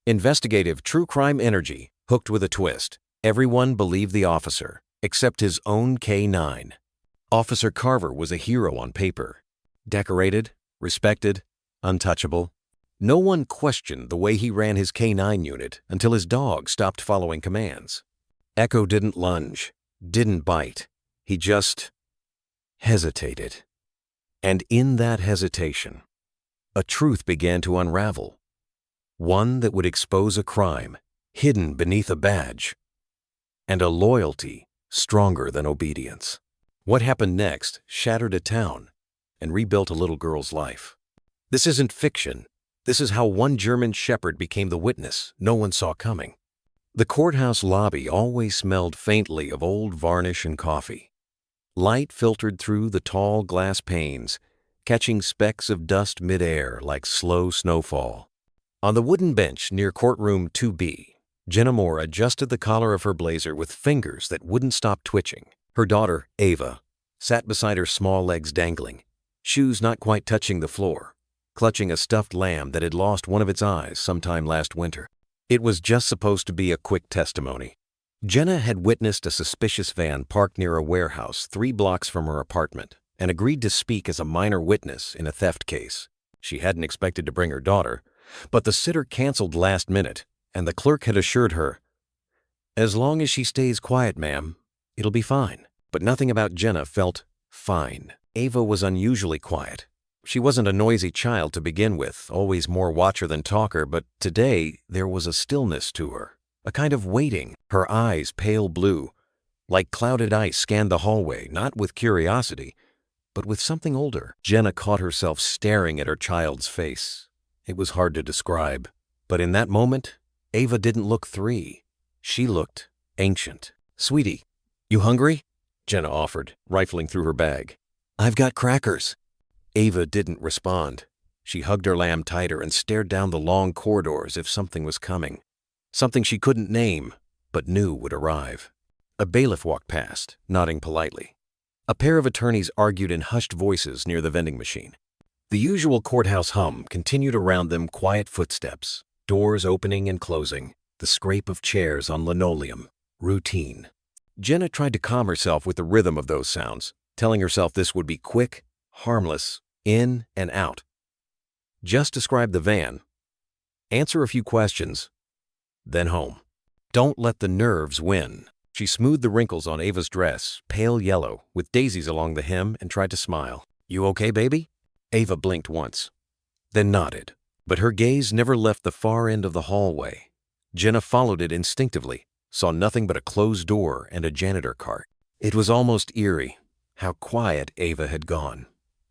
Investigative true crime energy, hooked with a twist. Everyone believed the officer, except his own K9. Officer Carver was a hero on paper. Decorated, respected, untouchable. No one questioned the way he ran his K9 unit until his dog stopped following commands. Echo didn't lunge, didn't bite. He just hesitated. And in that hesitation, a truth began to unravel. One that would expose a crime hidden beneath a badge, and a loyalty stronger than obedience. What happened next shattered a town and rebuilt a little girl's life. This isn't fiction. This is how one German shepherd became the witness no one saw coming. The courthouse lobby always smelled faintly of old varnish and coffee. Light filtered through the tall glass panes, catching specks of dust midair like slow snowfall. On the wooden bench near Courtroom 2B, Jenna Moore adjusted the collar of her blazer with fingers that wouldn't stop twitching. Her daughter, Ava, sat beside her, small legs dangling, shoes not quite touching the floor, clutching a stuffed lamb that had lost one of its eyes sometime last winter. It was just supposed to be a quick testimony. Jenna had witnessed a suspicious van parked near a warehouse 3 blocks from her apartment and agreed to speak as a minor witness in a theft case. She hadn't expected to bring her daughter, but the sitter canceled last minute, and the clerk had assured her, "As long as she stays quiet, ma'am, it'll be fine." But nothing about Jenna felt fine. Ava was unusually quiet. She wasn't a noisy child to begin with, always more watcher than talker, but today there was a stillness to her, a kind of waiting. Her eyes, pale blue, like clouded ice, scanned the hallway, not with curiosity, but with something older. Jenna caught herself staring at her child's face. It was hard to describe, but in that moment, Ava didn't look 3. She looked ancient. "Sweetie, you hungry?" Jenna offered, rifling through her bag. "I've got crackers." Ava didn't respond. She hugged her lamb tighter and stared down the long corridor as if something was coming. Something she couldn't name, but knew would arrive. A bailiff walked past, nodding politely. A pair of attorneys argued in hushed voices near the vending machine. The usual courthouse hum continued around them, quiet footsteps, doors opening and closing, the scrape of chairs on linoleum, routine. Jenna tried to calm herself with the rhythm of those sounds, telling herself this would be quick, harmless, in and out. Just describe the van, answer a few questions, then home. Don't let the nerves win. She smoothed the wrinkles on Ava's dress, pale yellow, with daisies along the hem, and tried to smile. "You okay, baby?" Ava blinked once, then nodded, but her gaze never left the far end of the hallway. Jenna followed it instinctively, saw nothing but a closed door and a janitor cart. It was almost eerie how quiet Ava had gone.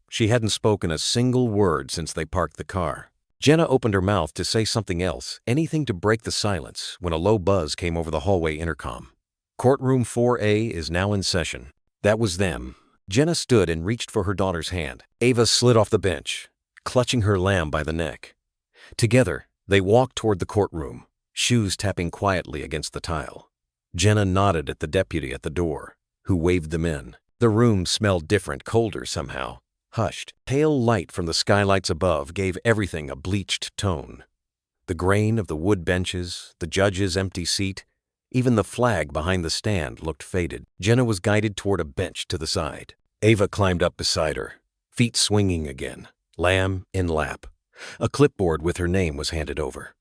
She hadn't spoken a single word since they parked the car. Jenna opened her mouth to say something else, anything to break the silence, when a low buzz came over the hallway intercom. "Courtroom 4A is now in session." That was them. Jenna stood and reached for her daughter's hand. Ava slid off the bench, clutching her lamb by the neck. Together, they walked toward the courtroom, shoes tapping quietly against the tile. Jenna nodded at the deputy at the door, who waved them in. The room smelled different, colder somehow, hushed. Pale light from the skylights above gave everything a bleached tone. The grain of the wood benches, the judge's empty seat, even the flag behind the stand looked faded. Jenna was guided toward a bench to the side. Ava climbed up beside her, feet swinging again, lamb in lap. A clipboard with her name was handed over.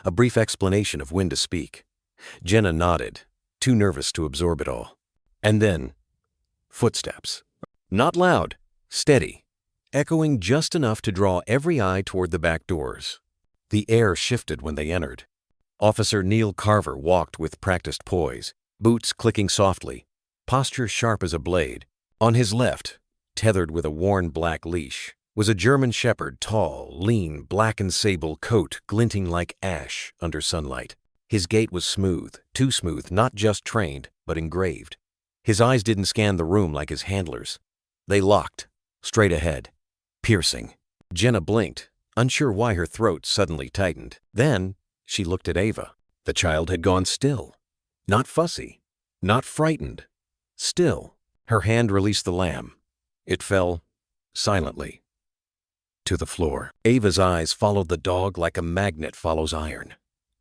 A brief explanation of when to speak. Jenna nodded, too nervous to absorb it all. And then, footsteps. Not loud, steady, echoing just enough to draw every eye toward the back doors. The air shifted when they entered. Officer Neil Carver walked with practiced poise, boots clicking softly, posture sharp as a blade. On his left, tethered with a worn black leash, was a German shepherd, tall, lean, black and sable coat glinting like ash under sunlight. His gait was smooth, too smooth, not just trained, but engraved. His eyes didn't scan the room like his handlers. They locked, straight ahead, piercing. Jenna blinked, unsure why her throat suddenly tightened. Then, she looked at Ava. The child had gone still. Not fussy, not frightened. Still. Her hand released the lamb. It fell, silently, to the floor. Ava's eyes followed the dog like a magnet follows iron.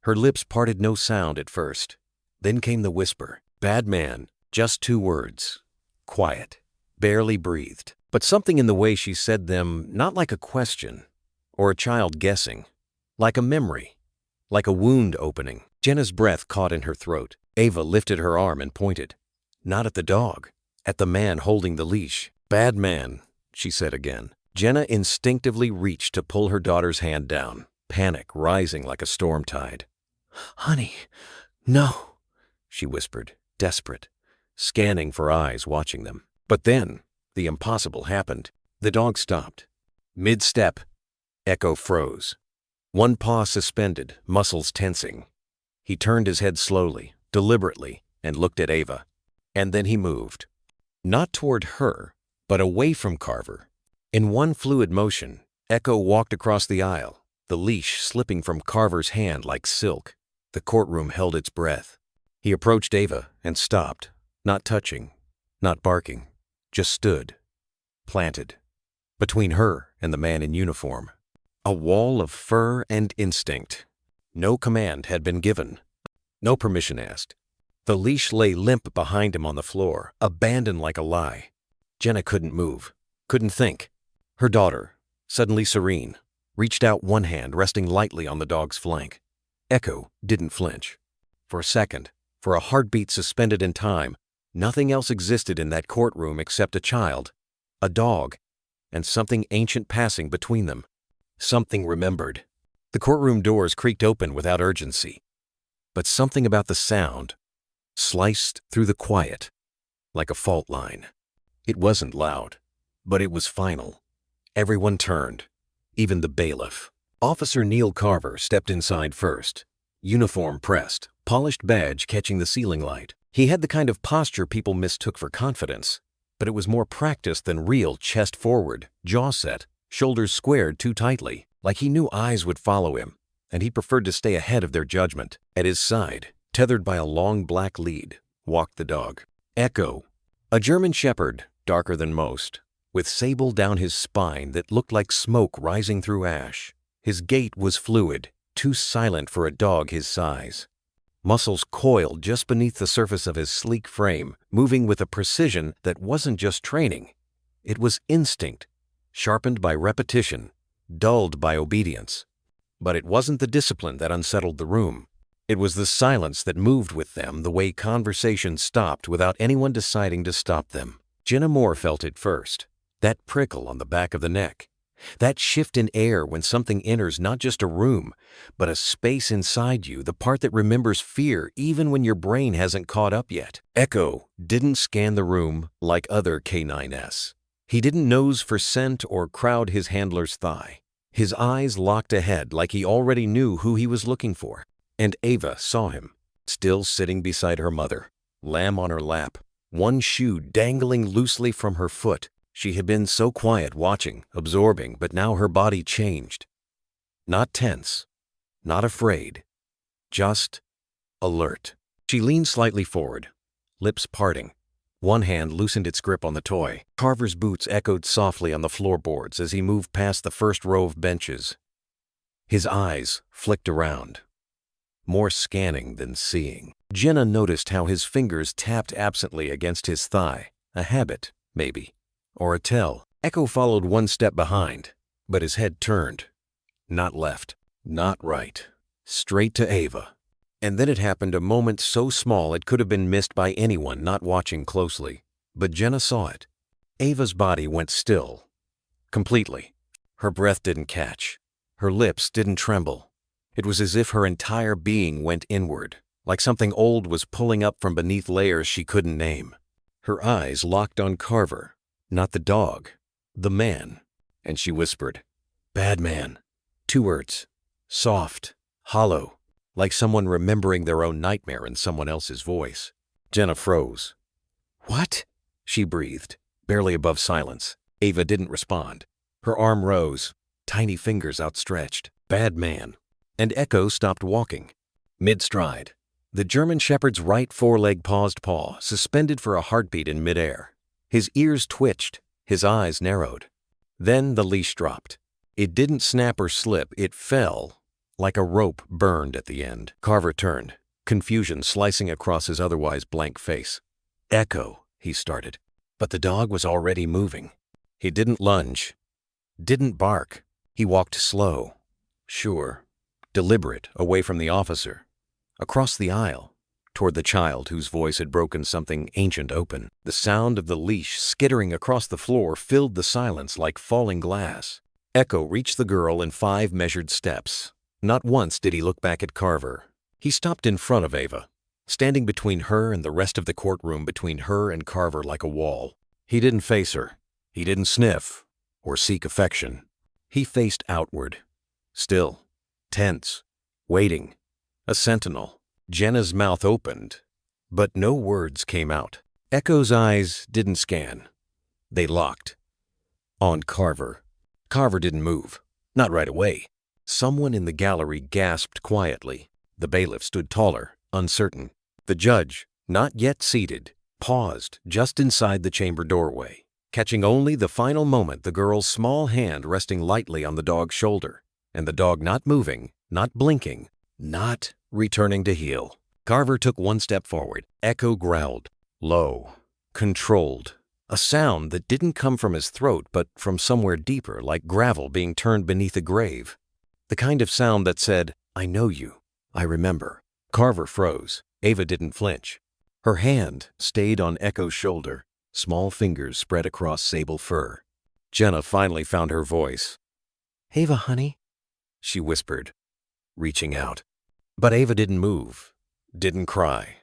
Her lips parted no sound at first. Then came the whisper. "Bad man." Just 2 words. Quiet. Barely breathed. But something in the way she said them, not like a question, or a child guessing, like a memory, like a wound opening. Jenna's breath caught in her throat. Ava lifted her arm and pointed. Not at the dog, at the man holding the leash. "Bad man," she said again. Jenna instinctively reached to pull her daughter's hand down, panic rising like a storm tide. "Honey, no," she whispered, desperate, scanning for eyes watching them. But then, the impossible happened. The dog stopped. Mid-step, Echo froze. One paw suspended, muscles tensing. He turned his head slowly, deliberately, and looked at Ava. And then he moved. Not toward her, but away from Carver. In one fluid motion, Echo walked across the aisle, the leash slipping from Carver's hand like silk. The courtroom held its breath. He approached Ava and stopped, not touching, not barking, just stood, planted, between her and the man in uniform. A wall of fur and instinct. No command had been given. No permission asked. The leash lay limp behind him on the floor, abandoned like a lie. Jenna couldn't move, couldn't think. Her daughter, suddenly serene, reached out one hand resting lightly on the dog's flank. Echo didn't flinch. For a second, for a heartbeat suspended in time, nothing else existed in that courtroom except a child, a dog, and something ancient passing between them. Something remembered. The courtroom doors creaked open without urgency. But something about the sound sliced through the quiet, like a fault line. It wasn't loud, but it was final. Everyone turned, even the bailiff. Officer Neil Carver stepped inside first, uniform pressed, polished badge catching the ceiling light. He had the kind of posture people mistook for confidence, but it was more practiced than real. Chest forward, jaw set, shoulders squared too tightly, like he knew eyes would follow him, and he preferred to stay ahead of their judgment. At his side, tethered by a long black lead, walked the dog. Echo, a German shepherd, darker than most, with sable down his spine that looked like smoke rising through ash. His gait was fluid, too silent for a dog his size. Muscles coiled just beneath the surface of his sleek frame, moving with a precision that wasn't just training. It was instinct, sharpened by repetition, dulled by obedience. But it wasn't the discipline that unsettled the room. It was the silence that moved with them the way conversations stopped without anyone deciding to stop them. Jenna Moore felt it first, that prickle on the back of the neck, that shift in air when something enters not just a room, but a space inside you, the part that remembers fear even when your brain hasn't caught up yet. Echo didn't scan the room like other K9s. He didn't nose for scent or crowd his handler's thigh. His eyes locked ahead like he already knew who he was looking for. And Ava saw him, still sitting beside her mother, lamb on her lap, one shoe dangling loosely from her foot. She had been so quiet watching, absorbing, but now her body changed. Not tense, not afraid, just alert. She leaned slightly forward, lips parting. One hand loosened its grip on the toy. Carver's boots echoed softly on the floorboards as he moved past the first row of benches. His eyes flicked around, more scanning than seeing. Jenna noticed how his fingers tapped absently against his thigh, a habit, maybe, or a tell. Echo followed one step behind, but his head turned. Not left, not right, straight to Ava. And then it happened, a moment so small it could have been missed by anyone not watching closely. But Jenna saw it. Ava's body went still, completely. Her breath didn't catch. Her lips didn't tremble. It was as if her entire being went inward, like something old was pulling up from beneath layers she couldn't name. Her eyes locked on Carver, not the dog, the man, and she whispered, "Bad man." 2 words, soft, hollow, like someone remembering their own nightmare in someone else's voice. Jenna froze. "What?" she breathed, barely above silence. Ava didn't respond. Her arm rose, tiny fingers outstretched. "Bad man." And Echo stopped walking. Mid-stride, the German shepherd's right foreleg paused paw, suspended for a heartbeat in midair. His ears twitched, his eyes narrowed. Then the leash dropped. It didn't snap or slip, it fell, like a rope burned at the end. Carver turned, confusion slicing across his otherwise blank face. "Echo," he started, but the dog was already moving. He didn't lunge, didn't bark. He walked slow, sure, deliberate, away from the officer, across the aisle, toward the child whose voice had broken something ancient open. The sound of the leash skittering across the floor filled the silence like falling glass. Echo reached the girl in 5 measured steps. Not once did he look back at Carver. He stopped in front of Ava, standing between her and the rest of the courtroom, between her and Carver like a wall. He didn't face her. He didn't sniff or seek affection. He faced outward, still, tense, waiting, a sentinel. Jenna's mouth opened, but no words came out. Echo's eyes didn't scan. They locked. On Carver. Carver didn't move. Not right away. Someone in the gallery gasped quietly. The bailiff stood taller, uncertain. The judge, not yet seated, paused just inside the chamber doorway, catching only the final moment the girl's small hand resting lightly on the dog's shoulder, and the dog not moving, not blinking, not returning to heel. Carver took 1 step forward. Echo growled, low, controlled, a sound that didn't come from his throat but from somewhere deeper, like gravel being turned beneath a grave. The kind of sound that said, "I know you. I remember." Carver froze. Ava didn't flinch. Her hand stayed on Echo's shoulder, small fingers spread across sable fur. Jenna finally found her voice. "Ava, honey," she whispered, reaching out. But Ava didn't move, didn't cry.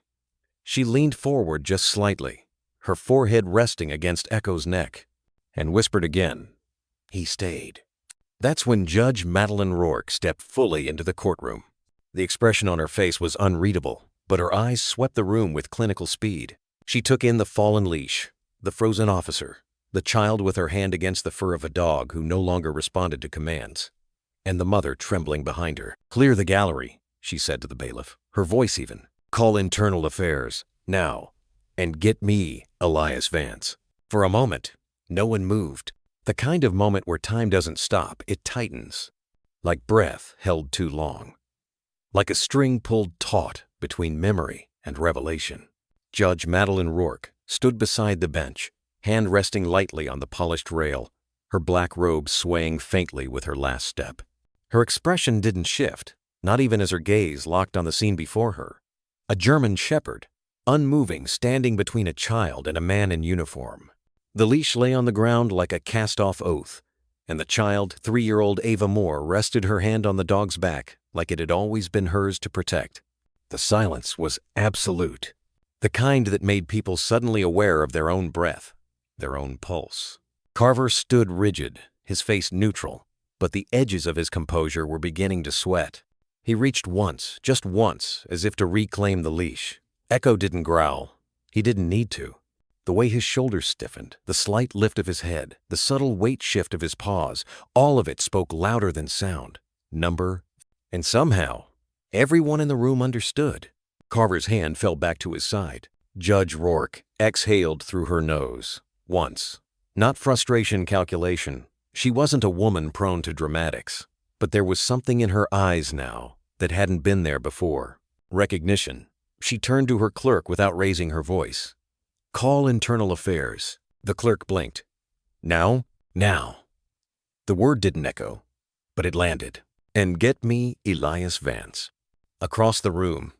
She leaned forward just slightly, her forehead resting against Echo's neck, and whispered again. He stayed. That's when Judge Madeline Rourke stepped fully into the courtroom. The expression on her face was unreadable, but her eyes swept the room with clinical speed. She took in the fallen leash, the frozen officer, the child with her hand against the fur of a dog who no longer responded to commands, and the mother trembling behind her. "Clear the gallery," she said to the bailiff, her voice even. "Call internal affairs, now, and get me Elias Vance." For a moment, no one moved. The kind of moment where time doesn't stop, it tightens, like breath held too long, like a string pulled taut between memory and revelation. Judge Madeline Rourke stood beside the bench, hand resting lightly on the polished rail, her black robe swaying faintly with her last step. Her expression didn't shift, not even as her gaze locked on the scene before her. A German shepherd, unmoving, standing between a child and a man in uniform. The leash lay on the ground like a cast-off oath, and the child, 3-year-old Ava Moore, rested her hand on the dog's back like it had always been hers to protect. The silence was absolute, the kind that made people suddenly aware of their own breath, their own pulse. Carver stood rigid, his face neutral, but the edges of his composure were beginning to sweat. He reached once, just once, as if to reclaim the leash. Echo didn't growl. He didn't need to. The way his shoulders stiffened, the slight lift of his head, the subtle weight shift of his paws, all of it spoke louder than sound. Number. And somehow, everyone in the room understood. Carver's hand fell back to his side. Judge Rourke exhaled through her nose. Once. Not frustration calculation. She wasn't a woman prone to dramatics. But there was something in her eyes now that hadn't been there before. Recognition. She turned to her clerk without raising her voice. "Call internal affairs." The clerk blinked. "Now?" "Now." The word didn't echo, but it landed. "And get me Elias Vance." Across the room,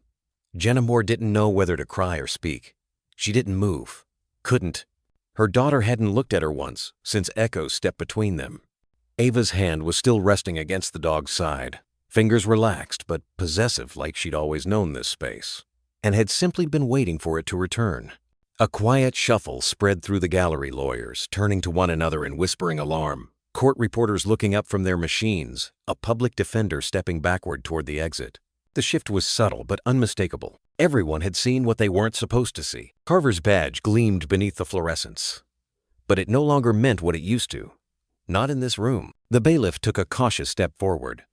Jenna Moore didn't know whether to cry or speak. She didn't move. Couldn't. Her daughter hadn't looked at her once since Echo stepped between them. Ava's hand was still resting against the dog's side, fingers relaxed but possessive like she'd always known this space, and had simply been waiting for it to return. A quiet shuffle spread through the gallery, lawyers turning to one another and whispering alarm, court reporters looking up from their machines, a public defender stepping backward toward the exit. The shift was subtle but unmistakable. Everyone had seen what they weren't supposed to see. Carver's badge gleamed beneath the fluorescence, but it no longer meant what it used to. Not in this room. The bailiff took a cautious step forward.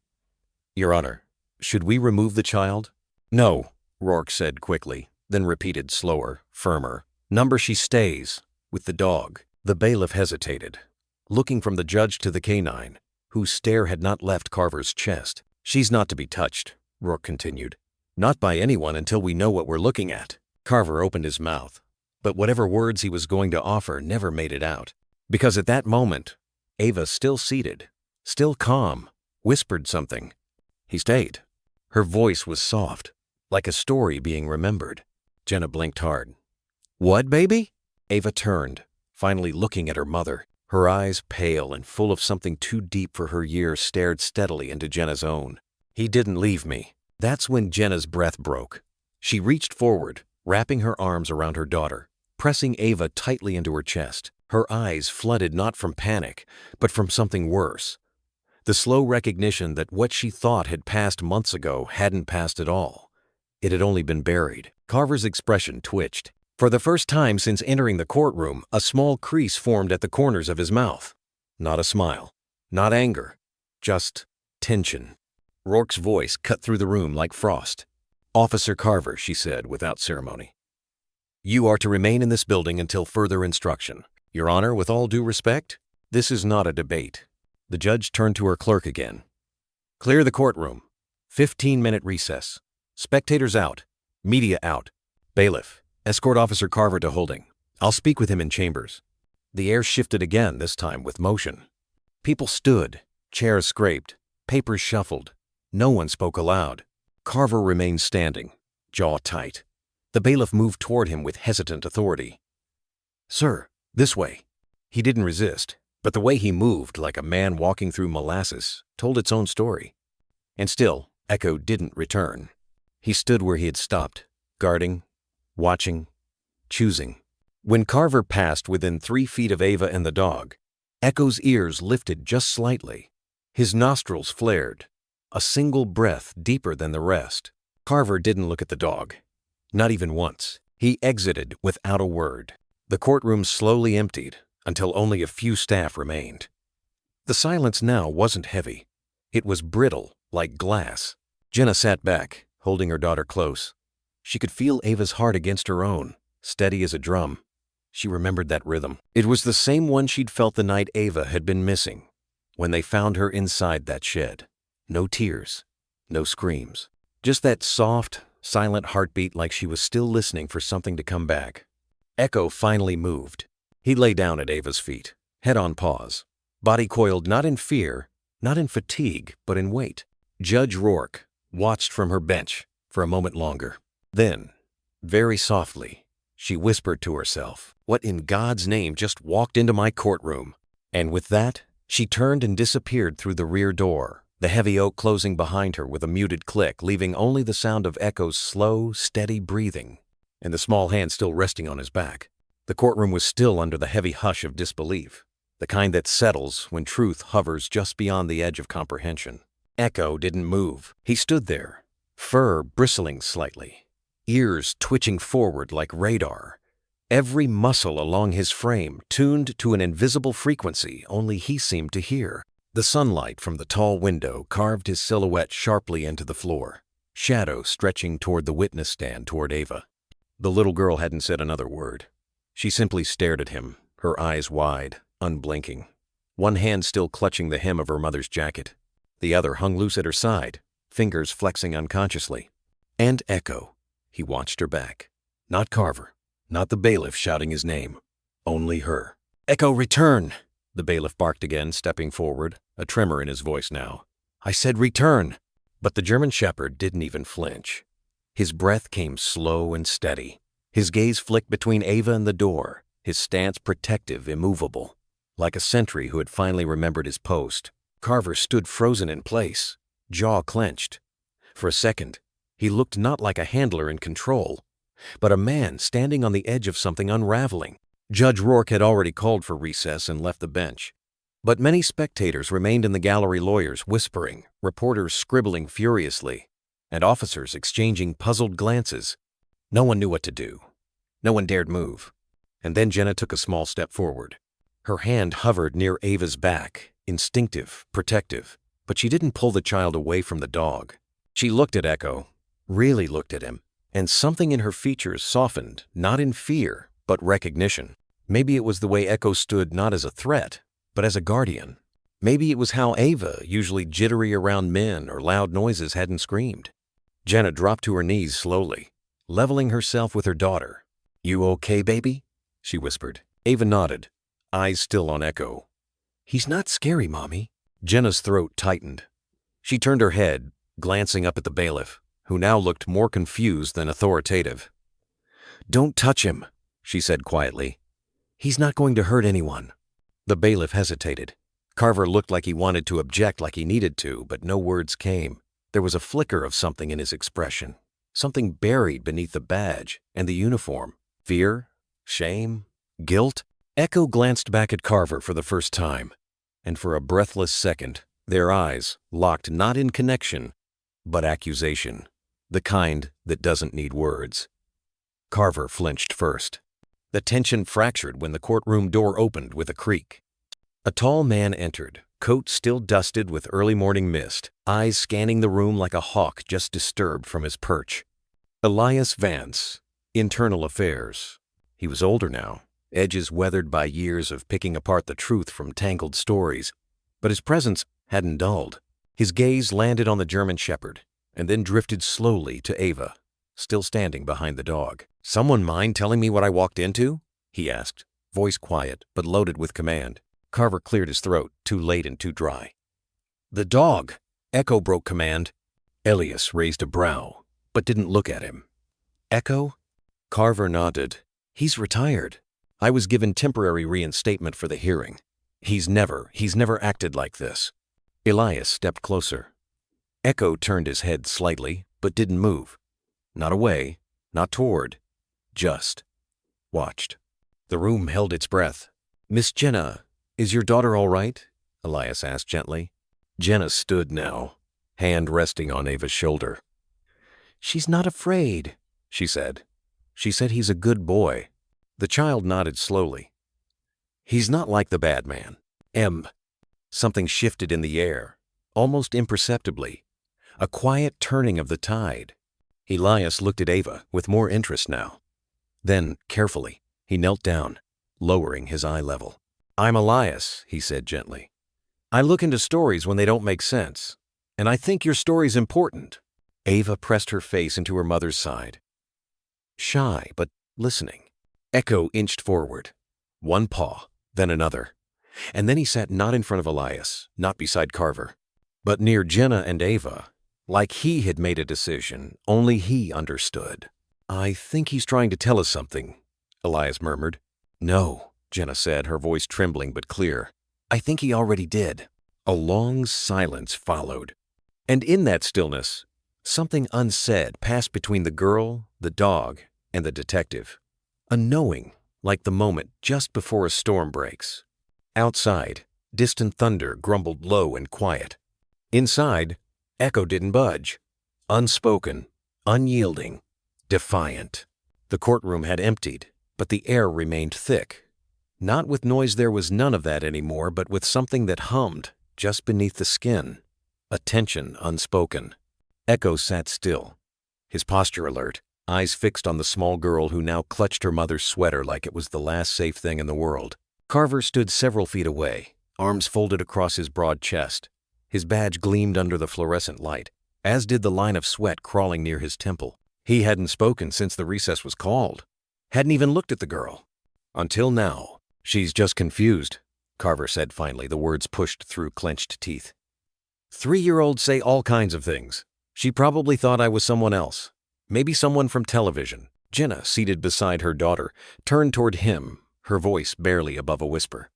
"Your Honor, should we remove the child?" "No," Rourke said quickly, then repeated slower, firmer. "Number she stays, with the dog." The bailiff hesitated, looking from the judge to the canine, whose stare had not left Carver's chest. "She's not to be touched," Rourke continued. "Not by anyone until we know what we're looking at." Carver opened his mouth, but whatever words he was going to offer never made it out. Because at that moment, Ava, still seated, still calm, whispered something. He stayed. Her voice was soft, like a story being remembered. Jenna blinked hard. "What, baby?" Ava turned, finally looking at her mother. Her eyes, pale and full of something too deep for her years, stared steadily into Jenna's own. "He didn't leave me." That's when Jenna's breath broke. She reached forward, wrapping her arms around her daughter, pressing Ava tightly into her chest. Her eyes flooded not from panic, but from something worse. The slow recognition that what she thought had passed months ago hadn't passed at all. It had only been buried. Carver's expression twitched. For the first time since entering the courtroom, a small crease formed at the corners of his mouth. Not a smile, not anger, just tension. Rourke's voice cut through the room like frost. "Officer Carver," she said without ceremony, "you are to remain in this building until further instruction. Your Honor, with all due respect, this is not a debate." The judge turned to her clerk again. "Clear the courtroom. 15-minute recess. Spectators out. Media out. Bailiff, escort Officer Carver to holding. I'll speak with him in chambers." The air shifted again, this time with motion. People stood, chairs scraped, papers shuffled. No one spoke aloud. Carver remained standing, jaw tight. The bailiff moved toward him with hesitant authority. "Sir, this way." He didn't resist, but the way he moved, like a man walking through molasses, told its own story. And still, Echo didn't return. He stood where he had stopped, guarding, watching, choosing. When Carver passed within 3 feet of Ava and the dog, Echo's ears lifted just slightly. His nostrils flared, a single breath deeper than the rest. Carver didn't look at the dog, not even once. He exited without a word. The courtroom slowly emptied until only a few staff remained. The silence now wasn't heavy. It was brittle, like glass. Jenna sat back, holding her daughter close. She could feel Ava's heart against her own, steady as a drum. She remembered that rhythm. It was the same one she'd felt the night Ava had been missing, when they found her inside that shed. No tears, no screams. Just that soft, silent heartbeat, like she was still listening for something to come back. Echo finally moved. He lay down at Ava's feet, head on paws, body coiled not in fear, not in fatigue, but in weight. Judge Rourke watched from her bench for a moment longer. Then, very softly, she whispered to herself, "What in God's name just walked into my courtroom?" And with that, she turned and disappeared through the rear door, the heavy oak closing behind her with a muted click, leaving only the sound of Echo's slow, steady breathing, and the small hand still resting on his back. The courtroom was still under the heavy hush of disbelief, the kind that settles when truth hovers just beyond the edge of comprehension. Echo didn't move. He stood there, fur bristling slightly, ears twitching forward like radar, every muscle along his frame tuned to an invisible frequency only he seemed to hear. The sunlight from the tall window carved his silhouette sharply into the floor, shadow stretching toward the witness stand toward Ava. The little girl hadn't said another word. She simply stared at him, her eyes wide, unblinking, one hand still clutching the hem of her mother's jacket. The other hung loose at her side, fingers flexing unconsciously. And Echo. He watched her back. Not Carver, not the bailiff shouting his name. Only her. "Echo, return!" The bailiff barked again, stepping forward, a tremor in his voice now. "I said return!" But the German shepherd didn't even flinch. His breath came slow and steady. His gaze flicked between Ava and the door, his stance protective, immovable, like a sentry who had finally remembered his post. Carver stood frozen in place, jaw clenched. For a second, he looked not like a handler in control, but a man standing on the edge of something unraveling. Judge Rourke had already called for recess and left the bench. But many spectators remained in the gallery, lawyers whispering, reporters scribbling furiously, and officers exchanging puzzled glances. No one knew what to do. No one dared move. And then Jenna took a small step forward. Her hand hovered near Ava's back, instinctive, protective, but she didn't pull the child away from the dog. She looked at Echo, really looked at him, and something in her features softened, not in fear, but recognition. Maybe it was the way Echo stood not as a threat, but as a guardian. Maybe it was how Ava, usually jittery around men or loud noises, hadn't screamed. Jenna dropped to her knees slowly, leveling herself with her daughter. "You okay, baby?" she whispered. Ava nodded, eyes still on Echo. "He's not scary, Mommy." Jenna's throat tightened. She turned her head, glancing up at the bailiff, who now looked more confused than authoritative. "Don't touch him," she said quietly. "He's not going to hurt anyone." The bailiff hesitated. Carver looked like he wanted to object like he needed to, but no words came. There was a flicker of something in his expression, something buried beneath the badge and the uniform. Fear? Shame? Guilt? Echo glanced back at Carver for the first time, and for a breathless second, their eyes locked not in connection, but accusation, the kind that doesn't need words. Carver flinched first. The tension fractured when the courtroom door opened with a creak. A tall man entered, coat still dusted with early morning mist, eyes scanning the room like a hawk just disturbed from his perch. Elias Vance, Internal Affairs. He was older now, edges weathered by years of picking apart the truth from tangled stories, but his presence hadn't dulled. His gaze landed on the German shepherd, and then drifted slowly to Ava, still standing behind the dog. "Someone mind telling me what I walked into?" he asked, voice quiet but loaded with command. Carver cleared his throat, too late and too dry. "The dog!" Echo broke command. Elias raised a brow, but didn't look at him. "Echo?" Carver nodded. "He's retired. I was given temporary reinstatement for the hearing. He's never acted like this." Elias stepped closer. Echo turned his head slightly, but didn't move. Not away, not toward, just watched. The room held its breath. "Miss Jenna, is your daughter all right?" Elias asked gently. Jenna stood now, hand resting on Ava's shoulder. "She's not afraid," she said. "She said he's a good boy." The child nodded slowly. "He's not like the bad man." Something shifted in the air, almost imperceptibly. A quiet turning of the tide. Elias looked at Ava with more interest now. Then, carefully, he knelt down, lowering his eye level. "I'm Elias," he said gently. "I look into stories when they don't make sense, and I think your story's important." Ava pressed her face into her mother's side. Shy, but listening. Echo inched forward. One paw, then another. And then he sat not in front of Elias, not beside Carver, but near Jenna and Ava, like he had made a decision only he understood. "I think he's trying to tell us something," Elias murmured. "No," Jenna said, her voice trembling but clear. "I think he already did." A long silence followed. And in that stillness, something unsaid passed between the girl, the dog, and the detective. A knowing, like the moment just before a storm breaks. Outside, distant thunder grumbled low and quiet. Inside, Echo didn't budge. Unspoken, unyielding, defiant. The courtroom had emptied, but the air remained thick. Not with noise, there was none of that anymore, but with something that hummed just beneath the skin. A tension unspoken. Echo sat still, his posture alert, eyes fixed on the small girl who now clutched her mother's sweater like it was the last safe thing in the world. Carver stood several feet away, arms folded across his broad chest. His badge gleamed under the fluorescent light, as did the line of sweat crawling near his temple. He hadn't spoken since the recess was called. Hadn't even looked at the girl. Until now. "She's just confused," Carver said finally, the words pushed through clenched teeth. 3-year-olds say all kinds of things. She probably thought I was someone else. Maybe someone from television. Jenna, seated beside her daughter, turned toward him, her voice barely above a whisper.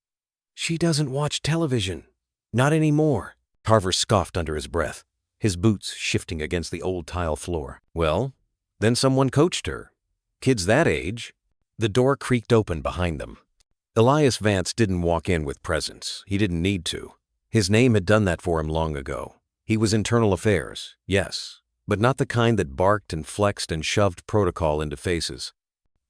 "She doesn't watch television. Not anymore." Carver scoffed under his breath, his boots shifting against the old tile floor. "Well, then someone coached her. Kids that age." The door creaked open behind them. Elias Vance didn't walk in with presence. He didn't need to. His name had done that for him long ago. He was Internal Affairs, yes, but not the kind that barked and flexed and shoved protocol into faces.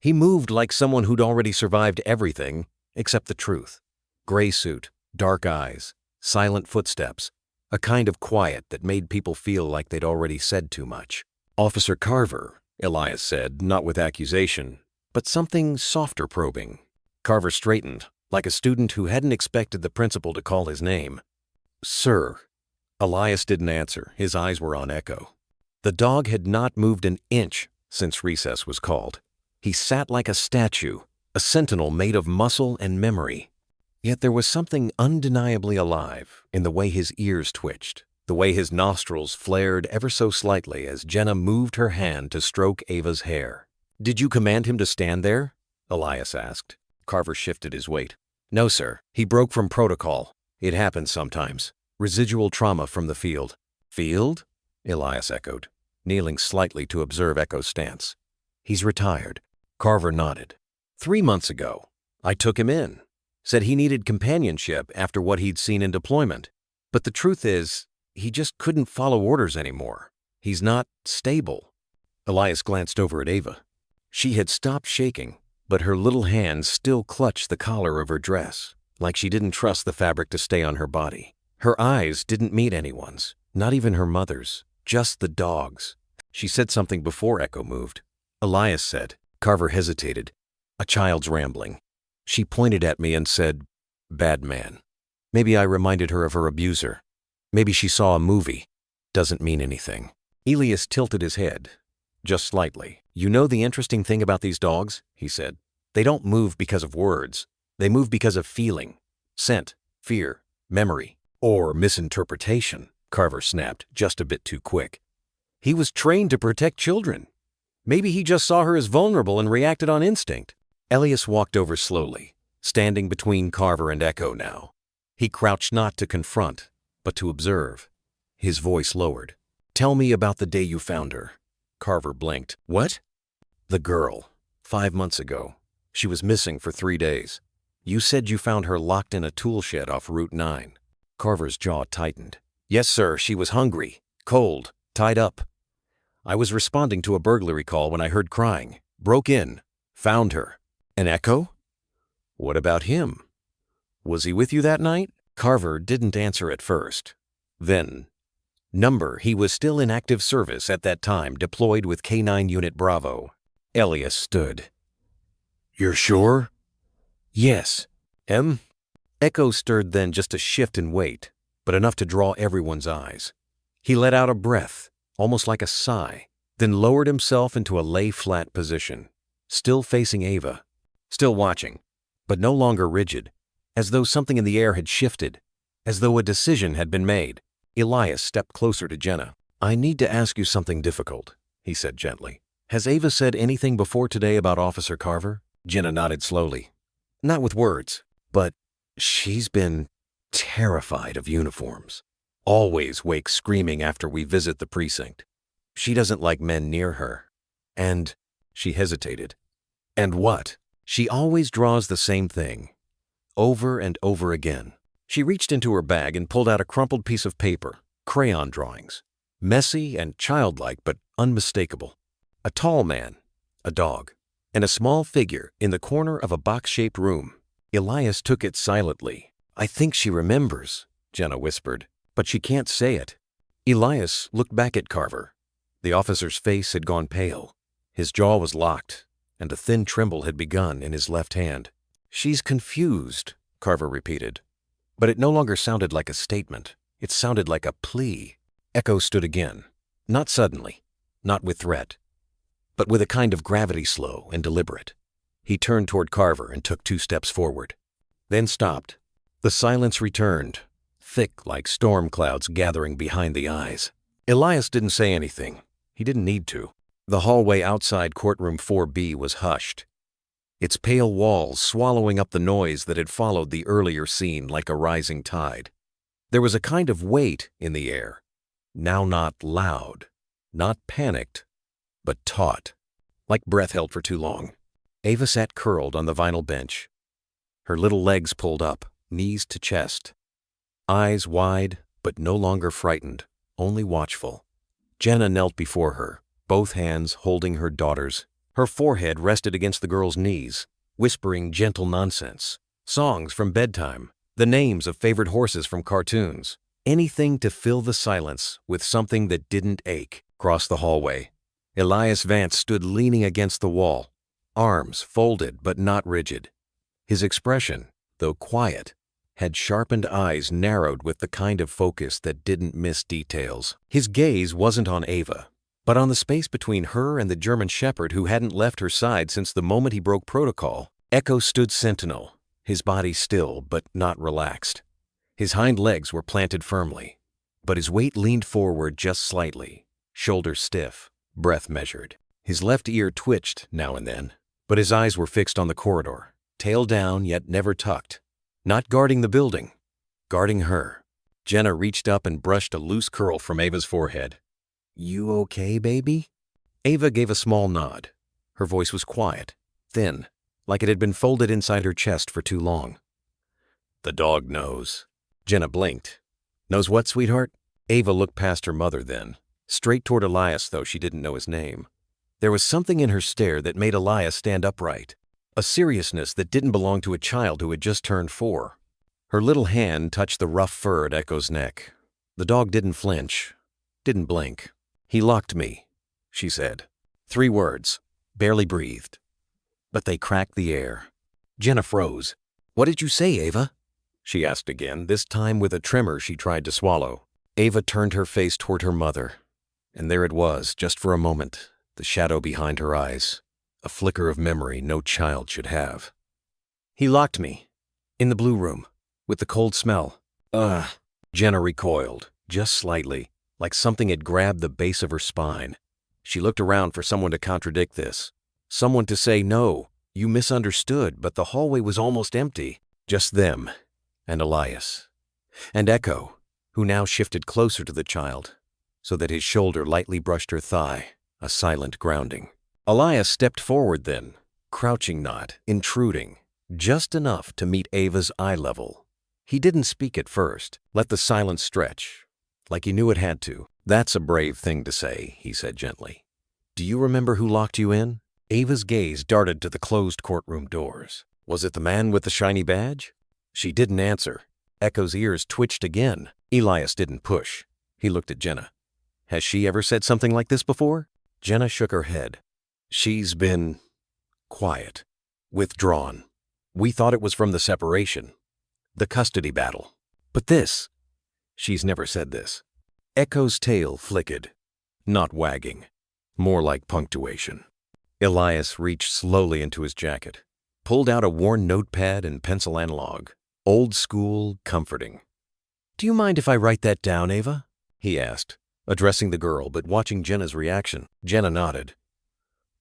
He moved like someone who'd already survived everything except the truth. Gray suit, dark eyes, silent footsteps, a kind of quiet that made people feel like they'd already said too much. "Officer Carver," Elias said, not with accusation, but something softer probing. Carver straightened, like a student who hadn't expected the principal to call his name. Sir. Elias didn't answer. His eyes were on Echo. The dog had not moved an inch since recess was called. He sat like a statue, a sentinel made of muscle and memory. Yet there was something undeniably alive in the way his ears twitched, the way his nostrils flared ever so slightly as Jenna moved her hand to stroke Ava's hair. "Did you command him to stand there?" Elias asked. Carver shifted his weight. "No, sir. He broke from protocol. It happens sometimes. Residual trauma from the field." "Field?" Elias echoed, kneeling slightly to observe Echo's stance. "He's retired." Carver nodded. 3 months ago, I took him in. Said he needed companionship after what he'd seen in deployment. But the truth is, he just couldn't follow orders anymore. He's not stable." Elias glanced over at Ava. She had stopped shaking, but her little hands still clutched the collar of her dress, like she didn't trust the fabric to stay on her body. Her eyes didn't meet anyone's, not even her mother's, just the dog's. She said something before Echo moved. Elias said. Carver hesitated. "A child's rambling." She pointed at me and said, "Bad man." Maybe I reminded her of her abuser. Maybe she saw a movie. Doesn't mean anything. Elias tilted his head, just slightly. "You know the interesting thing about these dogs?" he said. "They don't move because of words. They move because of feeling. Scent, fear, memory, or misinterpretation," Carver snapped, just a bit too quick. "He was trained to protect children. Maybe he just saw her as vulnerable and reacted on instinct." Elias walked over slowly, standing between Carver and Echo now. He crouched not to confront, but to observe. His voice lowered. "Tell me about the day you found her." Carver blinked. "What?" "The girl. 5 months ago. She was missing for 3 days. You said you found her locked in a tool shed off Route 9. Carver's jaw tightened. "Yes, sir. She was hungry, cold, tied up. I was responding to a burglary call when I heard crying. Broke in. Found her." "An Echo?" "What about him? Was he with you that night?" Carver didn't answer at first. Then, number, he was still in active service at that time, deployed with K9 Unit Bravo. Elias stood. "You're sure?" "Yes." Echo stirred then, just a shift in weight, but enough to draw everyone's eyes. He let out a breath, almost like a sigh, then lowered himself into a lay-flat position, still facing Ava. Still watching, but no longer rigid, as though something in the air had shifted, as though a decision had been made. Elias stepped closer to Jenna. "I need to ask you something difficult," he said gently. "Has Ava said anything before today about Officer Carver?" Jenna nodded slowly. "Not with words, but she's been terrified of uniforms. Always wakes screaming after we visit the precinct. She doesn't like men near her. And," she hesitated. "And what?" "She always draws the same thing, over and over again." She reached into her bag and pulled out a crumpled piece of paper, crayon drawings, messy and childlike but unmistakable. A tall man, a dog, and a small figure in the corner of a box-shaped room. Elias took it silently. "I think she remembers," Jenna whispered, "but she can't say it." Elias looked back at Carver. The officer's face had gone pale. His jaw was locked, and a thin tremble had begun in his left hand. "She's confused," Carver repeated. But it no longer sounded like a statement. It sounded like a plea. Echo stood again. Not suddenly, not with threat, but with a kind of gravity slow and deliberate. He turned toward Carver and took 2 steps forward, then stopped. The silence returned, thick like storm clouds gathering behind the eyes. Elias didn't say anything. He didn't need to. The hallway outside Courtroom 4B was hushed, its pale walls swallowing up the noise that had followed the earlier scene like a rising tide. There was a kind of weight in the air, now not loud, not panicked, but taut, like breath held for too long. Ava sat curled on the vinyl bench, her little legs pulled up, knees to chest, eyes wide but no longer frightened, only watchful. Jenna knelt before her, both hands holding her daughter's. Her forehead rested against the girl's knees, whispering gentle nonsense, songs from bedtime, the names of favorite horses from cartoons, anything to fill the silence with something that didn't ache. Across the hallway, Elias Vance stood leaning against the wall, arms folded but not rigid. His expression, though quiet, had sharpened eyes narrowed with the kind of focus that didn't miss details. His gaze wasn't on Ava, but on the space between her and the German shepherd who hadn't left her side since the moment he broke protocol. Echo stood sentinel, his body still but not relaxed. His hind legs were planted firmly, but his weight leaned forward just slightly, shoulders stiff, breath measured. His left ear twitched now and then, but his eyes were fixed on the corridor, tail down yet never tucked. Not guarding the building, guarding her. Jenna reached up and brushed a loose curl from Ava's forehead. "You okay, baby?" Ava gave a small nod. Her voice was quiet, thin, like it had been folded inside her chest for too long. "The dog knows." Jenna blinked. "Knows what, sweetheart?" Ava looked past her mother then, straight toward Elias, though she didn't know his name. There was something in her stare that made Elias stand upright, a seriousness that didn't belong to a child who had just turned 4. Her little hand touched the rough fur at Echo's neck. The dog didn't flinch, didn't blink. "He locked me," she said. 3 words, barely breathed. But they cracked the air. Jenna froze. "What did you say, Ava?" she asked again, this time with a tremor she tried to swallow. Ava turned her face toward her mother, and there it was, just for a moment, the shadow behind her eyes, a flicker of memory no child should have. "He locked me, in the blue room, with the cold smell." Ugh. Jenna recoiled, just slightly, like something had grabbed the base of her spine. She looked around for someone to contradict this, someone to say, "No, you misunderstood," but the hallway was almost empty. Just them, and Elias, and Echo, who now shifted closer to the child, so that his shoulder lightly brushed her thigh, a silent grounding. Elias stepped forward then, crouching not, intruding, just enough to meet Ava's eye level. He didn't speak at first, let the silence stretch, like he knew it had to. "That's a brave thing to say," he said gently. "Do you remember who locked you in?" Ava's gaze darted to the closed courtroom doors. Was it the man with the shiny badge? She didn't answer. Echo's ears twitched again. Elias didn't push. He looked at Jenna. "Has she ever said something like this before?" Jenna shook her head. "She's been quiet, withdrawn. We thought it was from the separation, the custody battle. But this, she's never said this." Echo's tail flickered, not wagging, more like punctuation. Elias reached slowly into his jacket, pulled out a worn notepad and pencil analog, old school, comforting. "Do you mind if I write that down, Ava?" he asked, addressing the girl but watching Jenna's reaction. Jenna nodded.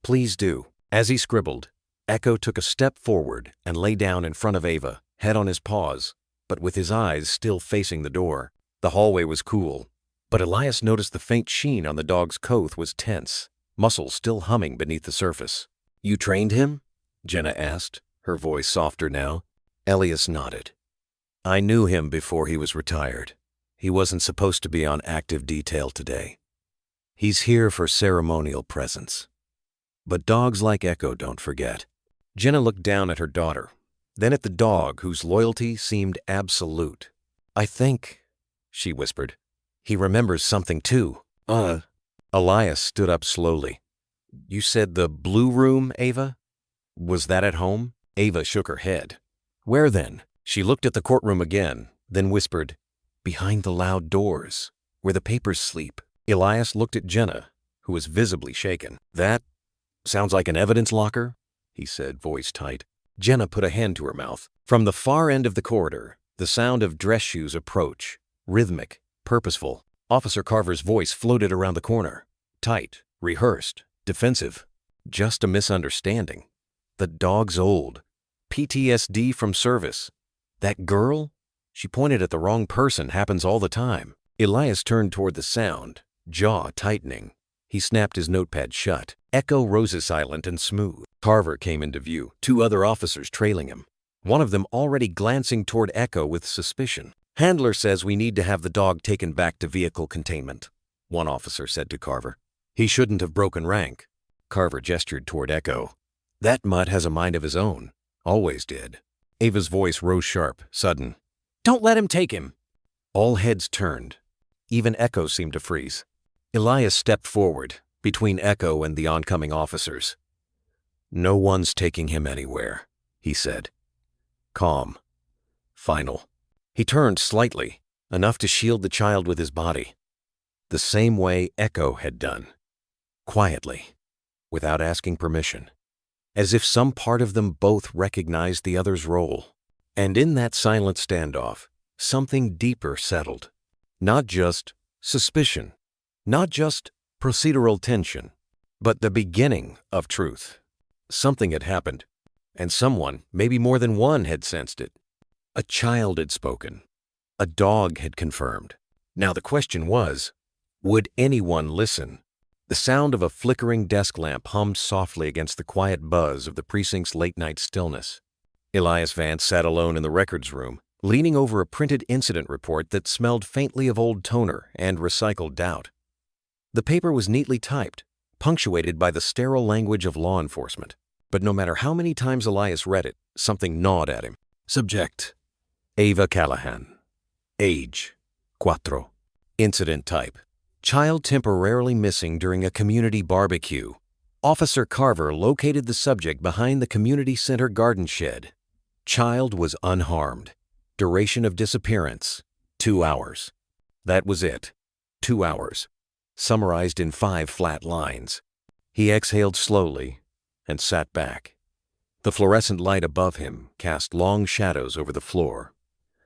"Please do." As he scribbled, Echo took a step forward and lay down in front of Ava, head on his paws, but with his eyes still facing the door. The hallway was cool, but Elias noticed the faint sheen on the dog's coat was tense, muscles still humming beneath the surface. "You trained him?" Jenna asked, her voice softer now. Elias nodded. "I knew him before he was retired. He wasn't supposed to be on active detail today. He's here for ceremonial presence. But dogs like Echo don't forget." Jenna looked down at her daughter, then at the dog whose loyalty seemed absolute. "I think," she whispered, "he remembers something too." Elias stood up slowly. "You said the blue room, Ava? Was that at home?" Ava shook her head. "Where then?" She looked at the courtroom again, then whispered, "Behind the loud doors, where the papers sleep." Elias looked at Jenna, who was visibly shaken. "That sounds like an evidence locker," he said, voice tight. Jenna put a hand to her mouth. From the far end of the corridor, the sound of dress shoes approach, rhythmic, purposeful. Officer Carver's voice floated around the corner. Tight, rehearsed, defensive. Just a misunderstanding. The dog's old. PTSD from service. That girl? She pointed at the wrong person, happens all the time. Elias turned toward the sound, jaw tightening. He snapped his notepad shut. Echo rose silent and smooth. Carver came into view, 2 other officers trailing him, one of them already glancing toward Echo with suspicion. "Handler says we need to have the dog taken back to vehicle containment," one officer said to Carver. "He shouldn't have broken rank." Carver gestured toward Echo. "That mutt has a mind of his own. Always did." Ava's voice rose sharp, sudden. "Don't let him take him." All heads turned. Even Echo seemed to freeze. Elias stepped forward, between Echo and the oncoming officers. "No one's taking him anywhere," he said. Calm. Final. He turned slightly, enough to shield the child with his body, the same way Echo had done, quietly, without asking permission, as if some part of them both recognized the other's role. And in that silent standoff, something deeper settled. Not just suspicion, not just procedural tension, but the beginning of truth. Something had happened, and someone, maybe more than one, had sensed it. A child had spoken. A dog had confirmed. Now the question was, would anyone listen? The sound of a flickering desk lamp hummed softly against the quiet buzz of the precinct's late-night stillness. Elias Vance sat alone in the records room, leaning over a printed incident report that smelled faintly of old toner and recycled doubt. The paper was neatly typed, punctuated by the sterile language of law enforcement. But no matter how many times Elias read it, something gnawed at him. Subject: Ava Callahan. Age: 4. Incident type: child temporarily missing during a community barbecue. Officer Carver located the subject behind the community center garden shed. Child was unharmed. Duration of disappearance: 2 hours. That was it. 2 hours. Summarized in 5 flat lines. He exhaled slowly and sat back. The fluorescent light above him cast long shadows over the floor,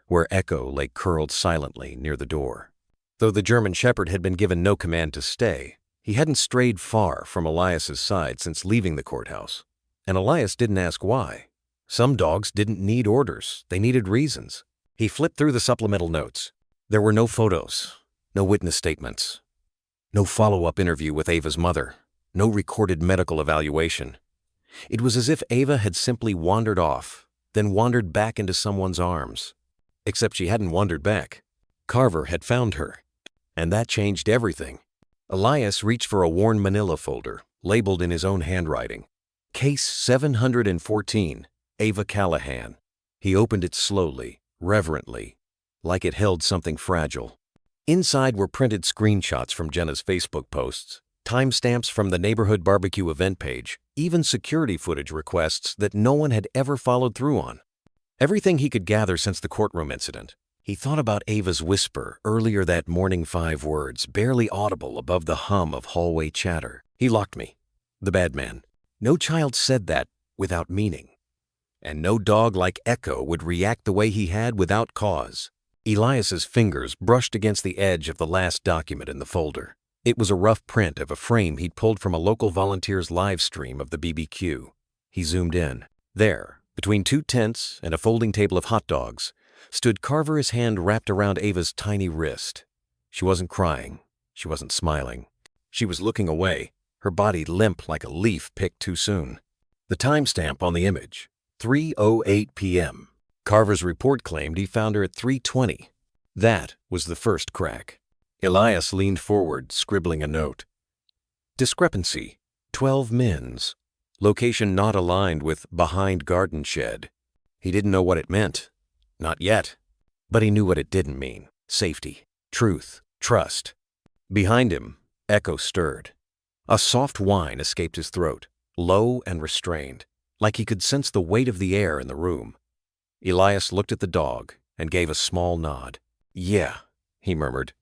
where Echo lay curled silently near the door. Though the German Shepherd had been given no command to stay, he hadn't strayed far from Elias's side since leaving the courthouse. And Elias didn't ask why. Some dogs didn't need orders, they needed reasons. He flipped through the supplemental notes. There were no photos, no witness statements, no follow-up interview with Ava's mother, no recorded medical evaluation. It was as if Ava had simply wandered off, then wandered back into someone's arms. Except she hadn't wandered back. Carver had found her, and that changed everything. Elias reached for a worn manila folder, labeled in his own handwriting. Case 714, Ava Callahan. He opened it slowly, reverently, like it held something fragile. Inside were printed screenshots from Jenna's Facebook posts, timestamps from the neighborhood barbecue event page, even security footage requests that no one had ever followed through on. Everything he could gather since the courtroom incident. He thought about Ava's whisper earlier that morning, 5 words, barely audible above the hum of hallway chatter. He locked me. The bad man. No child said that without meaning. And no dog like Echo would react the way he had without cause. Elias's fingers brushed against the edge of the last document in the folder. It was a rough print of a frame he'd pulled from a local volunteer's live stream of the BBQ. He zoomed in. There, between 2 tents and a folding table of hot dogs, stood Carver, his hand wrapped around Ava's tiny wrist. She wasn't crying. She wasn't smiling. She was looking away, her body limp like a leaf picked too soon. The timestamp on the image: 3:08 p.m. Carver's report claimed he found her at 3:20. That was the first crack. Elias leaned forward, scribbling a note. Discrepancy: 12 mins. Location not aligned with behind garden shed. He didn't know what it meant. Not yet. But he knew what it didn't mean. Safety, truth, trust. Behind him, Echo stirred. A soft whine escaped his throat, low and restrained, like he could sense the weight of the air in the room. Elias looked at the dog and gave a small nod. Yeah, he murmured.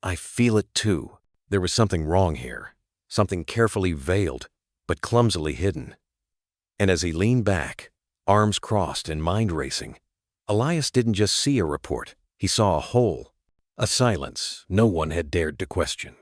I feel it too. There was something wrong here. Something carefully veiled, but clumsily hidden. And as he leaned back, arms crossed and mind racing, Elias didn't just see a report. He saw a hole, a silence no one had dared to question.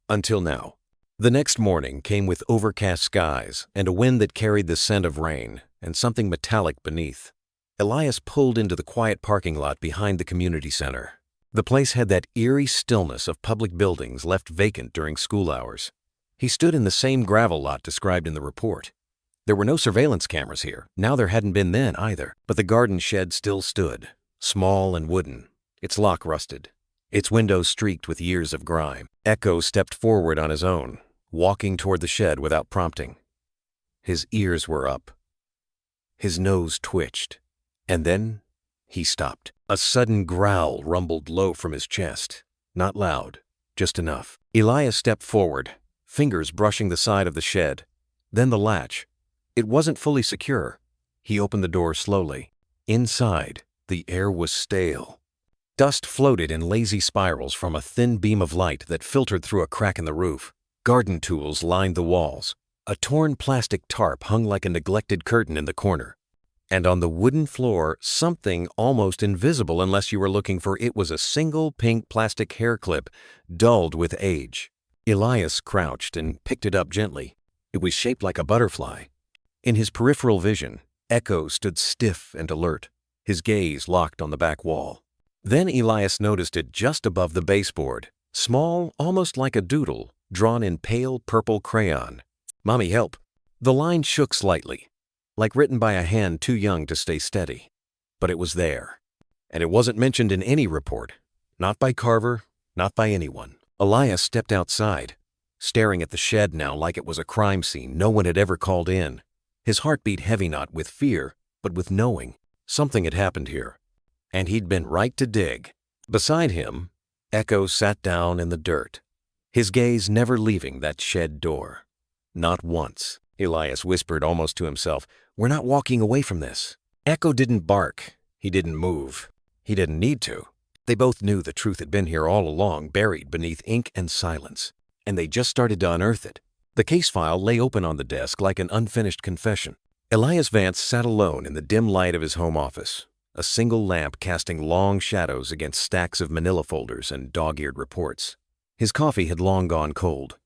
Until now. The next morning came with overcast skies and a wind that carried the scent of rain and something metallic beneath. Elias pulled into the quiet parking lot behind the community center. The place had that eerie stillness of public buildings left vacant during school hours. He stood in the same gravel lot described in the report. There were no surveillance cameras here. Now there hadn't been then either. But the garden shed still stood, small and wooden, its lock rusted, its windows streaked with years of grime. Echo stepped forward on his own, walking toward the shed without prompting. His ears were up. His nose twitched. And then he stopped. A sudden growl rumbled low from his chest. Not loud, just enough. Elias stepped forward, fingers brushing the side of the shed. Then the latch. It wasn't fully secure. He opened the door slowly. Inside, the air was stale, Dust floated in lazy spirals from a thin beam of light that filtered through a crack in the roof. Garden tools lined the walls. A torn plastic tarp hung like a neglected curtain in the corner. And on the wooden floor, something almost invisible unless you were looking for it was a single pink plastic hair clip, dulled with age. Elias crouched and picked it up gently. It was shaped like a butterfly. In his peripheral vision, Echo stood stiff and alert, his gaze locked on the back wall. Then Elias noticed it just above the baseboard, small, almost like a doodle, drawn in pale purple crayon. "Mommy, help." The line shook slightly, like written by a hand too young to stay steady. But it was there. And it wasn't mentioned in any report. Not by Carver, not by anyone. Elias stepped outside, staring at the shed now like it was a crime scene no one had ever called in. His heart beat heavy, not with fear, but with knowing. Something had happened here. And he'd been right to dig. Beside him, Echo sat down in the dirt, his gaze never leaving that shed door. "Not once," Elias whispered almost to himself. "We're not walking away from this." Echo didn't bark. He didn't move. He didn't need to. They both knew the truth had been here all along, buried beneath ink and silence. And they just started to unearth it. The case file lay open on the desk like an unfinished confession. Elias Vance sat alone in the dim light of his home office, a single lamp casting long shadows against stacks of manila folders and dog-eared reports. His coffee had long gone cold.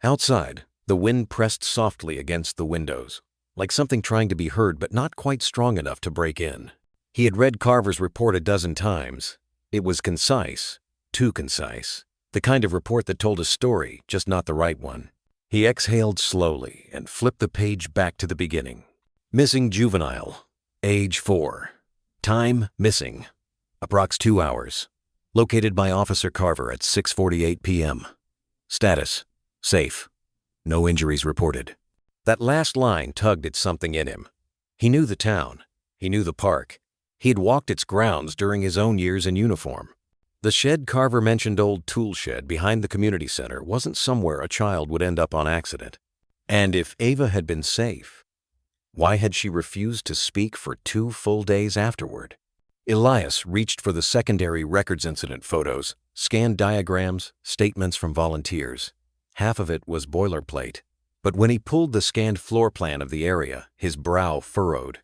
Outside, the wind pressed softly against the windows, like something trying to be heard but not quite strong enough to break in. He had read Carver's report a dozen times. It was concise, too concise, the kind of report that told a story, just not the right one. He exhaled slowly and flipped the page back to the beginning. Missing juvenile, age 4. Time missing, approx 2 hours. Located by Officer Carver at 6:48 p.m. Status, safe. No injuries reported. That last line tugged at something in him. He knew the town. He knew the park. He had walked its grounds during his own years in uniform. The shed Carver mentioned, old tool shed behind the community center, wasn't somewhere a child would end up on accident. And if Ava had been safe, why had she refused to speak for 2 full days afterward? Elias reached for the secondary records incident photos, scanned diagrams, statements from volunteers. Half of it was boilerplate. But when he pulled the scanned floor plan of the area, his brow furrowed.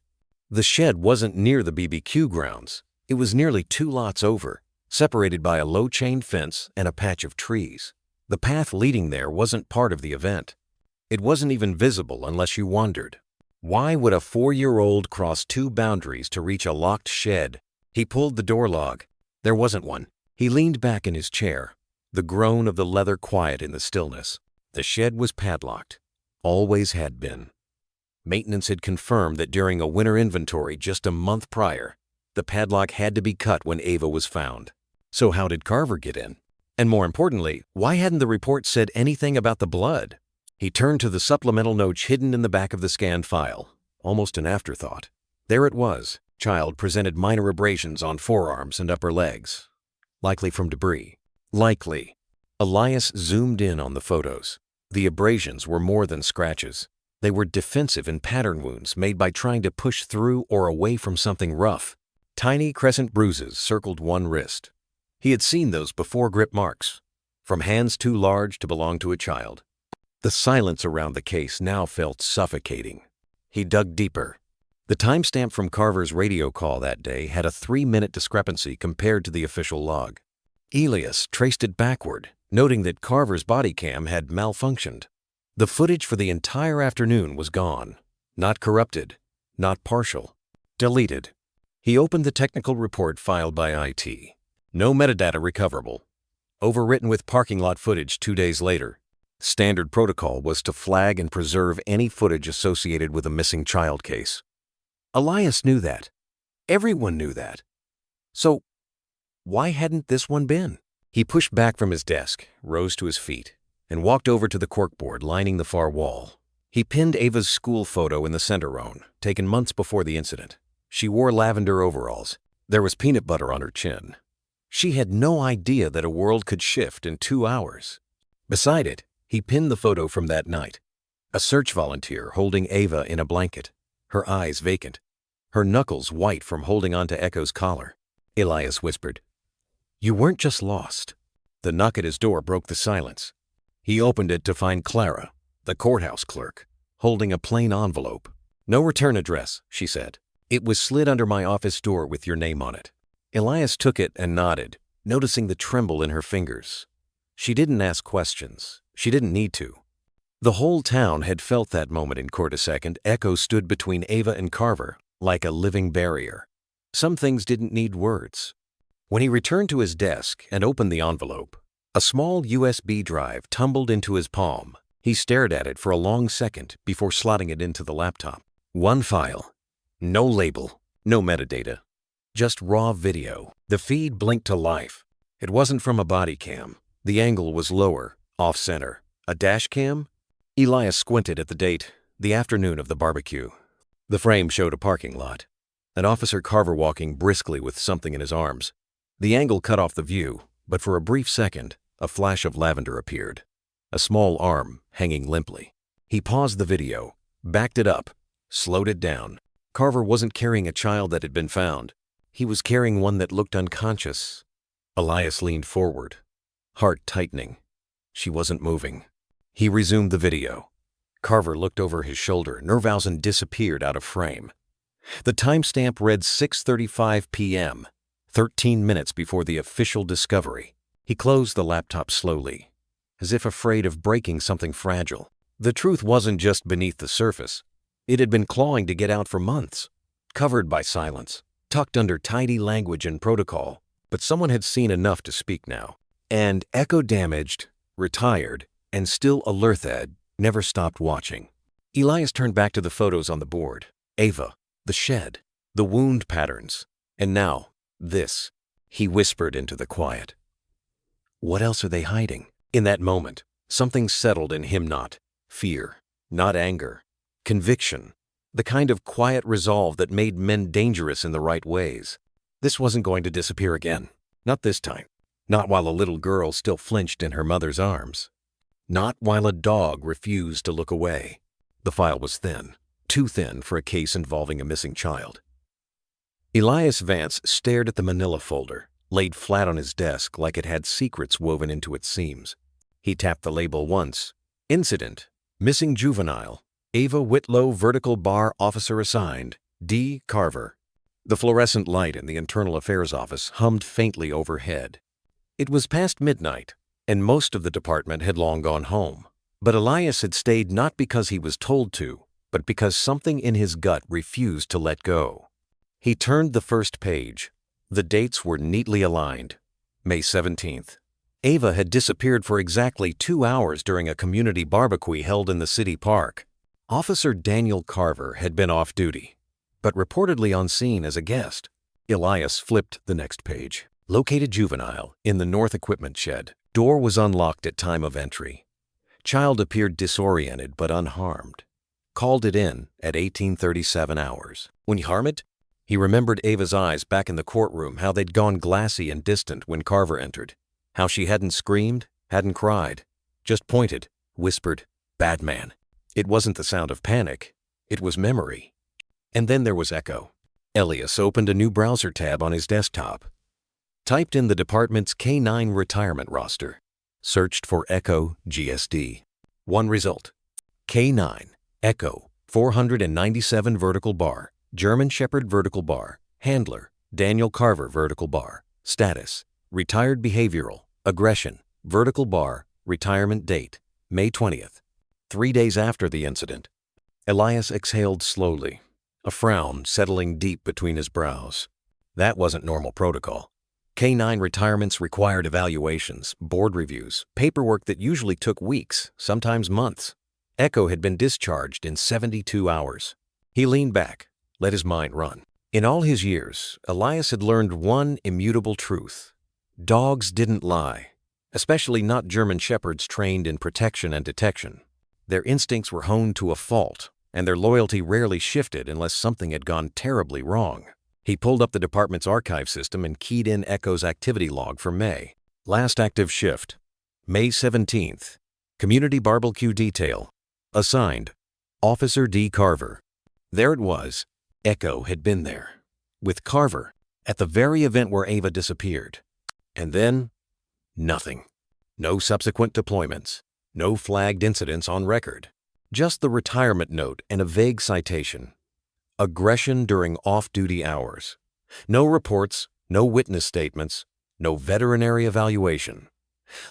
The shed wasn't near the BBQ grounds. It was nearly 2 lots over, separated by a low chain fence and a patch of trees. The path leading there wasn't part of the event. It wasn't even visible unless you wandered. Why would a 4-year-old cross 2 boundaries to reach a locked shed? He pulled the door log. There wasn't one. He leaned back in his chair, the groan of the leather quiet in the stillness. The shed was padlocked. Always had been. Maintenance had confirmed that during a winter inventory just a month prior, the padlock had to be cut when Ava was found. So how did Carver get in? And more importantly, why hadn't the report said anything about the blood? He turned to the supplemental notes hidden in the back of the scanned file, almost an afterthought. There it was. Child presented minor abrasions on forearms and upper legs. Likely from debris. Likely. Elias zoomed in on the photos. The abrasions were more than scratches. They were defensive and pattern wounds made by trying to push through or away from something rough. Tiny crescent bruises circled one wrist. He had seen those before grip marks, from hands too large to belong to a child. The silence around the case now felt suffocating. He dug deeper. The timestamp from Carver's radio call that day had a 3-minute discrepancy compared to the official log. Elias traced it backward, noting that Carver's body cam had malfunctioned. The footage for the entire afternoon was gone. Not corrupted, not partial. Deleted. He opened the technical report filed by IT. No metadata recoverable. Overwritten with parking lot footage 2 days later. Standard protocol was to flag and preserve any footage associated with a missing child case. Elias knew that. Everyone knew that. So, why hadn't this one been? He pushed back from his desk, rose to his feet, and walked over to the corkboard lining the far wall. He pinned Ava's school photo in the center row, taken months before the incident. She wore lavender overalls. There was peanut butter on her chin. She had no idea that a world could shift in 2 hours. Beside it, he pinned the photo from that night. A search volunteer holding Ava in a blanket, her eyes vacant, her knuckles white from holding onto Echo's collar. Elias whispered, You weren't just lost. The knock at his door broke the silence. He opened it to find Clara, the courthouse clerk, holding a plain envelope. "No return address," she said. "It was slid under my office door with your name on it." Elias took it and nodded, noticing the tremble in her fingers. She didn't ask questions. She didn't need to. The whole town had felt that moment in court. A second, Echo stood between Ava and Carver, like a living barrier. Some things didn't need words. When he returned to his desk and opened the envelope, a small USB drive tumbled into his palm. He stared at it for a long second before slotting it into the laptop. One file. No label, no metadata. Just raw video. The feed blinked to life. It wasn't from a body cam. The angle was lower, off-center. A dash cam? Elias squinted at the date, the afternoon of the barbecue. The frame showed a parking lot. An Officer Carver walking briskly with something in his arms. The angle cut off the view, but for a brief second, a flash of lavender appeared. A small arm hanging limply. He paused the video, backed it up, slowed it down. Carver wasn't carrying a child that had been found. He was carrying one that looked unconscious. Elias leaned forward, heart tightening. She wasn't moving. He resumed the video. Carver looked over his shoulder. Nervhausen disappeared out of frame. The timestamp read 6:35 p.m., 13 minutes before the official discovery. He closed the laptop slowly, as if afraid of breaking something fragile. The truth wasn't just beneath the surface. It had been clawing to get out for months, covered by silence, tucked under tidy language and protocol, but someone had seen enough to speak now. And Echo, damaged, retired, and still Alerthad, never stopped watching. Elias turned back to the photos on the board. Ava, the shed, the wound patterns, and now, this. He whispered into the quiet. What else are they hiding? In that moment, something settled in him. Not fear, not anger, conviction, the kind of quiet resolve that made men dangerous in the right ways. This wasn't going to disappear again. Not this time. Not while a little girl still flinched in her mother's arms. Not while a dog refused to look away. The file was thin, too thin for a case involving a missing child. Elias Vance stared at the manila folder, laid flat on his desk like it had secrets woven into its seams. He tapped the label once. Incident. Missing juvenile. Ava Whitlow, vertical bar officer assigned. D. Carver. The fluorescent light in the Internal Affairs office hummed faintly overhead. It was past midnight, and most of the department had long gone home. But Elias had stayed not because he was told to, but because something in his gut refused to let go. He turned the first page. The dates were neatly aligned. May 17th. Ava had disappeared for exactly 2 hours during a community barbecue held in the city park. Officer Daniel Carver had been off duty, but reportedly on scene as a guest. Elias flipped the next page. Located juvenile in the north equipment shed. Door was unlocked at time of entry. Child appeared disoriented but unharmed. Called it in at 1837 hours. When he harmed it, he remembered Ava's eyes back in the courtroom, how they'd gone glassy and distant when Carver entered. How she hadn't screamed, hadn't cried, just pointed, whispered, "Bad man." It wasn't the sound of panic. It was memory. And then there was Echo. Elias opened a new browser tab on his desktop. Typed in the department's K-9 retirement roster. Searched for Echo GSD. One result. K-9, Echo, 497 vertical bar, German Shepherd vertical bar, handler, Daniel Carver vertical bar, status, retired behavioral, aggression, vertical bar, retirement date, May 20th. 3 days after the incident. Elias exhaled slowly, a frown settling deep between his brows. That wasn't normal protocol. K-9 retirements required evaluations, board reviews, paperwork that usually took weeks, sometimes months. Echo had been discharged in 72 hours. He leaned back, let his mind run. In all his years, Elias had learned one immutable truth. Dogs didn't lie, especially not German Shepherds trained in protection and detection. Their instincts were honed to a fault, and their loyalty rarely shifted unless something had gone terribly wrong. He pulled up the department's archive system and keyed in Echo's activity log for May. Last active shift, May 17th. Community barbecue detail. Assigned, Officer D. Carver. There it was. Echo had been there, with Carver, at the very event where Ava disappeared. And then, nothing. No subsequent deployments. No flagged incidents on record. Just the retirement note and a vague citation. Aggression during off-duty hours. No reports, no witness statements, no veterinary evaluation.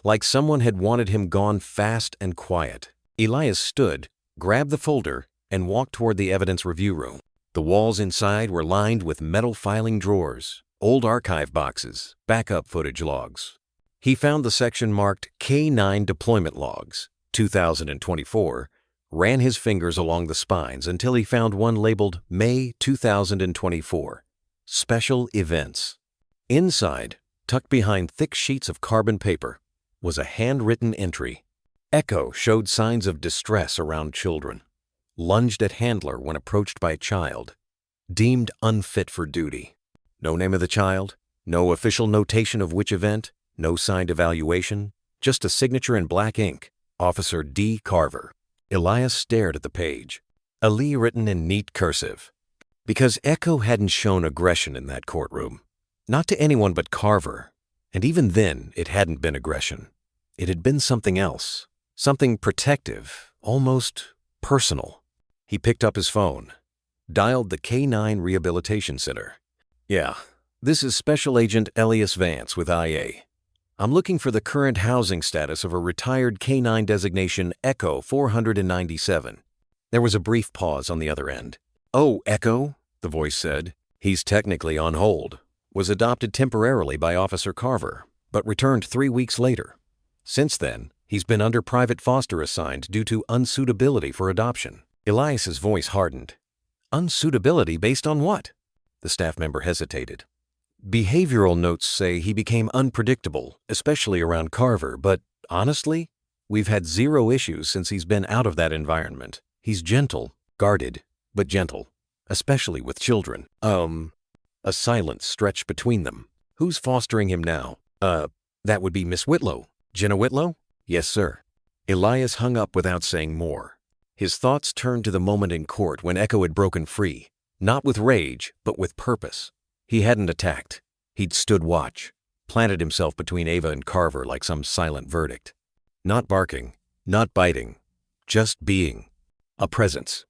Like someone had wanted him gone fast and quiet. Elias stood, grabbed the folder, and walked toward the evidence review room. The walls inside were lined with metal filing drawers, old archive boxes, backup footage logs. He found the section marked K9 Deployment Logs, 2024, ran his fingers along the spines until he found one labeled May 2024, Special Events. Inside, tucked behind thick sheets of carbon paper, was a handwritten entry. Echo showed signs of distress around children. Lunged at handler when approached by child. Deemed unfit for duty. No name of the child, no official notation of which event, no signed evaluation, just a signature in black ink, Officer D. Carver. Elias stared at the page. Ali written in neat cursive. Because Echo hadn't shown aggression in that courtroom. Not to anyone but Carver. And even then, it hadn't been aggression. It had been something else. Something protective, almost personal. He picked up his phone. Dialed the K9 Rehabilitation Center. Yeah, this is Special Agent Elias Vance with IA. I'm looking for the current housing status of a retired K9 designation Echo 497. There was a brief pause on the other end. Oh, Echo, the voice said. He's technically on hold. Was adopted temporarily by Officer Carver, but returned 3 weeks later. Since then, he's been under private foster assigned due to unsuitability for adoption. Elias's voice hardened. Unsuitability based on what? The staff member hesitated. Behavioral notes say he became unpredictable, especially around Carver, but honestly, we've had zero issues since he's been out of that environment. He's gentle, guarded, but gentle, especially with children. A silence stretched between them. Who's fostering him now? That would be Miss Whitlow. Jenna Whitlow? Yes, sir. Elias hung up without saying more. His thoughts turned to the moment in court when Echo had broken free, not with rage, but with purpose. He hadn't attacked. He'd stood watch, planted himself between Ava and Carver like some silent verdict. Not barking, not biting, just being. A presence.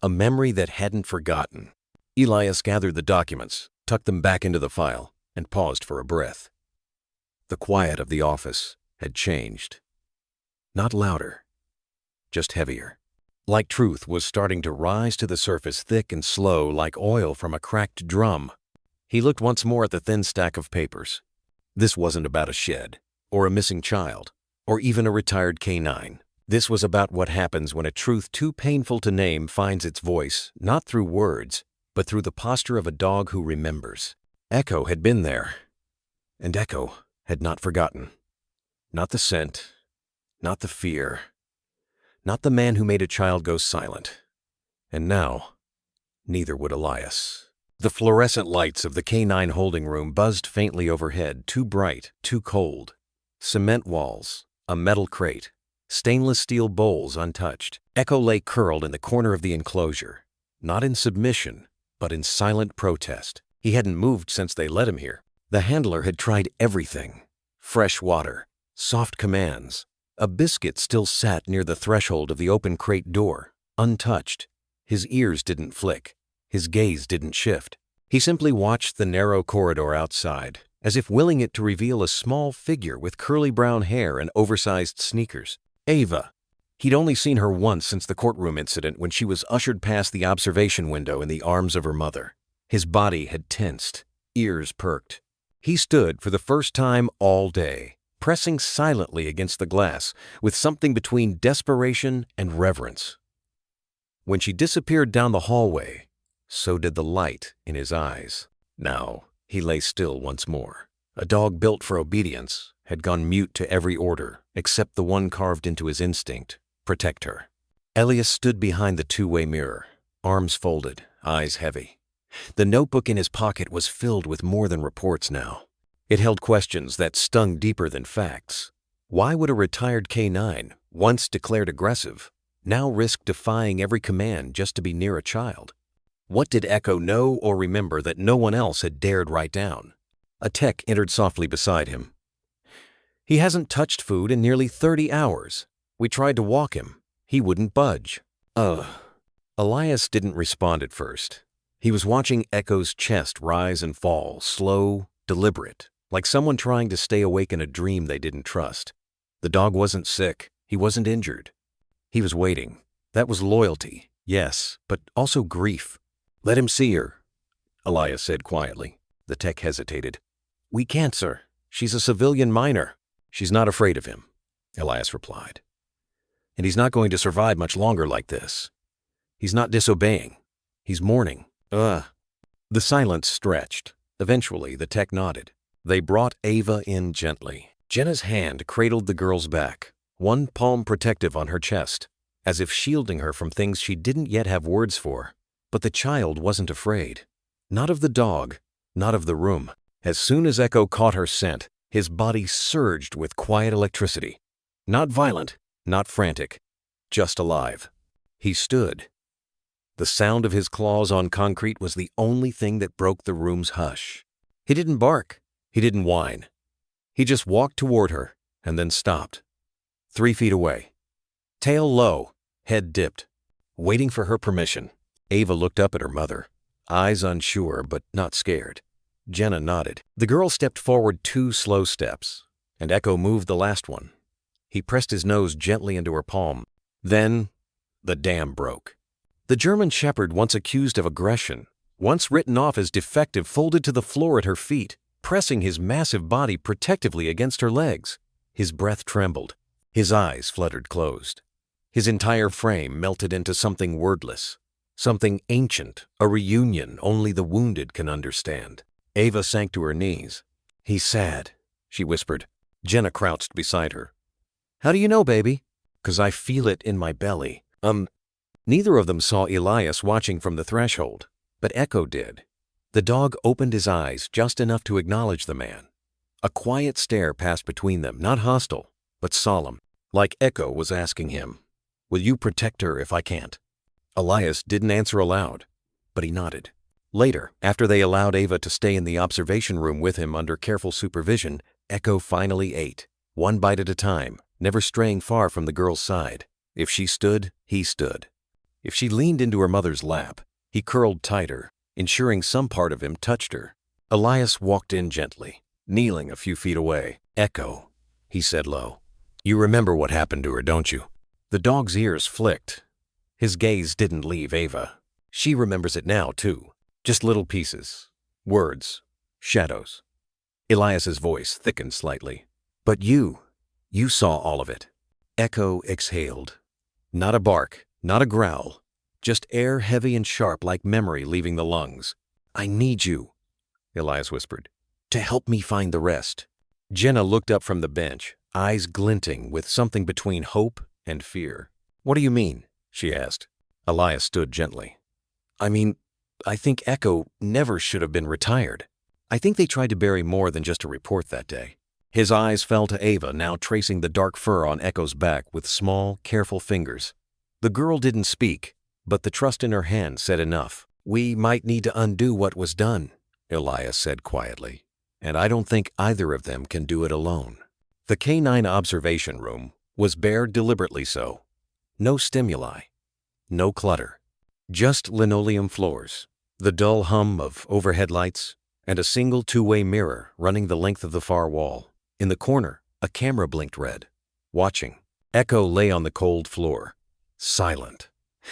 A memory that hadn't forgotten. Elias gathered the documents, tucked them back into the file, and paused for a breath. The quiet of the office had changed. Not louder, just heavier. Like truth was starting to rise to the surface thick and slow like oil from a cracked drum. He looked once more at the thin stack of papers. This wasn't about a shed, or a missing child, or even a retired K9. This was about what happens when a truth too painful to name finds its voice, not through words, but through the posture of a dog who remembers. Echo had been there, and Echo had not forgotten. Not the scent, not the fear, not the man who made a child go silent. And now, neither would Elias. The fluorescent lights of the K9 holding room buzzed faintly overhead, too bright, too cold. Cement walls, a metal crate, stainless steel bowls untouched. Echo lay curled in the corner of the enclosure, not in submission, but in silent protest. He hadn't moved since they led him here. The handler had tried everything. Fresh water, soft commands. A biscuit still sat near the threshold of the open crate door, untouched. His ears didn't flick. His gaze didn't shift. He simply watched the narrow corridor outside, as if willing it to reveal a small figure with curly brown hair and oversized sneakers. Ava. He'd only seen her once since the courtroom incident when she was ushered past the observation window in the arms of her mother. His body had tensed, ears perked. He stood for the first time all day, pressing silently against the glass with something between desperation and reverence. When she disappeared down the hallway, so did the light in his eyes. Now he lay still once more. A dog built for obedience had gone mute to every order except the one carved into his instinct: protect her. Elias stood behind the two-way mirror, arms folded, eyes heavy. The notebook in his pocket was filled with more than reports now. It held questions that stung deeper than facts. Why would a retired K9, once declared aggressive, now risk defying every command just to be near a child? What did Echo know or remember that no one else had dared write down? A tech entered softly beside him. "He hasn't touched food in nearly 30 hours. We tried to walk him. He wouldn't budge." Ugh. Elias didn't respond at first. He was watching Echo's chest rise and fall, slow, deliberate, like someone trying to stay awake in a dream they didn't trust. The dog wasn't sick. He wasn't injured. He was waiting. That was loyalty, yes, but also grief. "Let him see her," Elias said quietly. The tech hesitated. "We can't, sir. She's a civilian minor." "She's not afraid of him," Elias replied. "And he's not going to survive much longer like this. He's not disobeying. He's mourning." Ugh. The silence stretched. Eventually, the tech nodded. They brought Ava in gently. Jenna's hand cradled the girl's back, one palm protective on her chest, as if shielding her from things she didn't yet have words for. But the child wasn't afraid. Not of the dog, not of the room. As soon as Echo caught her scent, his body surged with quiet electricity. Not violent, not frantic, just alive. He stood. The sound of his claws on concrete was the only thing that broke the room's hush. He didn't bark. He didn't whine. He just walked toward her and then stopped. 3 feet away. Tail low, head dipped, waiting for her permission. Ava looked up at her mother, eyes unsure but not scared. Jenna nodded. The girl stepped forward 2 slow steps, and Echo moved the last one. He pressed his nose gently into her palm. Then, the dam broke. The German Shepherd, once accused of aggression, once written off as defective, folded to the floor at her feet, pressing his massive body protectively against her legs. His breath trembled. His eyes fluttered closed. His entire frame melted into something wordless, something ancient, a reunion only the wounded can understand. Ava sank to her knees. "He's sad," she whispered. Jenna crouched beside her. "How do you know, baby?" "'Cause I feel it in my belly." Neither of them saw Elias watching from the threshold, but Echo did. The dog opened his eyes just enough to acknowledge the man. A quiet stare passed between them, not hostile, but solemn, like Echo was asking him, "Will you protect her if I can't?" Elias didn't answer aloud, but he nodded. Later, after they allowed Ava to stay in the observation room with him under careful supervision, Echo finally ate, one bite at a time, never straying far from the girl's side. If she stood, he stood. If she leaned into her mother's lap, he curled tighter, ensuring some part of him touched her. Elias walked in gently, kneeling a few feet away. "Echo," he said low. "You remember what happened to her, don't you?" The dog's ears flicked. His gaze didn't leave Ava. She remembers it now, too. Just little pieces. Words. Shadows. Elias's voice thickened slightly. "But you saw all of it." Echo exhaled. Not a bark, not a growl, just air heavy and sharp like memory leaving the lungs. "I need you," Elias whispered, "to help me find the rest." Jenna looked up from the bench, eyes glinting with something between hope and fear. "What do you mean?" she asked. Elias stood gently. I think Echo never should have been retired. I think they tried to bury more than just a report that day." His eyes fell to Ava, now tracing the dark fur on Echo's back with small, careful fingers. The girl didn't speak, but the trust in her hand said enough. "We might need to undo what was done," Elias said quietly, "and I don't think either of them can do it alone." The K9 observation room was bare deliberately so. No stimuli, no clutter, just linoleum floors, the dull hum of overhead lights, and a single 2-way mirror running the length of the far wall. In the corner, a camera blinked red, watching. Echo lay on the cold floor, silent.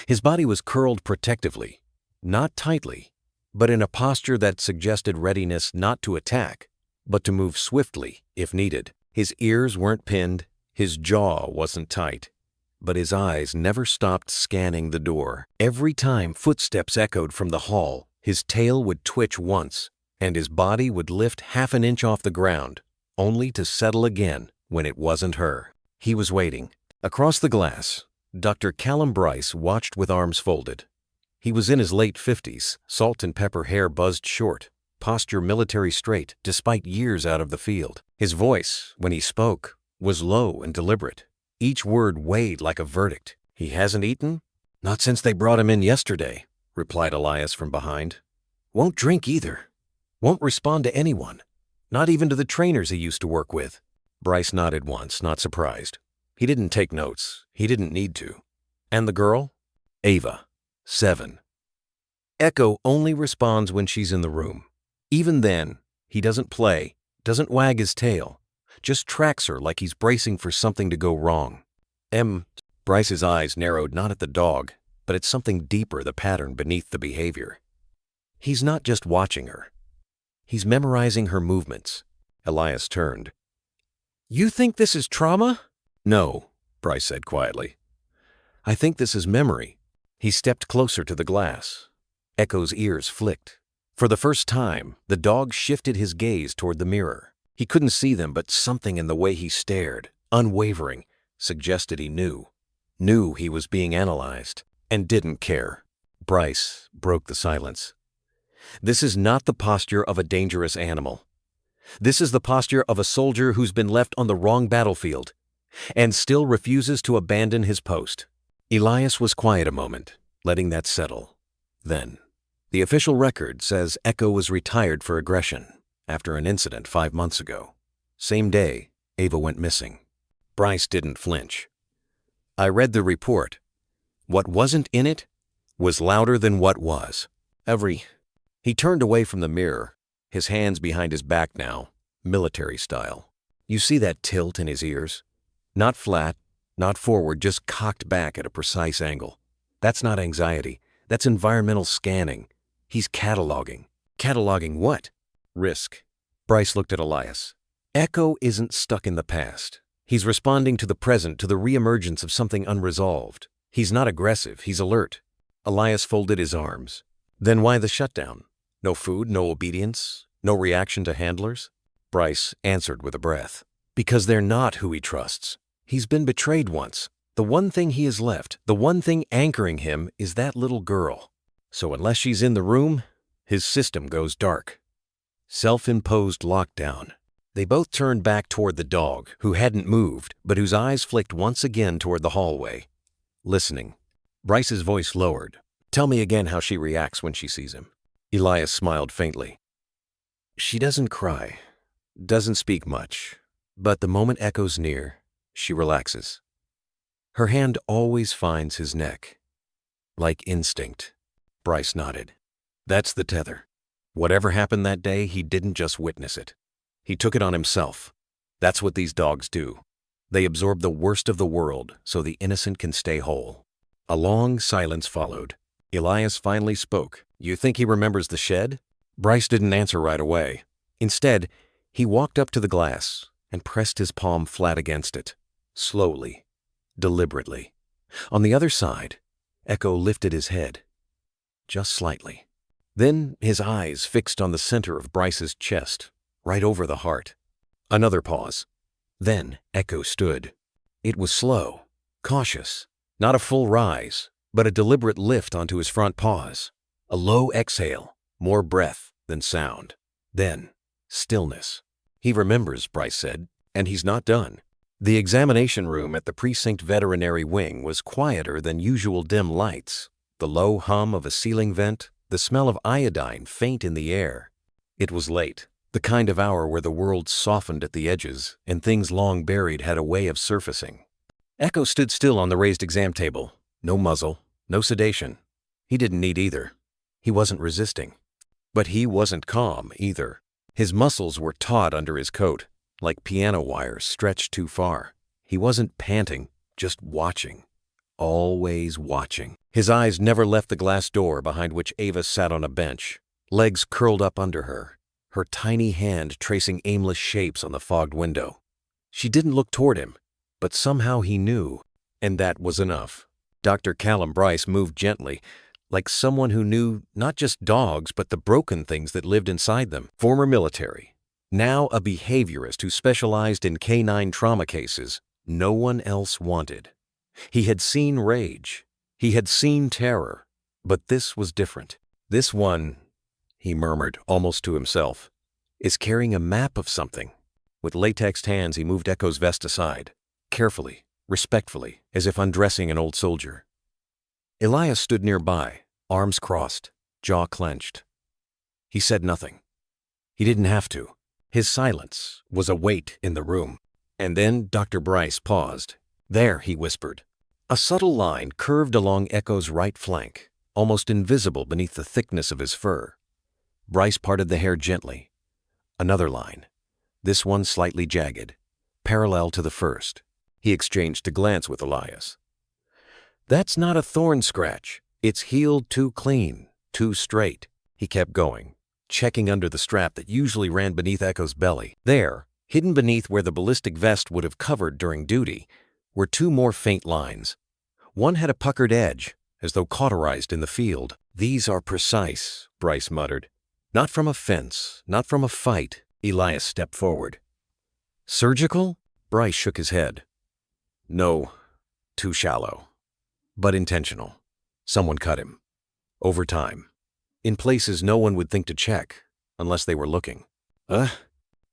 His body was curled protectively, not tightly, but in a posture that suggested readiness not to attack, but to move swiftly if needed. His ears weren't pinned, his jaw wasn't tight, but his eyes never stopped scanning the door. Every time footsteps echoed from the hall, his tail would twitch once, and his body would lift half an inch off the ground, only to settle again when it wasn't her. He was waiting. Across the glass, Dr. Callum Bryce watched with arms folded. He was in his late 50s, salt and pepper hair buzzed short, posture military straight despite years out of the field. His voice, when he spoke, was low and deliberate. Each word weighed like a verdict. "He hasn't eaten?" "Not since they brought him in yesterday," replied Elias from behind. "Won't drink either. Won't respond to anyone. Not even to the trainers he used to work with. Bryce nodded once, not surprised. He didn't take notes. He didn't need to. And the girl? Ava, 7. Echo only responds when she's in the room. Even then, he doesn't play, doesn't wag his tail, just tracks her like he's bracing for something to go wrong. Bryce's eyes narrowed not at the dog, but at something deeper, the pattern beneath the behavior. He's not just watching her. He's memorizing her movements. Elias turned. "You think this is trauma?" "No," Bryce said quietly. "I think this is memory." He stepped closer to the glass. Echo's ears flicked. For the first time, the dog shifted his gaze toward the mirror. He couldn't see them, but something in the way he stared, unwavering, suggested he knew he was being analyzed, and didn't care. Bryce broke the silence. "This is not the posture of a dangerous animal. This is the posture of a soldier who's been left on the wrong battlefield and still refuses to abandon his post." Elias was quiet a moment, letting that settle. Then, "The official record says Echo was retired for aggression after an incident 5 months ago. Same day, Ava went missing." Bryce didn't flinch. "I read the report. What wasn't in it was louder than what was. He turned away from the mirror, his hands behind his back now, military style. You see that tilt in his ears? Not flat, not forward, just cocked back at a precise angle. That's not anxiety. That's environmental scanning. He's cataloging. Cataloging what? Risk." Bryce looked at Elias. "Echo isn't stuck in the past. He's responding to the present, to the reemergence of something unresolved. He's not aggressive, he's alert." Elias folded his arms. "Then why the shutdown? No food, no obedience, no reaction to handlers?" Bryce answered with a breath. "Because they're not who he trusts. He's been betrayed once. The one thing he has left, the one thing anchoring him, is that little girl. So unless she's in the room, his system goes dark." Self-imposed lockdown. They both turned back toward the dog, who hadn't moved, but whose eyes flicked once again toward the hallway. Listening. Bryce's voice lowered. "Tell me again how she reacts when she sees him." Elias smiled faintly. "She doesn't cry, doesn't speak much, but the moment Echo's near, she relaxes. Her hand always finds his neck. Like instinct." Bryce nodded. "That's the tether. Whatever happened that day, he didn't just witness it. He took it on himself. That's what these dogs do. They absorb the worst of the world so the innocent can stay whole." A long silence followed. Elias finally spoke. "You think he remembers the shed?" Bryce didn't answer right away. Instead, he walked up to the glass and pressed his palm flat against it, slowly, deliberately. On the other side, Echo lifted his head, just slightly. Then his eyes fixed on the center of Bryce's chest, right over the heart. Another pause. Then Echo stood. It was slow, cautious, not a full rise, but a deliberate lift onto his front paws. A low exhale, more breath than sound. Then, stillness. "He remembers," Bryce said, "and he's not done." The examination room at the precinct veterinary wing was quieter than usual dim lights, the low hum of a ceiling vent, the smell of iodine faint in the air. It was late, the kind of hour where the world softened at the edges and things long buried had a way of surfacing. Echo stood still on the raised exam table. No muzzle, no sedation. He didn't need either. He wasn't resisting. But he wasn't calm either. His muscles were taut under his coat, like piano wires stretched too far. He wasn't panting, just watching. Always watching. His eyes never left the glass door behind which Ava sat on a bench, legs curled up under her, her tiny hand tracing aimless shapes on the fogged window. She didn't look toward him, but somehow he knew, and that was enough. Dr. Callum Bryce moved gently, like someone who knew not just dogs but the broken things that lived inside them. Former military, now a behaviorist who specialized in canine trauma cases no one else wanted. He had seen rage. He had seen terror. But this was different. "This one," he murmured, almost to himself, "is carrying a map of something." With latexed hands, he moved Echo's vest aside, carefully, respectfully, as if undressing an old soldier. Elias stood nearby, arms crossed, jaw clenched. He said nothing. He didn't have to. His silence was a weight in the room. And then Dr. Bryce paused. "There," he whispered. A subtle line curved along Echo's right flank, almost invisible beneath the thickness of his fur. Bryce parted the hair gently. Another line, this one slightly jagged, parallel to the first. He exchanged a glance with Elias. "That's not a thorn scratch. It's healed too clean, too straight." He kept going, checking under the strap that usually ran beneath Echo's belly. There, hidden beneath where the ballistic vest would have covered during duty, were two more faint lines. One had a puckered edge, as though cauterized in the field. "These are precise," Bryce muttered. "Not from a fence, not from a fight." Elias stepped forward. "Surgical?" Bryce shook his head. "No, too shallow. But intentional. Someone cut him. Over time. In places no one would think to check, unless they were looking."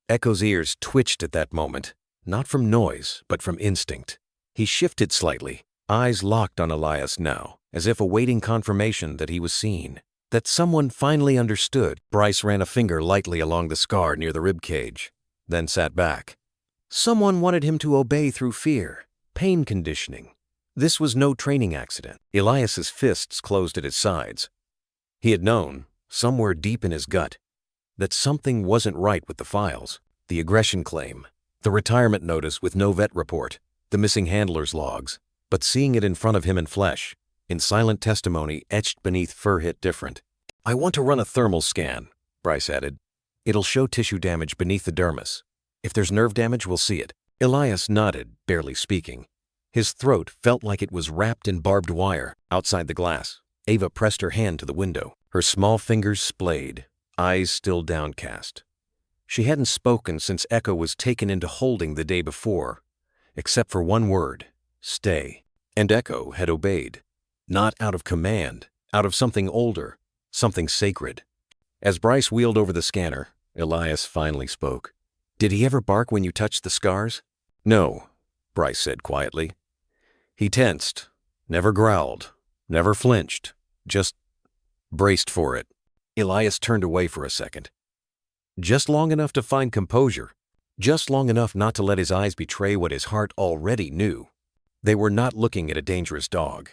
Echo's ears twitched at that moment, not from noise, but from instinct. He shifted slightly, eyes locked on Elias now, as if awaiting confirmation that he was seen, that someone finally understood. Bryce ran a finger lightly along the scar near the rib cage, then sat back. Someone wanted him to obey through fear, pain conditioning. This was no training accident. Elias's fists closed at his sides. He had known, somewhere deep in his gut, that something wasn't right with the files, the aggression claim, the retirement notice with no vet report, the missing handler's logs. But seeing it in front of him in flesh, in silent testimony etched beneath fur hit different. "I want to run a thermal scan," Bryce added. "It'll show tissue damage beneath the dermis. If there's nerve damage, we'll see it." Elias nodded, barely speaking. His throat felt like it was wrapped in barbed wire. Outside the glass, Ava pressed her hand to the window, her small fingers splayed, eyes still downcast. She hadn't spoken since Echo was taken into holding the day before, except for one word, "Stay." And Echo had obeyed. Not out of command, out of something older, something sacred. As Bryce wheeled over the scanner, Elias finally spoke. "Did he ever bark when you touched the scars?" "No," Bryce said quietly. "He tensed, never growled, never flinched, just braced for it." Elias turned away for a second. Just long enough to find composure, just long enough not to let his eyes betray what his heart already knew. They were not looking at a dangerous dog.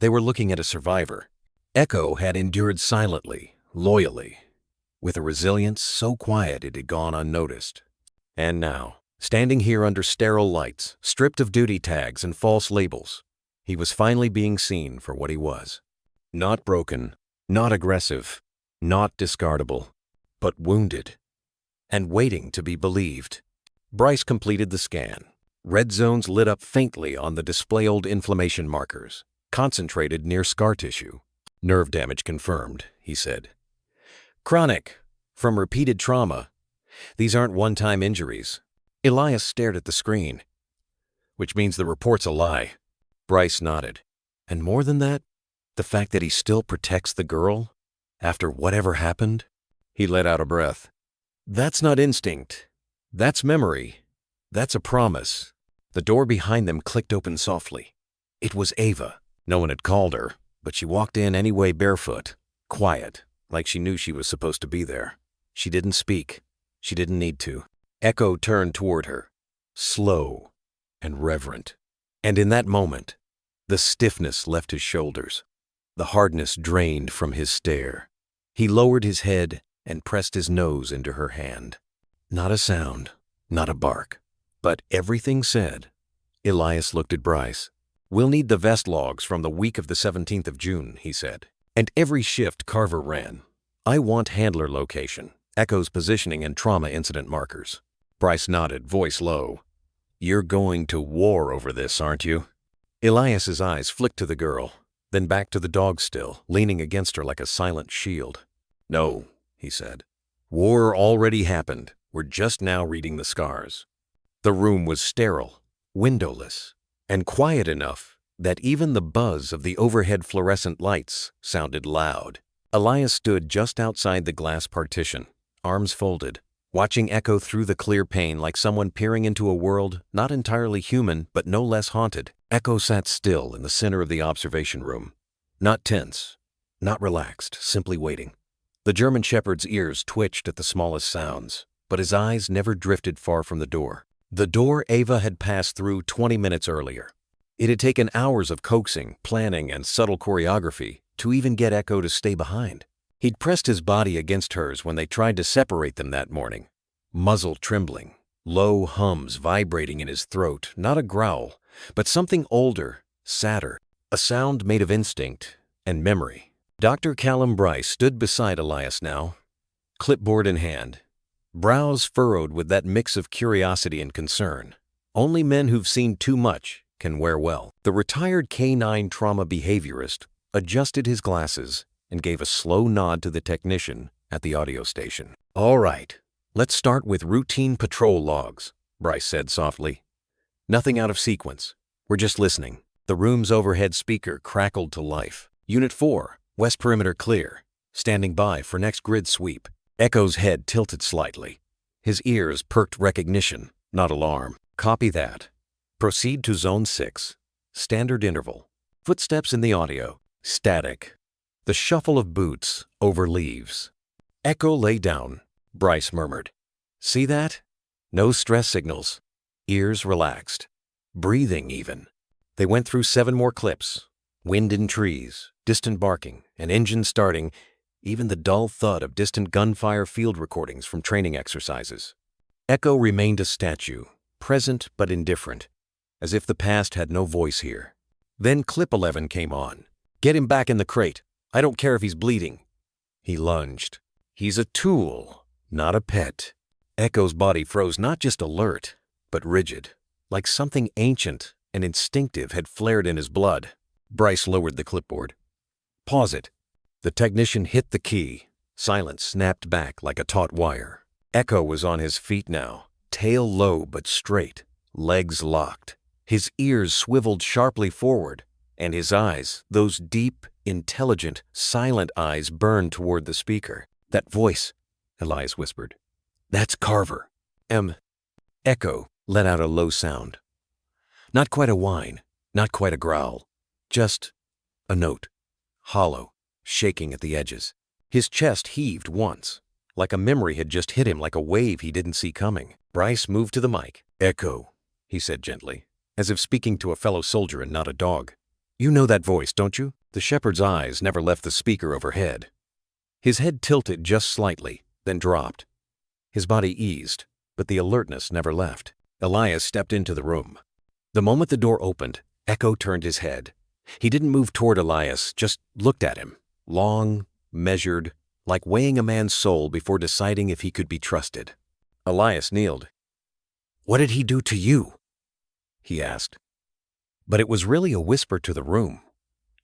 They were looking at a survivor. Echo had endured silently, loyally, with a resilience so quiet it had gone unnoticed. And now, standing here under sterile lights, stripped of duty tags and false labels, he was finally being seen for what he was. Not broken, not aggressive, not discardable, but wounded, and waiting to be believed. Bryce completed the scan. Red zones lit up faintly on the display-old inflammation markers, concentrated near scar tissue. "Nerve damage confirmed," he said. "Chronic, from repeated trauma. These aren't one-time injuries." Elias stared at the screen. "Which means the report's a lie." Bryce nodded. "And more than that, the fact that he still protects the girl, after whatever happened?" He let out a breath. "That's not instinct. That's memory. That's a promise." The door behind them clicked open softly. It was Ava. No one had called her, but she walked in anyway barefoot, quiet, like she knew she was supposed to be there. She didn't speak. She didn't need to. Echo turned toward her, slow and reverent. And in that moment, the stiffness left his shoulders. The hardness drained from his stare. He lowered his head and pressed his nose into her hand. Not a sound, not a bark, but everything said. Elias looked at Bryce. "We'll need the vest logs from the week of the 17th of June, he said. And every shift Carver ran. "I want handler location, Echo's positioning and trauma incident markers." Bryce nodded, voice low. "You're going to war over this, aren't you?" Elias's eyes flicked to the girl, then back to the dog still, leaning against her like a silent shield. "No," he said. "War already happened. We're just now reading the scars." The room was sterile, windowless, and quiet enough that even the buzz of the overhead fluorescent lights sounded loud. Elias stood just outside the glass partition, arms folded, watching Echo through the clear pane like someone peering into a world not entirely human but no less haunted. Echo sat still in the center of the observation room, not tense, not relaxed, simply waiting. The German shepherd's ears twitched at the smallest sounds. but his eyes never drifted far from the door. The door Ava had passed through 20 minutes earlier. It had taken hours of coaxing, planning, and subtle choreography to even get Echo to stay behind. He'd pressed his body against hers when they tried to separate them that morning. Muzzle trembling, low hums vibrating in his throat, not a growl, but something older, sadder, a sound made of instinct and memory. Dr. Callum Bryce stood beside Elias now, clipboard in hand, brows furrowed with that mix of curiosity and concern. Only men who've seen too much can wear well. The retired K-9 trauma behaviorist adjusted his glasses and gave a slow nod to the technician at the audio station. "All right, let's start with routine patrol logs," Bryce said softly. "Nothing out of sequence. We're just listening." The room's overhead speaker crackled to life. "Unit 4, West Perimeter clear. Standing by for next grid sweep." Echo's head tilted slightly. His ears perked recognition, not alarm. "Copy that. Proceed to Zone 6. Standard interval." Footsteps in the audio. Static. The shuffle of boots over leaves. "Echo, lay down," Bryce murmured. "See that? No stress signals. Ears relaxed. Breathing even." They went through 7 more clips. Wind in trees, distant barking, an engine starting, even the dull thud of distant gunfire field recordings from training exercises. Echo remained a statue, present but indifferent, as if the past had no voice here. Then clip 11 came on. "Get him back in the crate. I don't care if he's bleeding." He lunged. "He's a tool, not a pet." Echo's body froze, not just alert, but rigid, like something ancient and instinctive had flared in his blood. Bryce lowered the clipboard. "Pause it." The technician hit the key. Silence snapped back like a taut wire. Echo was on his feet now, tail low but straight, legs locked. His ears swiveled sharply forward, and his eyes, those deep, intelligent, silent eyes, burned toward the speaker. "That voice," Elias whispered. "That's Carver." Echo let out a low sound. Not quite a whine, not quite a growl, just a note, hollow, shaking at the edges. His chest heaved once, like a memory had just hit him like a wave he didn't see coming. Bryce moved to the mic. "Echo," he said gently, as if speaking to a fellow soldier and not a dog. "You know that voice, don't you?" The shepherd's eyes never left the speaker overhead. His head tilted just slightly, then dropped. His body eased, but the alertness never left. Elias stepped into the room. The moment the door opened, Echo turned his head. He didn't move toward Elias, just looked at him, long, measured, like weighing a man's soul before deciding if he could be trusted. Elias kneeled. "What did he do to you?" he asked. But it was really a whisper to the room,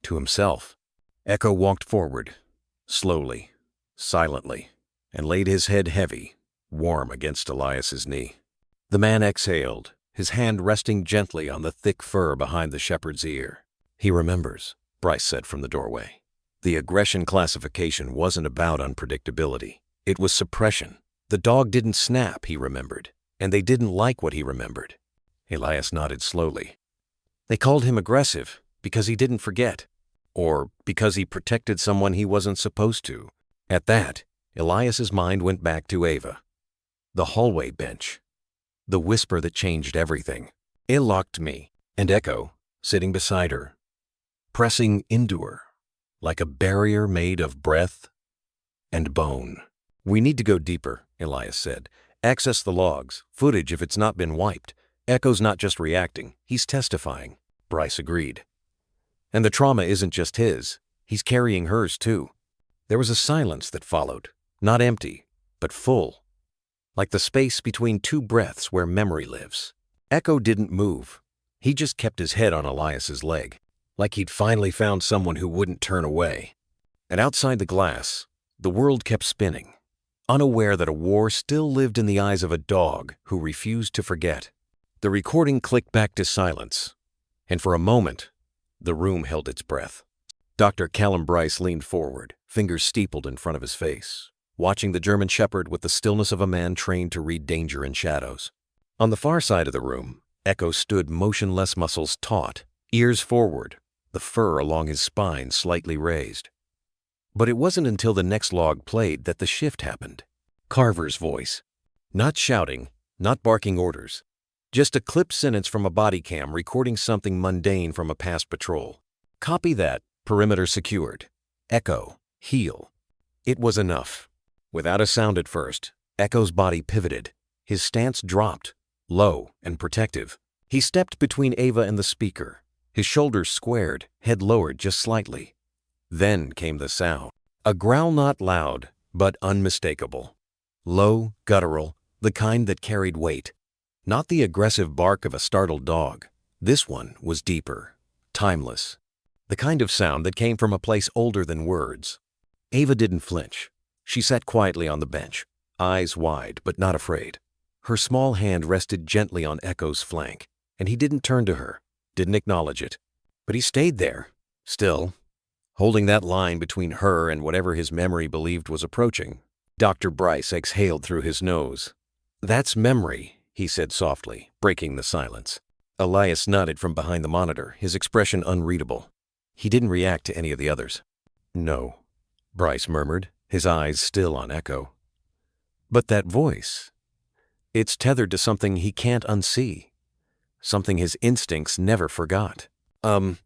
to himself. Echo walked forward, slowly, silently, and laid his head heavy, warm against Elias's knee. The man exhaled, his hand resting gently on the thick fur behind the shepherd's ear. "He remembers," Bryce said from the doorway. The aggression classification wasn't about unpredictability. It was suppression. The dog didn't snap, he remembered, and they didn't like what he remembered. Elias nodded slowly. They called him aggressive because he didn't forget, or because he protected someone he wasn't supposed to. At that, Elias's mind went back to Ava. The hallway bench. The whisper that changed everything. It locked me, and Echo, sitting beside her, pressing into her, like a barrier made of breath and bone. "We need to go deeper," Elias said. "Access the logs, footage if it's not been wiped. Echo's not just reacting, he's testifying." Bryce agreed. "And the trauma isn't just his, he's carrying hers too." There was a silence that followed, not empty, but full, like the space between 2 breaths where memory lives. Echo didn't move. He just kept his head on Elias's leg, like he'd finally found someone who wouldn't turn away. And outside the glass, the world kept spinning, unaware that a war still lived in the eyes of a dog who refused to forget. The recording clicked back to silence, and for a moment, the room held its breath. Dr. Callum Bryce leaned forward, fingers steepled in front of his face, watching the German shepherd with the stillness of a man trained to read danger in shadows. On the far side of the room, Echo stood motionless, muscles taut, ears forward, the fur along his spine slightly raised. But it wasn't until the next log played that the shift happened. Carver's voice. Not shouting, not barking orders. Just a clipped sentence from a body cam recording something mundane from a past patrol. Copy that, perimeter secured. Echo, heel. It was enough. Without a sound at first, Echo's body pivoted. His stance dropped, low and protective. He stepped between Ava and the speaker. His shoulders squared, head lowered just slightly. Then came the sound. A growl not loud, but unmistakable. Low, guttural, the kind that carried weight. Not the aggressive bark of a startled dog. This one was deeper, timeless. The kind of sound that came from a place older than words. Ava didn't flinch. She sat quietly on the bench, eyes wide but not afraid. Her small hand rested gently on Echo's flank, and he didn't turn to her, didn't acknowledge it. But he stayed there, still, holding that line between her and whatever his memory believed was approaching. Dr. Bryce exhaled through his nose. "That's memory," he said softly, breaking the silence. Elias nodded from behind the monitor, his expression unreadable. He didn't react to any of the others. "No," Bryce murmured, his eyes still on Echo. "But that voice, it's tethered to something he can't unsee, something his instincts never forgot." The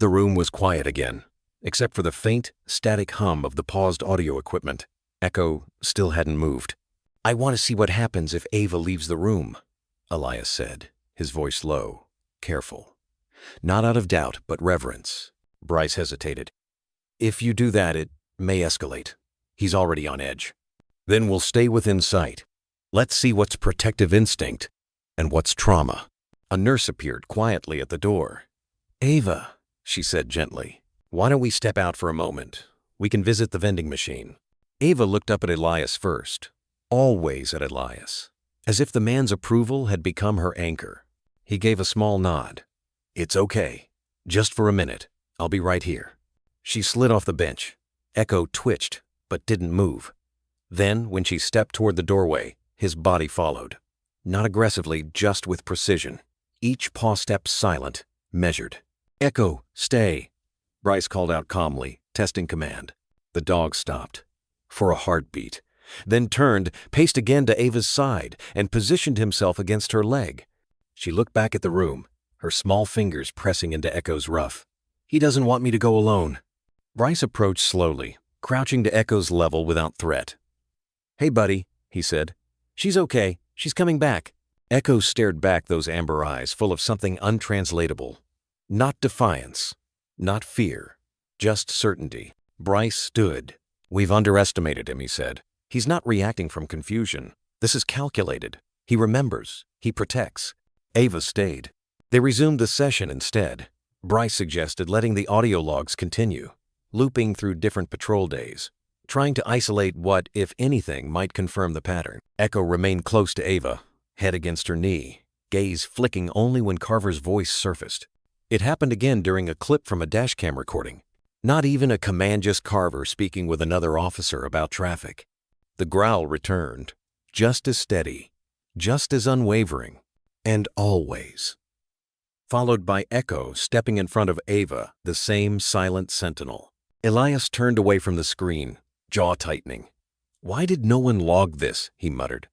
room was quiet again, except for the faint, static hum of the paused audio equipment. Echo still hadn't moved. "I want to see what happens if Ava leaves the room," Elias said, his voice low, careful. Not out of doubt, but reverence. Bryce hesitated. "If you do that, it may escalate. He's already on edge. Then we'll stay within sight. Let's see what's protective instinct and what's trauma." A nurse appeared quietly at the door. "Ava," she said gently, "why don't we step out for a moment? We can visit the vending machine." Ava looked up at Elias first, always at Elias, as if the man's approval had become her anchor. He gave a small nod. "It's okay. Just for a minute. I'll be right here." She slid off the bench. Echo twitched, but didn't move. Then, when she stepped toward the doorway, his body followed. Not aggressively, just with precision. Each paw step silent, measured. "Echo, stay," Bryce called out calmly, testing command. The dog stopped. For a heartbeat. Then turned, paced again to Ava's side, and positioned himself against her leg. She looked back at the room, her small fingers pressing into Echo's ruff. "He doesn't want me to go alone." Bryce approached slowly, crouching to Echo's level without threat. "Hey, buddy," he said. "She's okay. She's coming back." Echo stared back, those amber eyes full of something untranslatable. Not defiance, not fear, just certainty. Bryce stood. "We've underestimated him," he said. "He's not reacting from confusion. This is calculated. He remembers. He protects." Ava stayed. They resumed the session instead. Bryce suggested letting the audio logs continue, looping through different patrol days, trying to isolate what, if anything, might confirm the pattern. Echo remained close to Ava, head against her knee, gaze flicking only when Carver's voice surfaced. It happened again during a clip from a dashcam recording. Not even a command, just Carver speaking with another officer about traffic. The growl returned, just as steady, just as unwavering, and always. Followed by Echo stepping in front of Ava, the same silent sentinel. Elias turned away from the screen, jaw tightening. "Why did no one log this?" he muttered.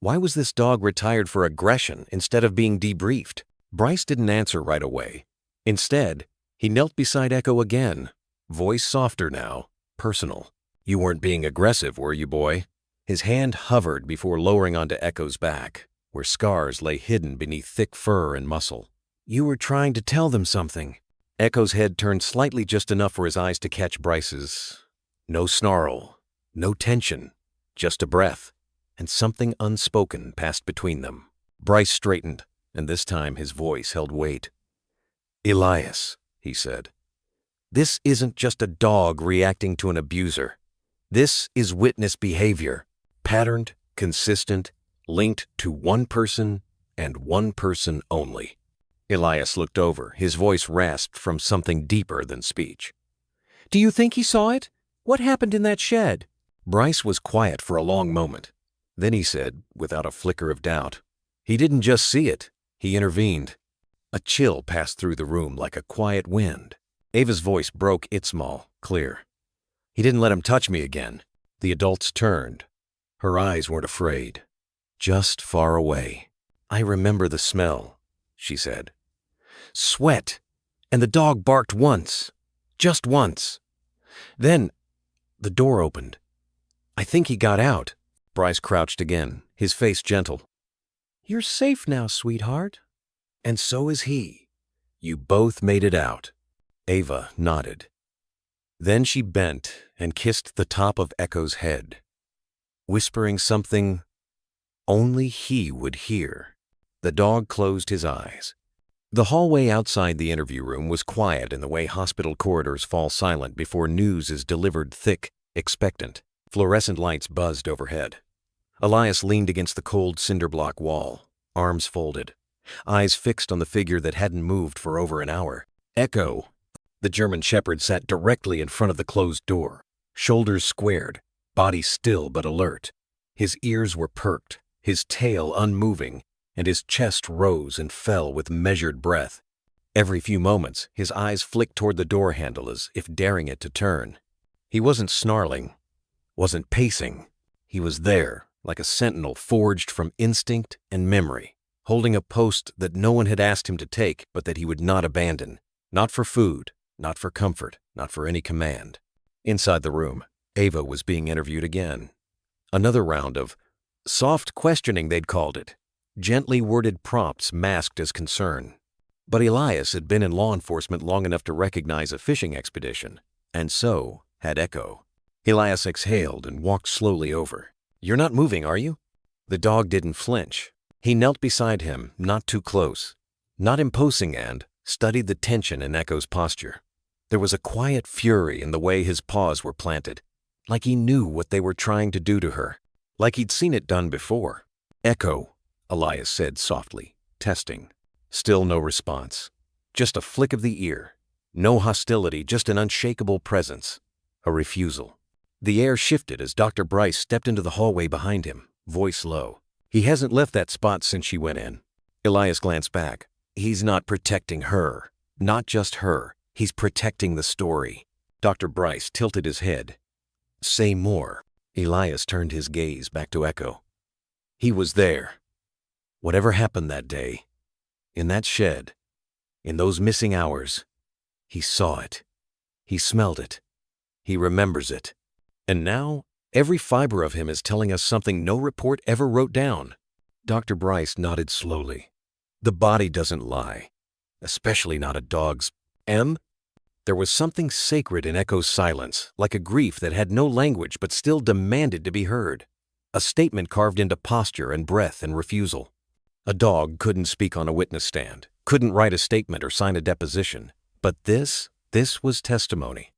"Why was this dog retired for aggression instead of being debriefed?" Bryce didn't answer right away. Instead, he knelt beside Echo again, voice softer now, personal. "You weren't being aggressive, were you, boy?" His hand hovered before lowering onto Echo's back, where scars lay hidden beneath thick fur and muscle. "You were trying to tell them something." Echo's head turned slightly, just enough for his eyes to catch Bryce's. No snarl, no tension, just a breath, and something unspoken passed between them. Bryce straightened, and this time his voice held weight. "Elias," he said, "this isn't just a dog reacting to an abuser. This is witness behavior, patterned, consistent, linked to one person and one person only." Elias looked over, his voice rasped from something deeper than speech. "Do you think he saw it? What happened in that shed?" Bryce was quiet for a long moment. Then he said, without a flicker of doubt, "He didn't just see it, he intervened." A chill passed through the room like a quiet wind. Ava's voice broke Itzmal, clear. "He didn't let him touch me again." The adults turned. Her eyes weren't afraid. just far away. "I remember the smell," she said. "Sweat, and the dog barked once. Just once. Then the door opened. I think he got out." Bryce crouched again, his face gentle. "You're safe now, sweetheart." "And so is he. You both made it out." Ava nodded. Then she bent and kissed the top of Echo's head, whispering something only he would hear. The dog closed his eyes. The hallway outside the interview room was quiet in the way hospital corridors fall silent before news is delivered, thick, expectant. Fluorescent lights buzzed overhead. Elias leaned against the cold cinder block wall, arms folded, eyes fixed on the figure that hadn't moved for over an hour. Echo, the German shepherd, sat directly in front of the closed door, shoulders squared, body still but alert. His ears were perked, his tail unmoving, and his chest rose and fell with measured breath. Every few moments, his eyes flicked toward the door handle as if daring it to turn. He wasn't snarling, wasn't pacing. He was there, like a sentinel forged from instinct and memory, holding a post that no one had asked him to take but that he would not abandon. Not for food, not for comfort, not for any command. Inside the room, Ava was being interviewed again. Another round of soft questioning, they'd called it. Gently worded prompts masked as concern. But Elias had been in law enforcement long enough to recognize a fishing expedition, and so had Echo. Elias exhaled and walked slowly over. "You're not moving, are you?" The dog didn't flinch. He knelt beside him, not too close, not imposing, and studied the tension in Echo's posture. There was a quiet fury in the way his paws were planted, like he knew what they were trying to do to her, like he'd seen it done before. "Echo," Elias said softly, testing. Still no response. Just a flick of the ear. No hostility, just an unshakable presence. A refusal. The air shifted as Dr. Bryce stepped into the hallway behind him, voice low. "He hasn't left that spot since she went in." Elias glanced back. "He's not protecting her. Not just her. He's protecting the story." Dr. Bryce tilted his head. "Say more." Elias turned his gaze back to Echo. "He was there. Whatever happened that day, in that shed, in those missing hours, he saw it. He smelled it. He remembers it. And now, every fiber of him is telling us something no report ever wrote down." Dr. Bryce nodded slowly. "The body doesn't lie, especially not a dog's." There was something sacred in Echo's silence, like a grief that had no language but still demanded to be heard. A statement carved into posture and breath and refusal. A dog couldn't speak on a witness stand, couldn't write a statement or sign a deposition. But this was testimony.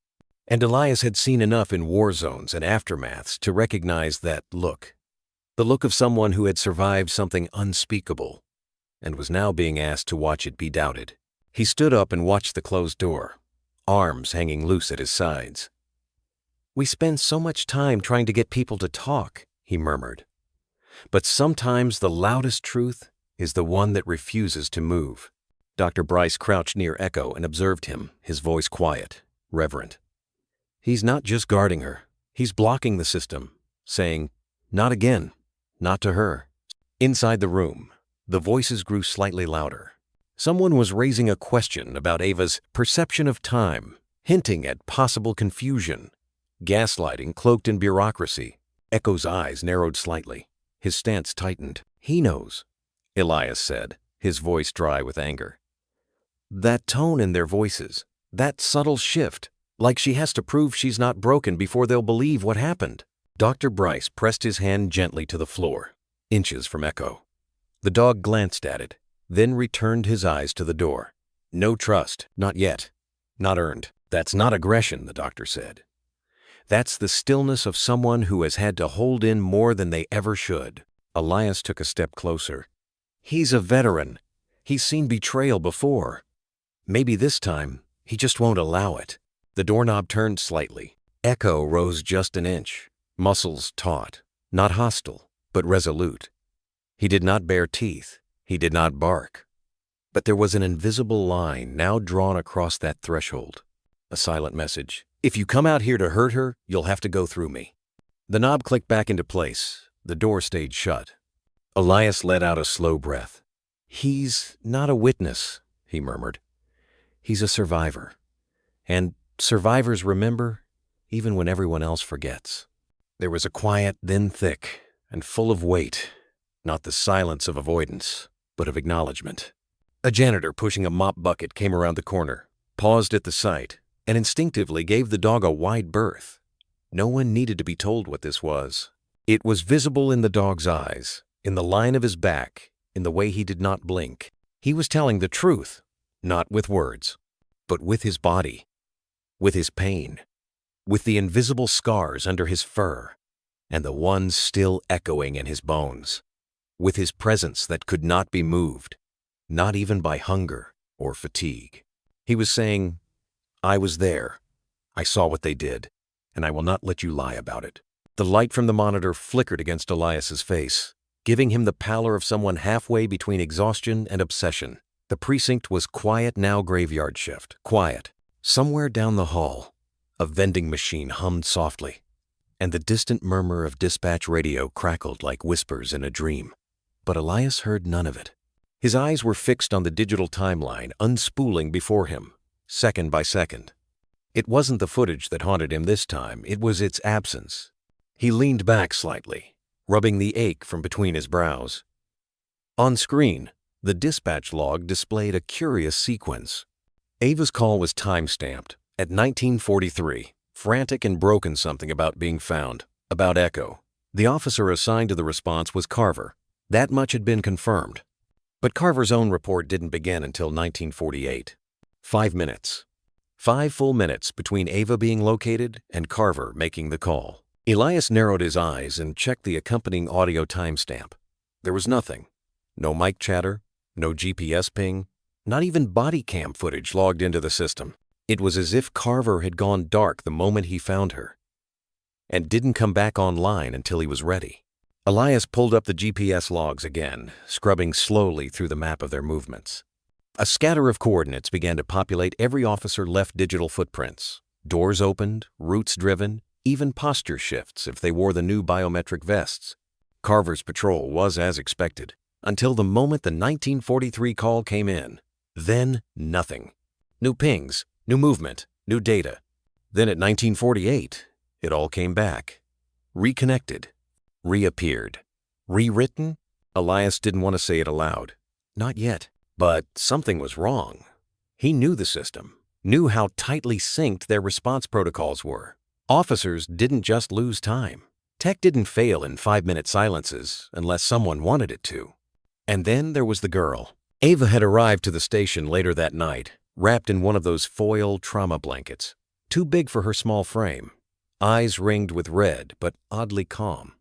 And Elias had seen enough in war zones and aftermaths to recognize that look. The look of someone who had survived something unspeakable and was now being asked to watch it be doubted. He stood up and watched the closed door, arms hanging loose at his sides. "We spend so much time trying to get people to talk," he murmured. "But sometimes the loudest truth is the one that refuses to move." Dr. Bryce crouched near Echo and observed him, his voice quiet, reverent. "He's not just guarding her. He's blocking the system, saying, 'Not again, not to her.'" Inside the room, the voices grew slightly louder. Someone was raising a question about Ava's perception of time, hinting at possible confusion. Gaslighting cloaked in bureaucracy. Echo's eyes narrowed slightly. His stance tightened. "He knows," Elias said, his voice dry with anger. "That tone in their voices, that subtle shift, like she has to prove she's not broken before they'll believe what happened." Dr. Bryce pressed his hand gently to the floor, inches from Echo. The dog glanced at it, then returned his eyes to the door. "No trust, not yet. Not earned. That's not aggression," the doctor said. "That's the stillness of someone who has had to hold in more than they ever should." Elias took a step closer. "He's a veteran. He's seen betrayal before. Maybe this time, he just won't allow it." The doorknob turned slightly. Echo rose just an inch, muscles taut, not hostile, but resolute. He did not bare teeth. He did not bark. But there was an invisible line now drawn across that threshold. A silent message. "If you come out here to hurt her, you'll have to go through me." The knob clicked back into place. The door stayed shut. Elias let out a slow breath. "He's not a witness," he murmured. "He's a survivor. And survivors remember even when everyone else forgets." There was a quiet, then thick, and full of weight, not the silence of avoidance, but of acknowledgement. A janitor pushing a mop bucket came around the corner, paused at the sight, and instinctively gave the dog a wide berth. No one needed to be told what this was. It was visible in the dog's eyes, in the line of his back, in the way he did not blink. He was telling the truth, not with words, but with his body, with his pain, with the invisible scars under his fur, and the ones still echoing in his bones, with his presence that could not be moved, not even by hunger or fatigue. He was saying, "I was there. I saw what they did, and I will not let you lie about it." The light from the monitor flickered against Elias's face, giving him the pallor of someone halfway between exhaustion and obsession. The precinct was quiet now graveyard shift, quiet. Somewhere down the hall, a vending machine hummed softly, and the distant murmur of dispatch radio crackled like whispers in a dream. But Elias heard none of it. His eyes were fixed on the digital timeline unspooling before him, second by second. It wasn't the footage that haunted him this time, it was its absence. He leaned back slightly, rubbing the ache from between his brows. On screen, the dispatch log displayed a curious sequence. Ava's call was time-stamped at 1943, frantic and broken something about being found, about Echo. The officer assigned to the response was Carver. That much had been confirmed. But Carver's own report didn't begin until 1948. 5 minutes. 5 full minutes between Ava being located and Carver making the call. Elias narrowed his eyes and checked the accompanying audio timestamp. There was nothing. No mic chatter, no GPS ping, not even body cam footage logged into the system. It was as if Carver had gone dark the moment he found her, and didn't come back online until he was ready. Elias pulled up the GPS logs again, scrubbing slowly through the map of their movements. A scatter of coordinates began to populate every officer left digital footprints. Doors opened, routes driven, even posture shifts if they wore the new biometric vests. Carver's patrol was as expected, until the moment the 1943 call came in. Then nothing. New pings, new movement, new data. Then at 1948, it all came back. Reconnected. Reappeared. Rewritten? Elias didn't want to say it aloud. Not yet. But something was wrong. He knew the system, knew how tightly synced their response protocols were. Officers didn't just lose time. Tech didn't fail in 5-minute silences unless someone wanted it to. And then there was the girl. Ava had arrived to the station later that night, wrapped in one of those foil trauma blankets, too big for her small frame. Eyes ringed with red, but oddly calm.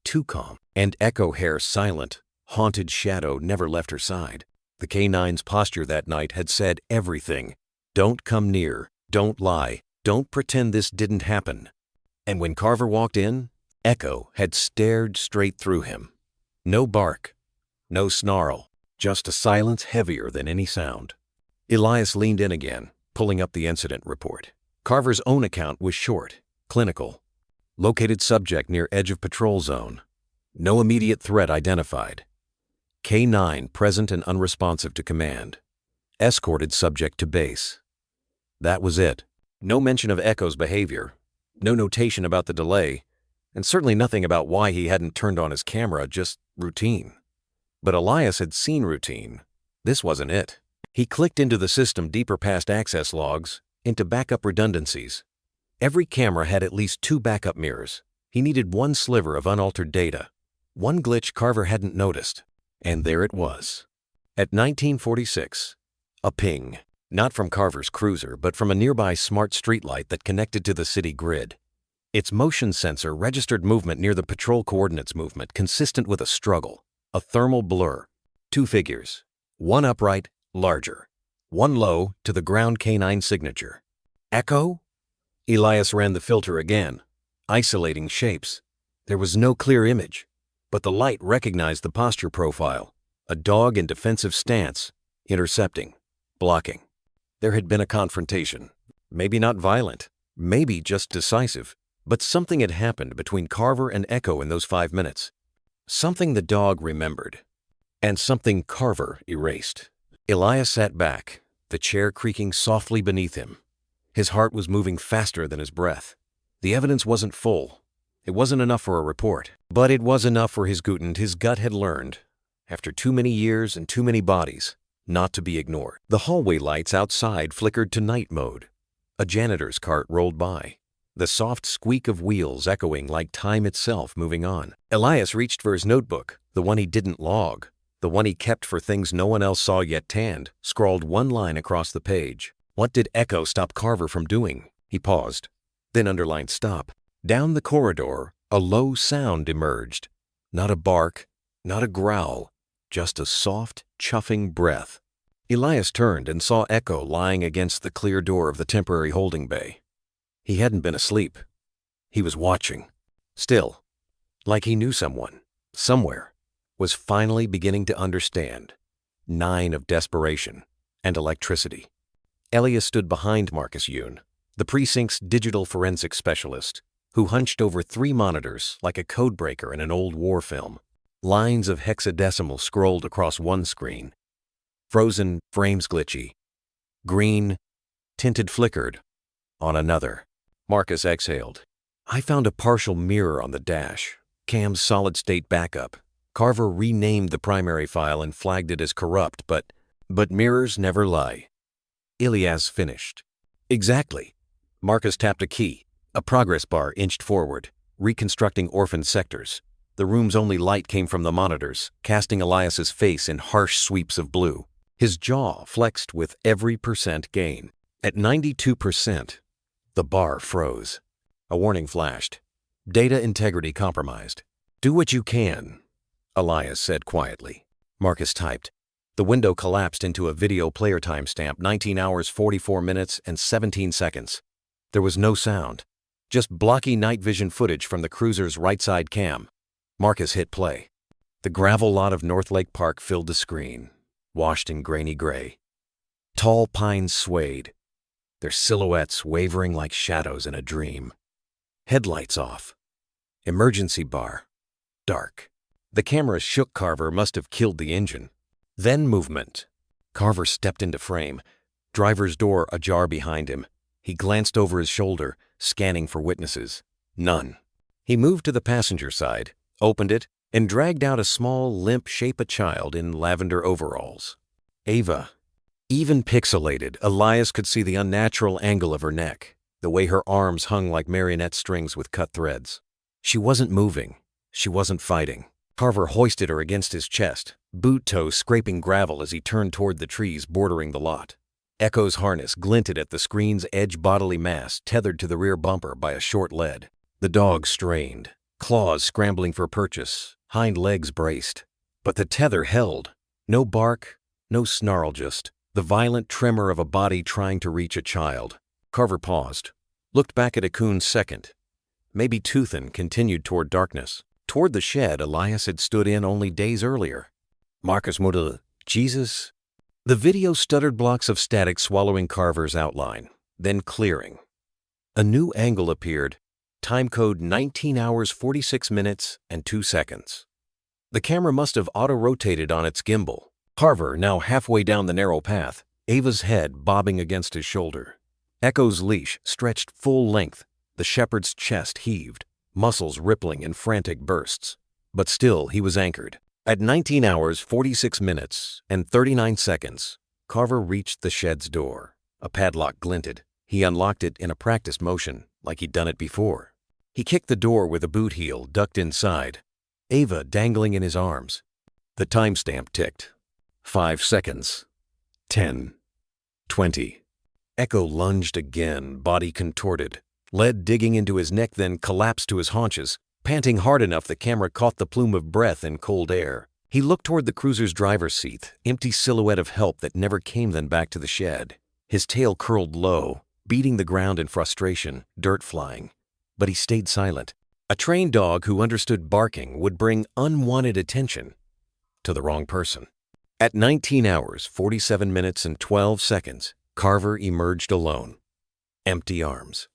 Too calm. And Echo hair silent, haunted shadow never left her side. The K-9's posture that night had said everything. Don't come near. Don't lie. Don't pretend this didn't happen. And when Carver walked in, Echo had stared straight through him. No bark. No snarl. Just a silence heavier than any sound. Elias leaned in again, pulling up the incident report. Carver's own account was short, clinical. Located subject near edge of patrol zone. No immediate threat identified. K-9 present and unresponsive to command. Escorted subject to base. That was it. No mention of Echo's behavior. No notation about the delay. And certainly nothing about why he hadn't turned on his camera, just routine. But Elias had seen routine. This wasn't it. He clicked into the system deeper past access logs, into backup redundancies. Every camera had at least 2 backup mirrors. He needed one sliver of unaltered data. One glitch Carver hadn't noticed. And there it was. At 1946, a ping. Not from Carver's cruiser, but from a nearby smart streetlight that connected to the city grid. Its motion sensor registered movement near the patrol coordinates movement, consistent with a struggle. A thermal blur. 2 figures. One upright, larger. One low, to the ground K-9 signature. Echo? Elias ran the filter again, isolating shapes. There was no clear image, but the light recognized the posture profile. A dog in defensive stance, intercepting, blocking. There had been a confrontation. Maybe not violent, maybe just decisive, but something had happened between Carver and Echo in those 5 minutes. something the dog remembered, and something Carver erased. Elias sat back, the chair creaking softly beneath him. His heart was moving faster than his breath. The evidence wasn't full. It wasn't enough for a report. But it was enough for his Gutend. His gut had learned, after too many years and too many bodies, not to be ignored. The hallway lights outside flickered to night mode. A janitor's cart rolled by, the soft squeak of wheels echoing like time itself moving on. Elias reached for his notebook, the one he didn't log, the one he kept for things no one else saw yet tanned, scrawled one line across the page. What did Echo stop Carver from doing? He paused, then underlined stop. Down the corridor, a low sound emerged. Not a bark, not a growl, just a soft, chuffing breath. Elias turned and saw Echo lying against the clear door of the temporary holding bay. He hadn't been asleep. He was watching. Still, like he knew someone, somewhere, was finally beginning to understand. 9 of desperation and electricity. Elias stood behind Marcus Yoon, the precinct's digital forensics specialist, who hunched over 3 monitors like a codebreaker in an old war film. Lines of hexadecimal scrolled across one screen. Frozen, frames glitchy. Green, tinted flickered, on another. Marcus exhaled. I found a partial mirror on the dash, Cam's solid-state backup. Carver renamed the primary file and flagged it as corrupt, but mirrors never lie. Elias finished. Exactly. Marcus tapped a key. A progress bar inched forward, reconstructing orphaned sectors. The room's only light came from the monitors, casting Elias's face in harsh sweeps of blue. His jaw flexed with every percent gain. At 92%, the bar froze. A warning flashed. Data integrity compromised. Do what you can, Elias said quietly. Marcus typed. The window collapsed into a video player timestamp, 19 hours 44 minutes and 17 seconds. There was no sound, just blocky night vision footage from the cruiser's right side cam. Marcus hit play. The gravel lot of North Lake Park filled the screen, washed in grainy gray. Tall pines swayed, their silhouettes wavering like shadows in a dream. Headlights off. Emergency bar. Dark. The camera shook. Carver must have killed the engine. Then movement. Carver stepped into frame, driver's door ajar behind him. He glanced over his shoulder, scanning for witnesses. None. He moved to the passenger side, opened it, and dragged out a small, limp shape, a child in lavender overalls. Ava. Even pixelated, Elias could see the unnatural angle of her neck, the way her arms hung like marionette strings with cut threads. She wasn't moving. She wasn't fighting. Carver hoisted her against his chest, boot toes scraping gravel as he turned toward the trees bordering the lot. Echo's harness glinted at the screen's edge, bodily mass tethered to the rear bumper by a short lead. The dog strained, claws scrambling for purchase, hind legs braced. But the tether held. No bark, no snarl, just the violent tremor of a body trying to reach a child. Carver paused, looked back at Akun's second. Maybe Toothin continued toward darkness, toward the shed Elias had stood in only days earlier. Marcus Mutter, Jesus. The video stuttered, blocks of static swallowing Carver's outline, then clearing. A new angle appeared, time code 19 hours 46 minutes and 2 seconds. The camera must have auto-rotated on its gimbal. Carver now halfway down the narrow path, Ava's head bobbing against his shoulder. Echo's leash stretched full length, the shepherd's chest heaved, muscles rippling in frantic bursts. But still he was anchored. At 19 hours 46 minutes and 39 seconds, Carver reached the shed's door. A padlock glinted. He unlocked it in a practiced motion, like he'd done it before. He kicked the door with a boot heel, ducked inside, Ava dangling in his arms. The timestamp ticked. 5 seconds. 10. 20. Echo lunged again, body contorted, lead digging into his neck, then collapsed to his haunches. Panting hard enough, the camera caught the plume of breath in cold air. He looked toward the cruiser's driver's seat, empty silhouette of help that never came, then back to the shed. His tail curled low, beating the ground in frustration, dirt flying. But he stayed silent. A trained dog who understood barking would bring unwanted attention to the wrong person. At 19 hours, 47 minutes and 12 seconds, Carver emerged alone. Empty arms.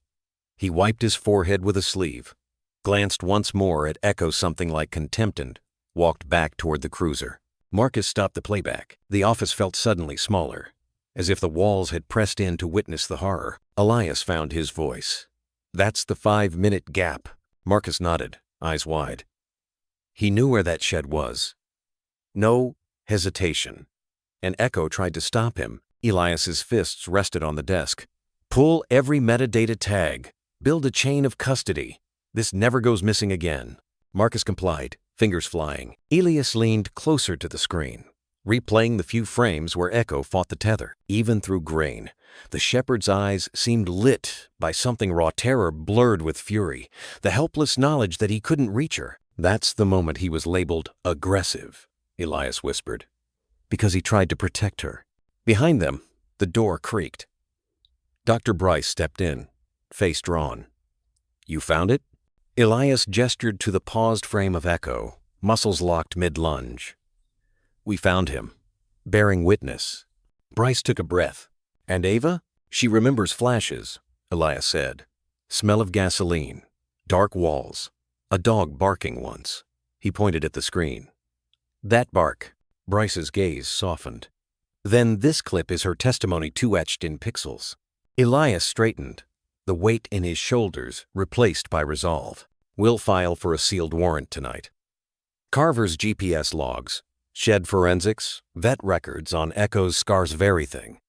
He wiped his forehead with a sleeve, glanced once more at Echo, something like contempt and walked back toward the cruiser. Marcus stopped the playback. The office felt suddenly smaller, as if the walls had pressed in to witness the horror. Elias found his voice. "That's the 5-minute gap." Marcus nodded, eyes wide. He knew where that shed was. No hesitation. An echo tried to stop him. Elias's fists rested on the desk. "Pull every metadata tag. Build a chain of custody. This never goes missing again." Marcus complied, fingers flying. Elias leaned closer to the screen, replaying the few frames where Echo fought the tether. Even through grain, the shepherd's eyes seemed lit by something raw terror blurred with fury, the helpless knowledge that he couldn't reach her. "That's the moment he was labeled aggressive," Elias whispered, "because he tried to protect her." Behind them, the door creaked. Dr. Bryce stepped in, face drawn. "You found it?" Elias gestured to the paused frame of Echo, muscles locked mid-lunge. "We found him, bearing witness." Bryce took a breath. "And Ava? She remembers flashes," Elias said. "Smell of gasoline, dark walls, a dog barking once." He pointed at the screen. "That bark." Bryce's gaze softened. "Then this clip is her testimony too etched in pixels." Elias straightened, the weight in his shoulders replaced by resolve. "We'll file for a sealed warrant tonight." Carver's GPS logs, shed forensics, vet records on Echo's scars of everything.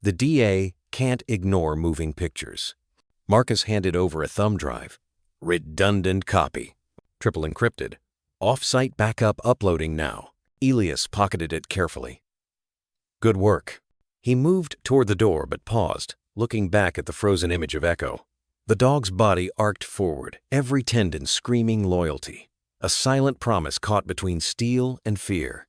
The DA can't ignore moving pictures. Marcus handed over a thumb drive. "Redundant copy. Triple encrypted. Off-site backup uploading now." Elias pocketed it carefully. "Good work." He moved toward the door but paused, looking back at the frozen image of Echo. The dog's body arced forward, every tendon screaming loyalty. A silent promise caught between steel and fear.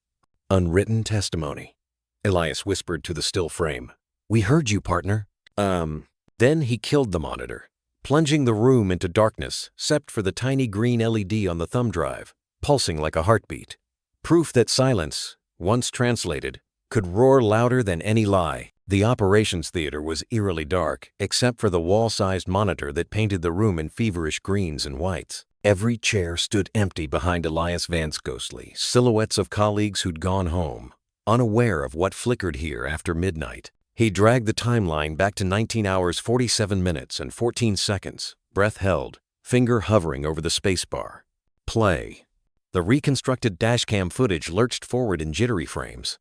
"Unwritten testimony," Elias whispered to the still frame. "We heard you, partner." Then he killed the monitor, plunging the room into darkness, except for the tiny green LED on the thumb drive, pulsing like a heartbeat. Proof that silence, once translated, could roar louder than any lie. The operations theater was eerily dark, except for the wall-sized monitor that painted the room in feverish greens and whites. Every chair stood empty behind Elias Vance's ghostly silhouettes of colleagues who'd gone home, unaware of what flickered here after midnight. He dragged the timeline back to 19 hours 47 minutes and 14 seconds, breath held, finger hovering over the spacebar. Play. The reconstructed dashcam footage lurched forward in jittery frames.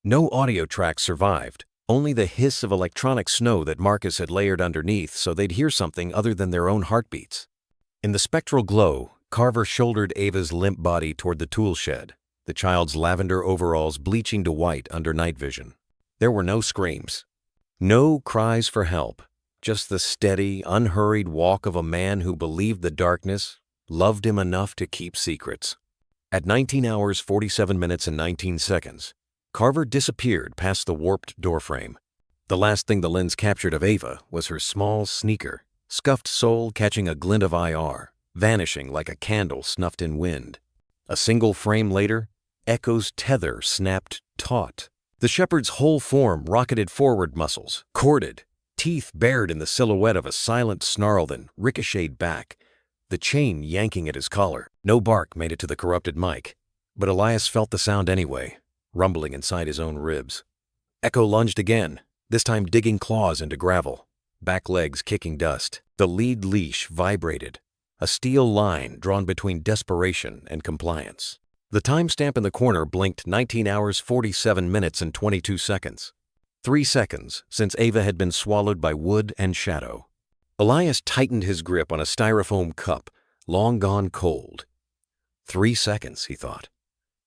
No audio tracks survived, only the hiss of electronic snow that Marcus had layered underneath so they'd hear something other than their own heartbeats. In the spectral glow, Carver shouldered Ava's limp body toward the tool shed, the child's lavender overalls bleaching to white under night vision. There were no screams, no cries for help, just the steady, unhurried walk of a man who believed the darkness, loved him enough to keep secrets. At 19 hours 47 minutes and 19 seconds, Carver disappeared past the warped doorframe. The last thing the lens captured of Ava was her small sneaker, scuffed sole catching a glint of IR, vanishing like a candle snuffed in wind. A single frame later, Echo's tether snapped taut. The shepherd's whole form rocketed forward, muscles corded, teeth bared in the silhouette of a silent snarl, then ricocheted back, the chain yanking at his collar. No bark made it to the corrupted mic, but Elias felt the sound anyway, rumbling inside his own ribs. Echo lunged again, this time digging claws into gravel, back legs kicking dust. The lead leash vibrated, a steel line drawn between desperation and compliance. The timestamp in the corner blinked 19 hours 47 minutes and 22 seconds. 3 seconds since Ava had been swallowed by wood and shadow. Elias tightened his grip on a styrofoam cup, long gone cold. 3 seconds, he thought,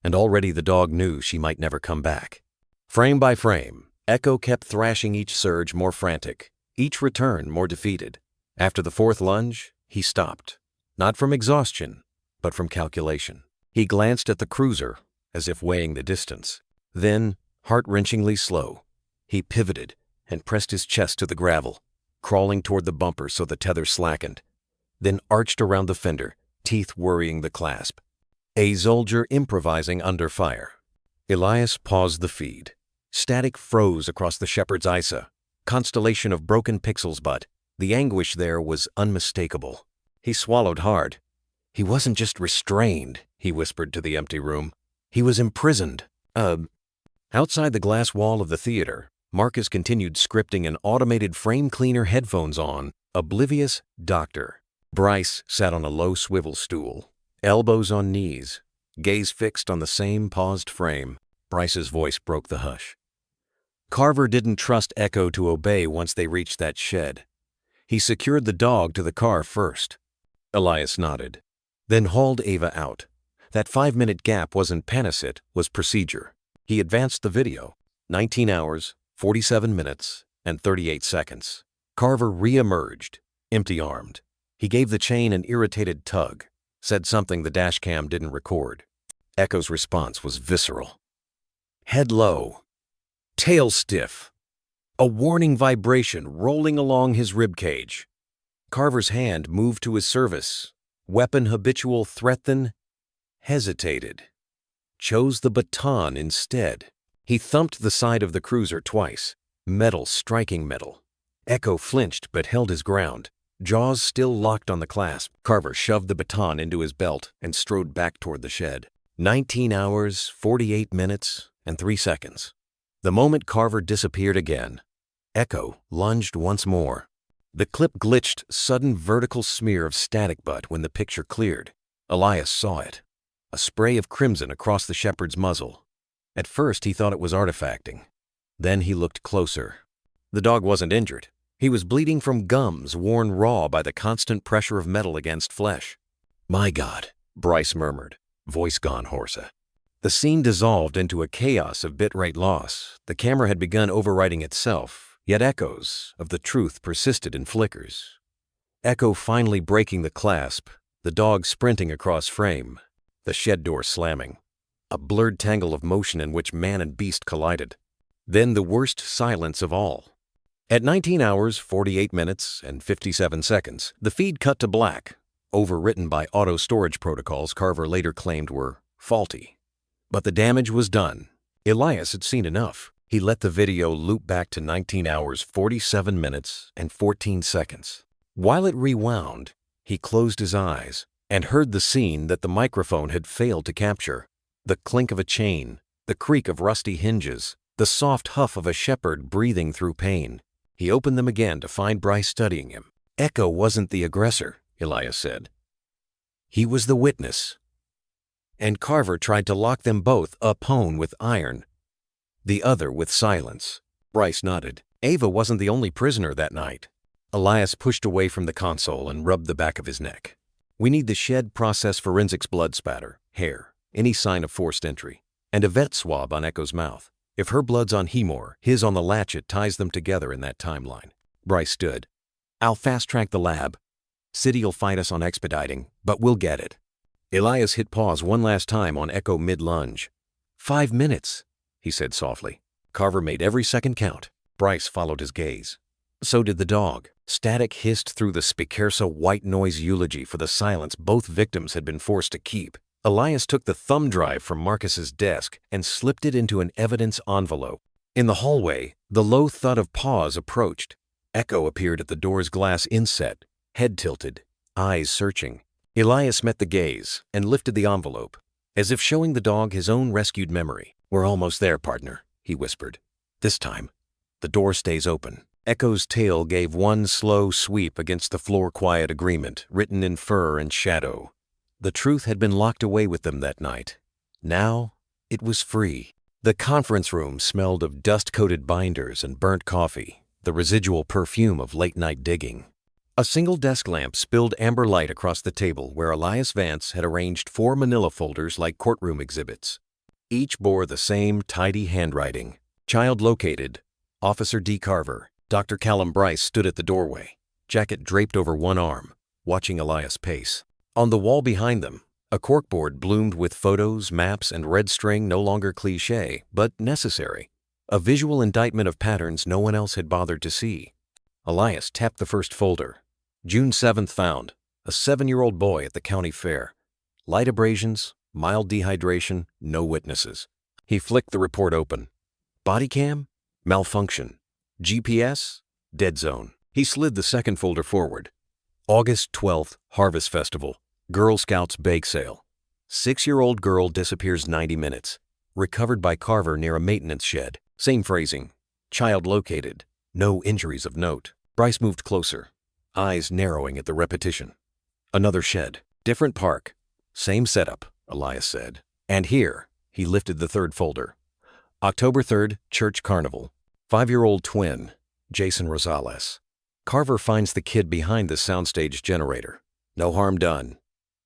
and already the dog knew she might never come back. Frame by frame, Echo kept thrashing each surge more frantic, each return more defeated. After the fourth lunge, he stopped, not from exhaustion, but from calculation. He glanced at the cruiser, as if weighing the distance. Then, heart-wrenchingly slow, he pivoted and pressed his chest to the gravel, crawling toward the bumper so the tether slackened, then arched around the fender, teeth worrying the clasp. A soldier improvising under fire. Elias paused the feed. Static froze across the shepherd's ISA, constellation of broken pixels, but the anguish there was unmistakable. He swallowed hard. He wasn't just restrained, he whispered to the empty room. He was imprisoned. Outside the glass wall of the theater, Marcus continued scripting an automated frame cleaner headphones on, oblivious doctor. Bryce sat on a low swivel stool, elbows on knees, gaze fixed on the same paused frame. Bryce's voice broke the hush. Carver didn't trust Echo to obey once they reached that shed. He secured the dog to the car first. Elias nodded, then hauled Ava out. That 5-minute gap wasn't panacid, was procedure. He advanced the video. 19 hours, 47 minutes, and 38 seconds. Carver re-emerged, empty-armed. He gave the chain an irritated tug, said something the dashcam didn't record. Echo's response was visceral. Head low, tail stiff, a warning vibration rolling along his ribcage. Carver's hand moved to his service. Weapon habitual threaten, hesitated. Chose the baton instead. He thumped the side of the cruiser twice, metal striking metal. Echo flinched but held his ground, jaws still locked on the clasp. Carver shoved the baton into his belt and strode back toward the shed. 19 hours, 48 minutes, and 3 seconds. The moment Carver disappeared again, Echo lunged once more. The clip glitched, sudden vertical smear of static butt when the picture cleared. Elias saw it. A spray of crimson across the shepherd's muzzle. At first he thought it was artifacting. Then he looked closer. The dog wasn't injured. He was bleeding from gums worn raw by the constant pressure of metal against flesh. "My God," Bryce murmured, voice gone hoarse. The scene dissolved into a chaos of bitrate loss. The camera had begun overwriting itself, yet echoes of the truth persisted in flickers. Echo finally breaking the clasp, the dog sprinting across frame, the shed door slamming. A blurred tangle of motion in which man and beast collided. Then the worst silence of all. At 19 hours, 48 minutes, and 57 seconds, the feed cut to black, overwritten by auto-storage protocols Carver later claimed were faulty. But the damage was done. Elias had seen enough. He let the video loop back to 19 hours, 47 minutes, and 14 seconds. While it rewound, he closed his eyes and heard the scene that the microphone had failed to capture. The clink of a chain, the creak of rusty hinges, the soft huff of a shepherd breathing through pain. He opened them again to find Bryce studying him. Echo wasn't the aggressor, Elias said. He was the witness. And Carver tried to lock them both upon with iron, the other with silence. Bryce nodded. Ava wasn't the only prisoner that night. Elias pushed away from the console and rubbed the back of his neck. We need the shed process forensics blood spatter, hair, any sign of forced entry, and a vet swab on Echo's mouth. If her blood's on Hemor, his on the latchet ties them together in that timeline. Bryce stood. I'll fast-track the lab. City'll fight us on expediting, but we'll get it. Elias hit pause one last time on Echo mid-lunge. 5 minutes, he said softly. Carver made every second count. Bryce followed his gaze. So did the dog. Static hissed through the Spicersa white noise eulogy for the silence both victims had been forced to keep. Elias took the thumb drive from Marcus's desk and slipped it into an evidence envelope. In the hallway, the low thud of paws approached. Echo appeared at the door's glass inset, head tilted, eyes searching. Elias met the gaze and lifted the envelope, as if showing the dog his own rescued memory. We're almost there, partner, he whispered. This time, the door stays open. Echo's tail gave one slow sweep against the floor-quiet agreement written in fur and shadow. The truth had been locked away with them that night. Now, it was free. The conference room smelled of dust-coated binders and burnt coffee, the residual perfume of late-night digging. A single desk lamp spilled amber light across the table where Elias Vance had arranged 4 manila folders like courtroom exhibits. Each bore the same tidy handwriting. Child located, Officer D. Carver. Dr. Callum Bryce stood at the doorway, jacket draped over one arm, watching Elias pace. On the wall behind them, a corkboard bloomed with photos, maps, and red string no longer cliché, but necessary. A visual indictment of patterns no one else had bothered to see. Elias tapped the first folder. June 7th found, a 7-year-old boy at the county fair. Light abrasions, mild dehydration, no witnesses. He flicked the report open. Body cam? Malfunction. GPS? Dead zone. He slid the second folder forward. August 12th, Harvest Festival. Girl Scouts Bake Sale. 6-year-old girl disappears 90 minutes. Recovered by Carver near a maintenance shed. Same phrasing. Child located. No injuries of note. Bryce moved closer, eyes narrowing at the repetition. Another shed. Different park. Same setup, Elias said. And here, he lifted the third folder. October 3rd, Church Carnival. 5-year-old twin, Jason Rosales. Carver finds the kid behind the soundstage generator. No harm done.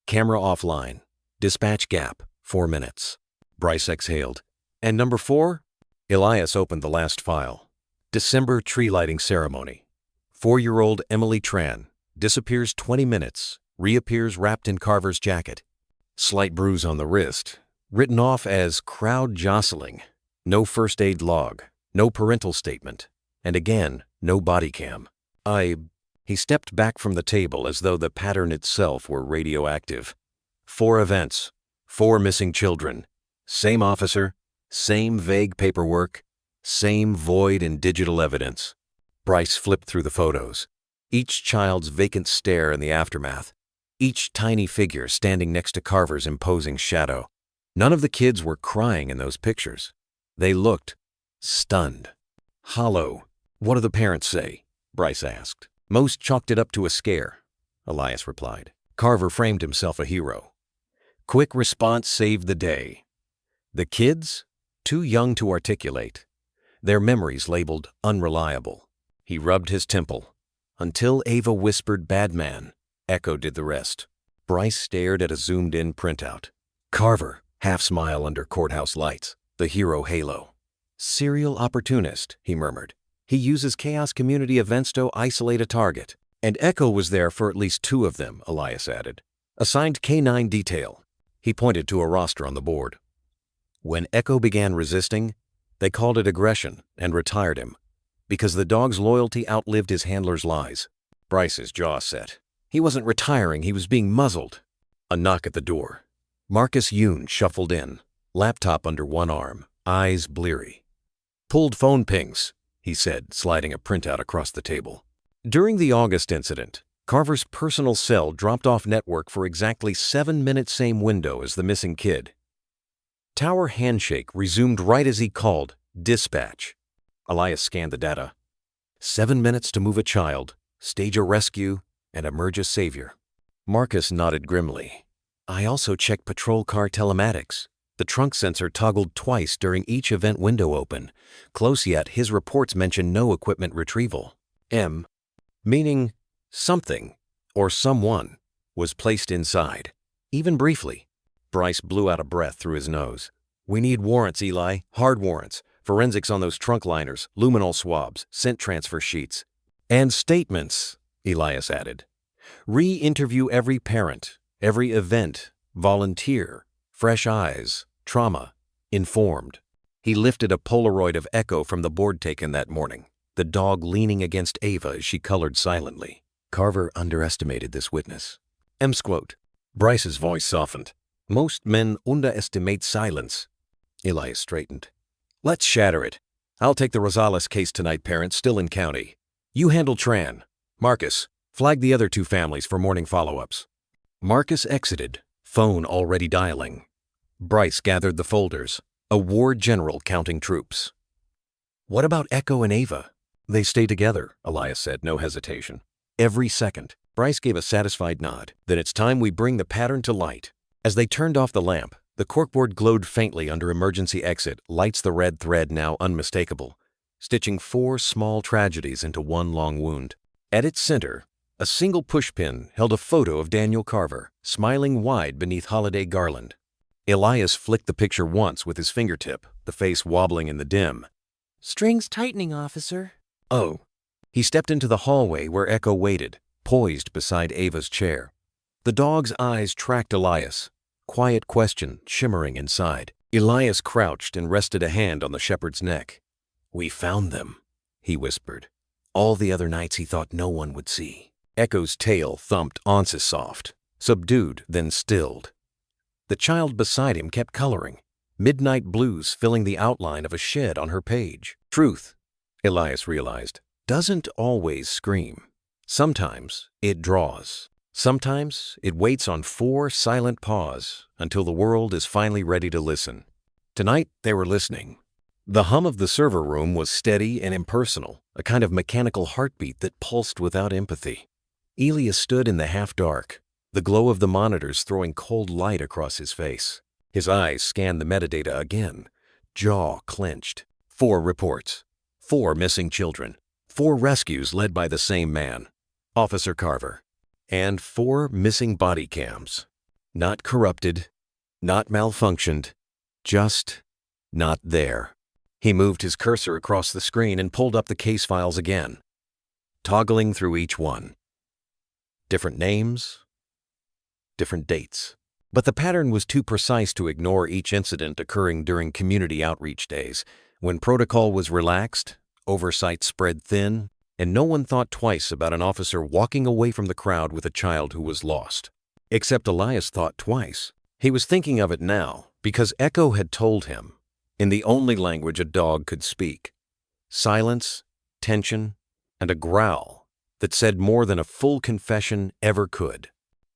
Camera offline. Dispatch gap, 4 minutes. Bryce exhaled. And number 4? Elias opened the last file. December tree lighting ceremony. 4-year-old Emily Tran disappears 20 minutes, reappears wrapped in Carver's jacket. Slight bruise on the wrist, written off as crowd jostling. No first aid log, no parental statement, and again, no body cam. He stepped back from the table as though the pattern itself were radioactive. 4 events, 4 missing children, same officer, same vague paperwork, same void in digital evidence. Bryce flipped through the photos, each child's vacant stare in the aftermath, each tiny figure standing next to Carver's imposing shadow. None of the kids were crying in those pictures. They looked stunned, hollow. What do the parents say? Bryce asked. Most chalked it up to a scare, Elias replied. Carver framed himself a hero. Quick response saved the day. The kids? Too young to articulate. Their memories labeled unreliable. He rubbed his temple. Until Ava whispered "bad man," Echo did the rest. Bryce stared at a zoomed-in printout. Carver, half smile under courthouse lights, the hero halo. Serial opportunist, he murmured. He uses chaos community events to isolate a target. And Echo was there for at least 2 of them, Elias added. Assigned K9 detail. He pointed to a roster on the board. When Echo began resisting, they called it aggression and retired him, because the dog's loyalty outlived his handler's lies. Bryce's jaw set. He wasn't retiring, he was being muzzled. A knock at the door. Marcus Yoon shuffled in, laptop under one arm, eyes bleary. Pulled phone pings, he said, sliding a printout across the table. During the August incident, Carver's personal cell dropped off network for exactly 7 minutes, same window as the missing kid. Tower handshake resumed right as he called dispatch. Elias scanned the data. 7 minutes to move a child, stage a rescue, and emerge a savior. Marcus nodded grimly. I also checked patrol car telematics. The trunk sensor toggled twice during each event window open. Close yet, his reports mention no equipment retrieval. Meaning something, or someone, was placed inside. Even briefly. Bryce blew out a breath through his nose. We need warrants, Eli. Hard warrants. Forensics on those trunk liners, luminol swabs, scent transfer sheets. And statements, Elias added. Re-interview every parent, every event, volunteer, fresh eyes, trauma, informed. He lifted a Polaroid of Echo from the board taken that morning, the dog leaning against Ava as she colored silently. Carver underestimated this witness. Quote. Bryce's voice softened. Most men underestimate silence. Elias straightened. Let's shatter it. I'll take the Rosales case tonight, parents, still in county. You handle Tran. Marcus, flag the other 2 families for morning follow-ups. Marcus exited, phone already dialing. Bryce gathered the folders, a ward general counting troops. What about Echo and Ava? They stay together, Elias said, no hesitation. Every second. Bryce gave a satisfied nod. Then it's time we bring the pattern to light. As they turned off the lamp, the corkboard glowed faintly under emergency exit, lights the red thread now unmistakable, stitching 4 small tragedies into one long wound. At its center, a single pushpin held a photo of Daniel Carver, smiling wide beneath holiday garland. Elias flicked the picture once with his fingertip, the face wobbling in the dim. Strings tightening, officer. Oh. He stepped into the hallway where Echo waited, poised beside Ava's chair. The dog's eyes tracked Elias, quiet question shimmering inside. Elias crouched and rested a hand on the shepherd's neck. We found them, he whispered. All the other nights he thought no one would see. Echo's tail thumped once-soft, subdued, then stilled. The child beside him kept coloring, midnight blues filling the outline of a shed on her page. Truth, Elias realized, doesn't always scream. Sometimes it draws. Sometimes it waits on 4 silent paws until the world is finally ready to listen. Tonight, they were listening. The hum of the server room was steady and impersonal, a kind of mechanical heartbeat that pulsed without empathy. Elias stood in the half-dark, the glow of the monitors throwing cold light across his face. His eyes scanned the metadata again, jaw clenched. 4 reports, 4 missing children, 4 rescues led by the same man, Officer Carver, and 4 missing body cams. Not corrupted, not malfunctioned, just not there. He moved his cursor across the screen and pulled up the case files again, toggling through each one. Different names, different dates. But the pattern was too precise to ignore each incident occurring during community outreach days, when protocol was relaxed, oversight spread thin, and no one thought twice about an officer walking away from the crowd with a child who was lost. Except Elias thought twice. He was thinking of it now, because Echo had told him, in the only language a dog could speak, silence, tension, and a growl that said more than a full confession ever could.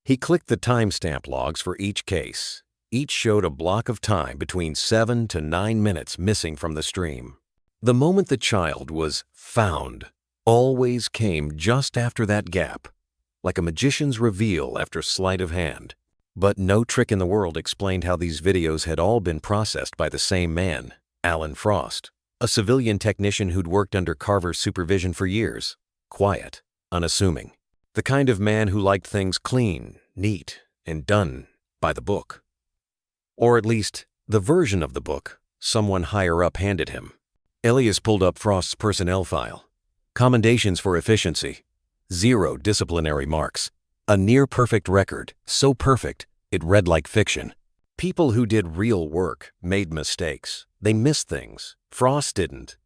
He clicked the timestamp logs for each case. Each showed a block of time between 7 to 9 minutes missing from the stream. The moment the child was found always came just after that gap, like a magician's reveal after sleight of hand. But no trick in the world explained how these videos had all been processed by the same man, Alan Frost, a civilian technician who'd worked under Carver's supervision for years. Quiet, unassuming. The kind of man who liked things clean, neat, and done by the book. Or at least, the version of the book someone higher up handed him. Elias pulled up Frost's personnel file. Commendations for efficiency. 0 disciplinary marks. A near-perfect record, so perfect, it read like fiction. People who did real work made mistakes. They missed things. Frost didn't.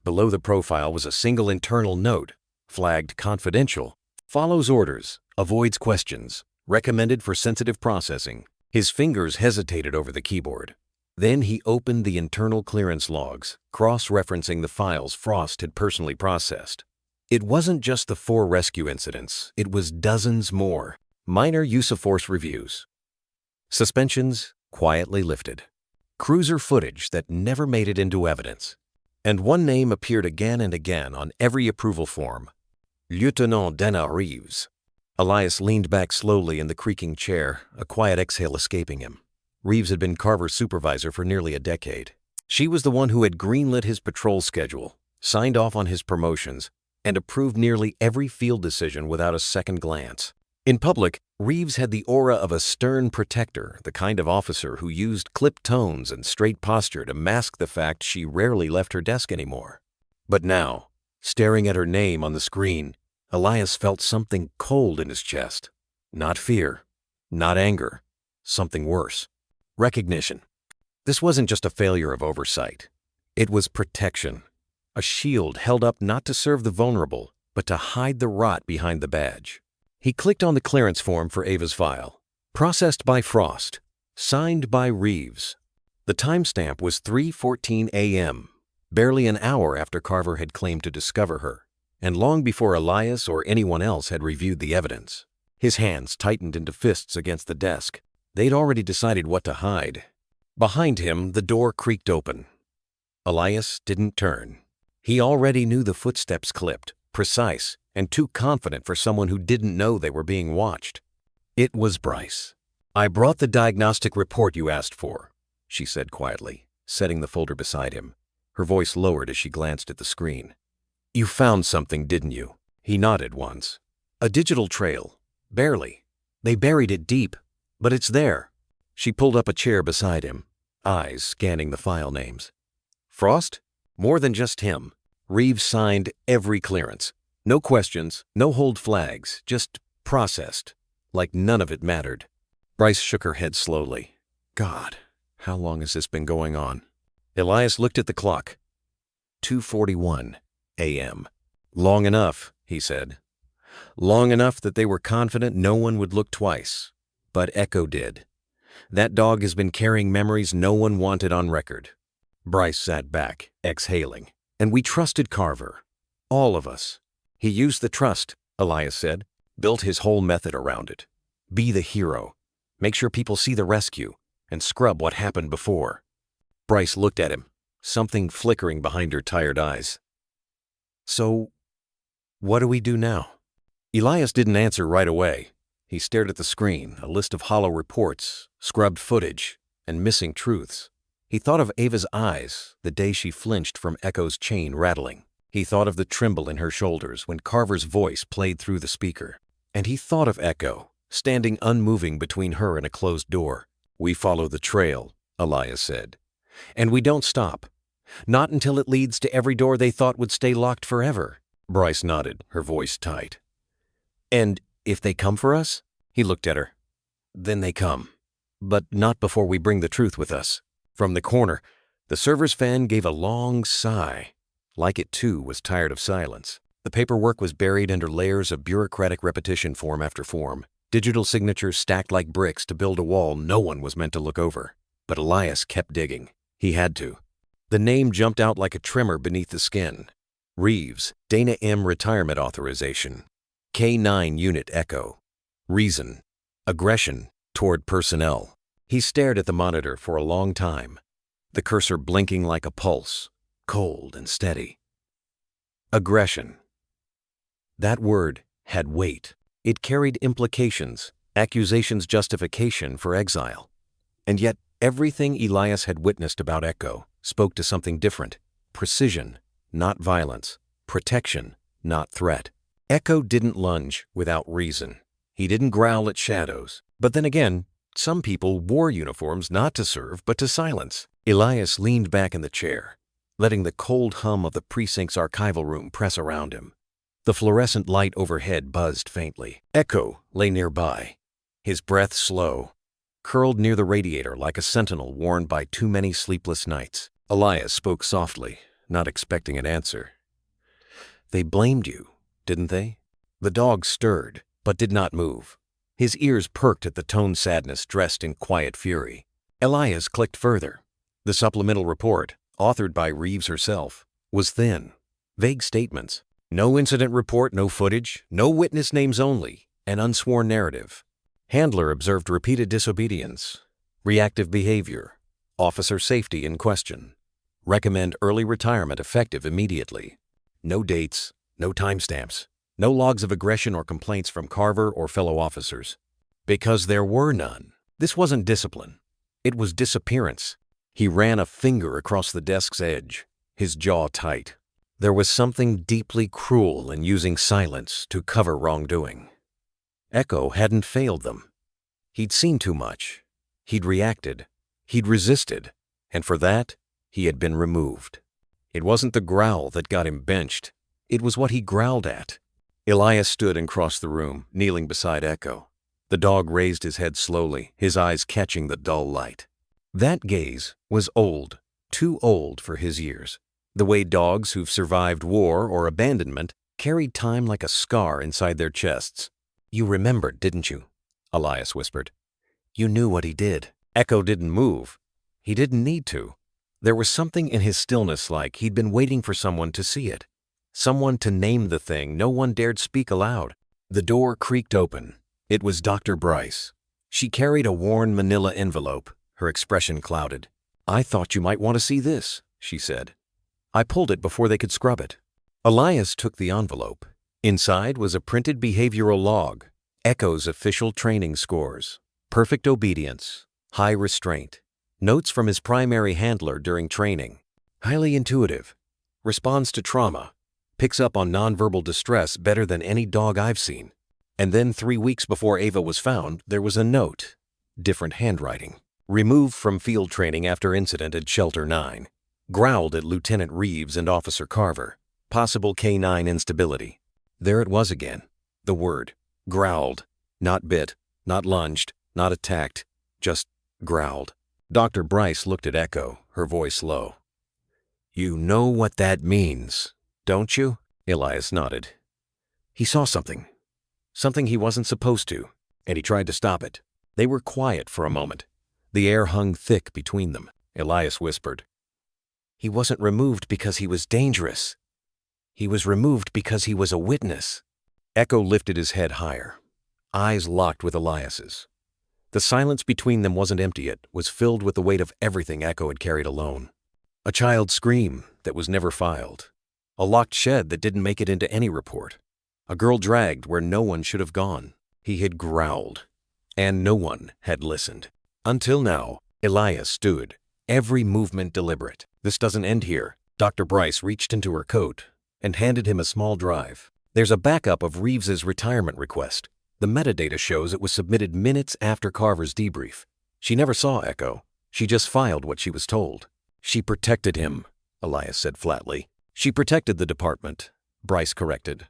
Below the profile was a single internal note, flagged confidential. Follows orders, avoids questions, recommended for sensitive processing. His fingers hesitated over the keyboard. Then he opened the internal clearance logs, cross-referencing the files Frost had personally processed. It wasn't just the 4 rescue incidents, it was dozens more. Minor use-of-force reviews. Suspensions quietly lifted. Cruiser footage that never made it into evidence. And one name appeared again and again on every approval form. Lieutenant Dana Reeves. Elias leaned back slowly in the creaking chair, a quiet exhale escaping him. Reeves had been Carver's supervisor for nearly a decade. She was the one who had greenlit his patrol schedule, signed off on his promotions, and approved nearly every field decision without a second glance. In public, Reeves had the aura of a stern protector, the kind of officer who used clipped tones and straight posture to mask the fact she rarely left her desk anymore. But now, staring at her name on the screen, Elias felt something cold in his chest. Not fear, not anger, something worse. Recognition. This wasn't just a failure of oversight. It was protection. A shield held up not to serve the vulnerable, but to hide the rot behind the badge. He clicked on the clearance form for Ava's file. Processed by Frost. Signed by Reeves. The timestamp was 3:14 a.m., barely an hour after Carver had claimed to discover her, and long before Elias or anyone else had reviewed the evidence. His hands tightened into fists against the desk. They'd already decided what to hide. Behind him, the door creaked open. Elias didn't turn. He already knew the footsteps clipped, precise, and too confident for someone who didn't know they were being watched. It was Bryce. "I brought the diagnostic report you asked for," she said quietly, setting the folder beside him. Her voice lowered as she glanced at the screen. "You found something, didn't you?" He nodded once. "A digital trail. Barely. They buried it deep. But it's there." She pulled up a chair beside him, eyes scanning the file names. Frost? More than just him. Reeves signed every clearance. No questions, no hold flags, just processed, like none of it mattered. Bryce shook her head slowly. God, how long has this been going on? Elias looked at the clock. 2:41 a.m. Long enough, he said. Long enough that they were confident no one would look twice. But Echo did. That dog has been carrying memories no one wanted on record. Bryce sat back, exhaling. And we trusted Carver. All of us. He used the trust, Elias said. built his whole method around it. Be the hero. Make sure people see the rescue, and scrub what happened before. Bryce looked at him, something flickering behind her tired eyes. So, what do we do now? Elias didn't answer right away. He stared at the screen, a list of hollow reports, scrubbed footage, and missing truths. He thought of Ava's eyes the day she flinched from Echo's chain rattling. He thought of the tremble in her shoulders when Carver's voice played through the speaker. And he thought of Echo, standing unmoving between her and a closed door. "We follow the trail," Elias said. "And we don't stop. Not until it leads to every door they thought would stay locked forever." Bryce nodded, her voice tight. "And if they come for us?" He looked at her. "Then they come. But not before we bring the truth with us." From the corner, the server's fan gave a long sigh. Like it, too, was tired of silence. The paperwork was buried under layers of bureaucratic repetition, form after form. Digital signatures stacked like bricks to build a wall no one was meant to look over. But Elias kept digging. He had to. The name jumped out like a tremor beneath the skin. Reeves, Dana M. Retirement Authorization. K9 Unit Echo. Reason. Aggression toward personnel. He stared at the monitor for a long time, the cursor blinking like a pulse, cold and steady. Aggression. That word had weight. It carried implications, accusations, justification for exile. And yet, everything Elias had witnessed about Echo spoke to something different. Precision, not violence. Protection, not threat. Echo didn't lunge without reason. He didn't growl at shadows. But then again, some people wore uniforms not to serve but to silence. Elias leaned back in the chair, letting the cold hum of the precinct's archival room press around him. The fluorescent light overhead buzzed faintly. Echo lay nearby, his breath slow, curled near the radiator like a sentinel warned by too many sleepless nights. Elias spoke softly, not expecting an answer. "They blamed you, didn't they?" The dog stirred, but did not move. His ears perked at the toned sadness dressed in quiet fury. Elias clicked further. The supplemental report, authored by Reeves herself, was thin. Vague statements. No incident report, no footage, no witness names only, an unsworn narrative. Handler observed repeated disobedience, reactive behavior, officer safety in question. Recommend early retirement effective immediately. No dates, no timestamps, no logs of aggression or complaints from Carver or fellow officers. Because there were none. This wasn't discipline. It was disappearance. He ran a finger across the desk's edge, his jaw tight. There was something deeply cruel in using silence to cover wrongdoing. Echo hadn't failed them. He'd seen too much. He'd reacted. He'd resisted. And for that, he had been removed. It wasn't the growl that got him benched. It was what he growled at. Elias stood and crossed the room, kneeling beside Echo. The dog raised his head slowly, his eyes catching the dull light. That gaze was old, too old for his years. The way dogs who've survived war or abandonment carried time like a scar inside their chests. "You remembered, didn't you?" Elias whispered. "You knew what he did." Echo didn't move. He didn't need to. There was something in his stillness like he'd been waiting for someone to see it. Someone to name the thing no one dared speak aloud. The door creaked open. It was Dr. Bryce. She carried a worn manila envelope, her expression clouded. "I thought you might want to see this," she said. "I pulled it before they could scrub it." Elias took the envelope. Inside was a printed behavioral log, Echo's official training scores, perfect obedience, high restraint, notes from his primary handler during training. Highly intuitive, responds to trauma, picks up on nonverbal distress better than any dog I've seen. And then 3 weeks before Ava was found, there was a note, different handwriting. Removed from field training after incident at Shelter 9. Growled at Lieutenant Reeves and Officer Carver. Possible K9 instability. There it was again. The word. Growled. Not bit, not lunged, not attacked. Just growled. Dr. Bryce looked at Echo, her voice low. "You know what that means, don't you?" Elias nodded. He saw something. Something he wasn't supposed to, and he tried to stop it. They were quiet for a moment. The air hung thick between them. Elias whispered. "He wasn't removed because he was dangerous. He was removed because he was a witness." Echo lifted his head higher, eyes locked with Elias's. The silence between them wasn't empty, it was filled with the weight of everything Echo had carried alone. A child's scream that was never filed. A locked shed that didn't make it into any report. A girl dragged where no one should have gone. He had growled, and no one had listened. Until now, Elias stood, every movement deliberate. This doesn't end here. Dr. Bryce reached into her coat and handed him a small drive. There's a backup of Reeves's retirement request. The metadata shows it was submitted minutes after Carver's debrief. She never saw Echo. She just filed what she was told. She protected him, Elias said flatly. She protected the department, Bryce corrected.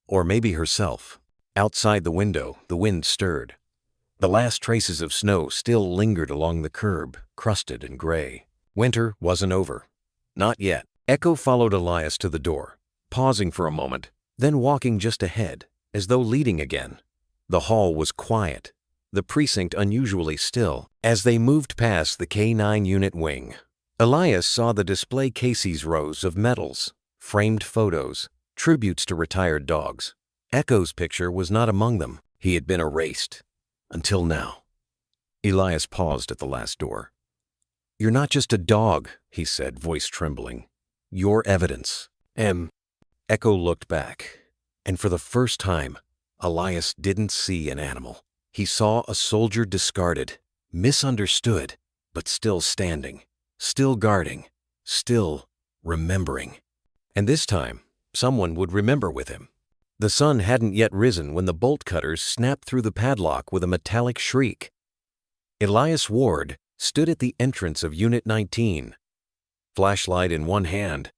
Or maybe herself. Outside the window, the wind stirred. The last traces of snow still lingered along the curb, crusted and gray. Winter wasn't over. Not yet. Echo followed Elias to the door, pausing for a moment, then walking just ahead, as though leading again. The hall was quiet, the precinct unusually still. As they moved past the K-9 unit wing, Elias saw the display cases rows of medals, framed photos, tributes to retired dogs. Echo's picture was not among them. He had been erased. Until now. Elias paused at the last door. "You're not just a dog," he said, voice trembling. "You're evidence." Echo looked back, and for the first time, Elias didn't see an animal. He saw a soldier discarded, misunderstood, but still standing, still guarding, still remembering. And this time, someone would remember with him. The sun hadn't yet risen when the bolt cutters snapped through the padlock with a metallic shriek. Elias Ward stood at the entrance of Unit 19, flashlight in one hand,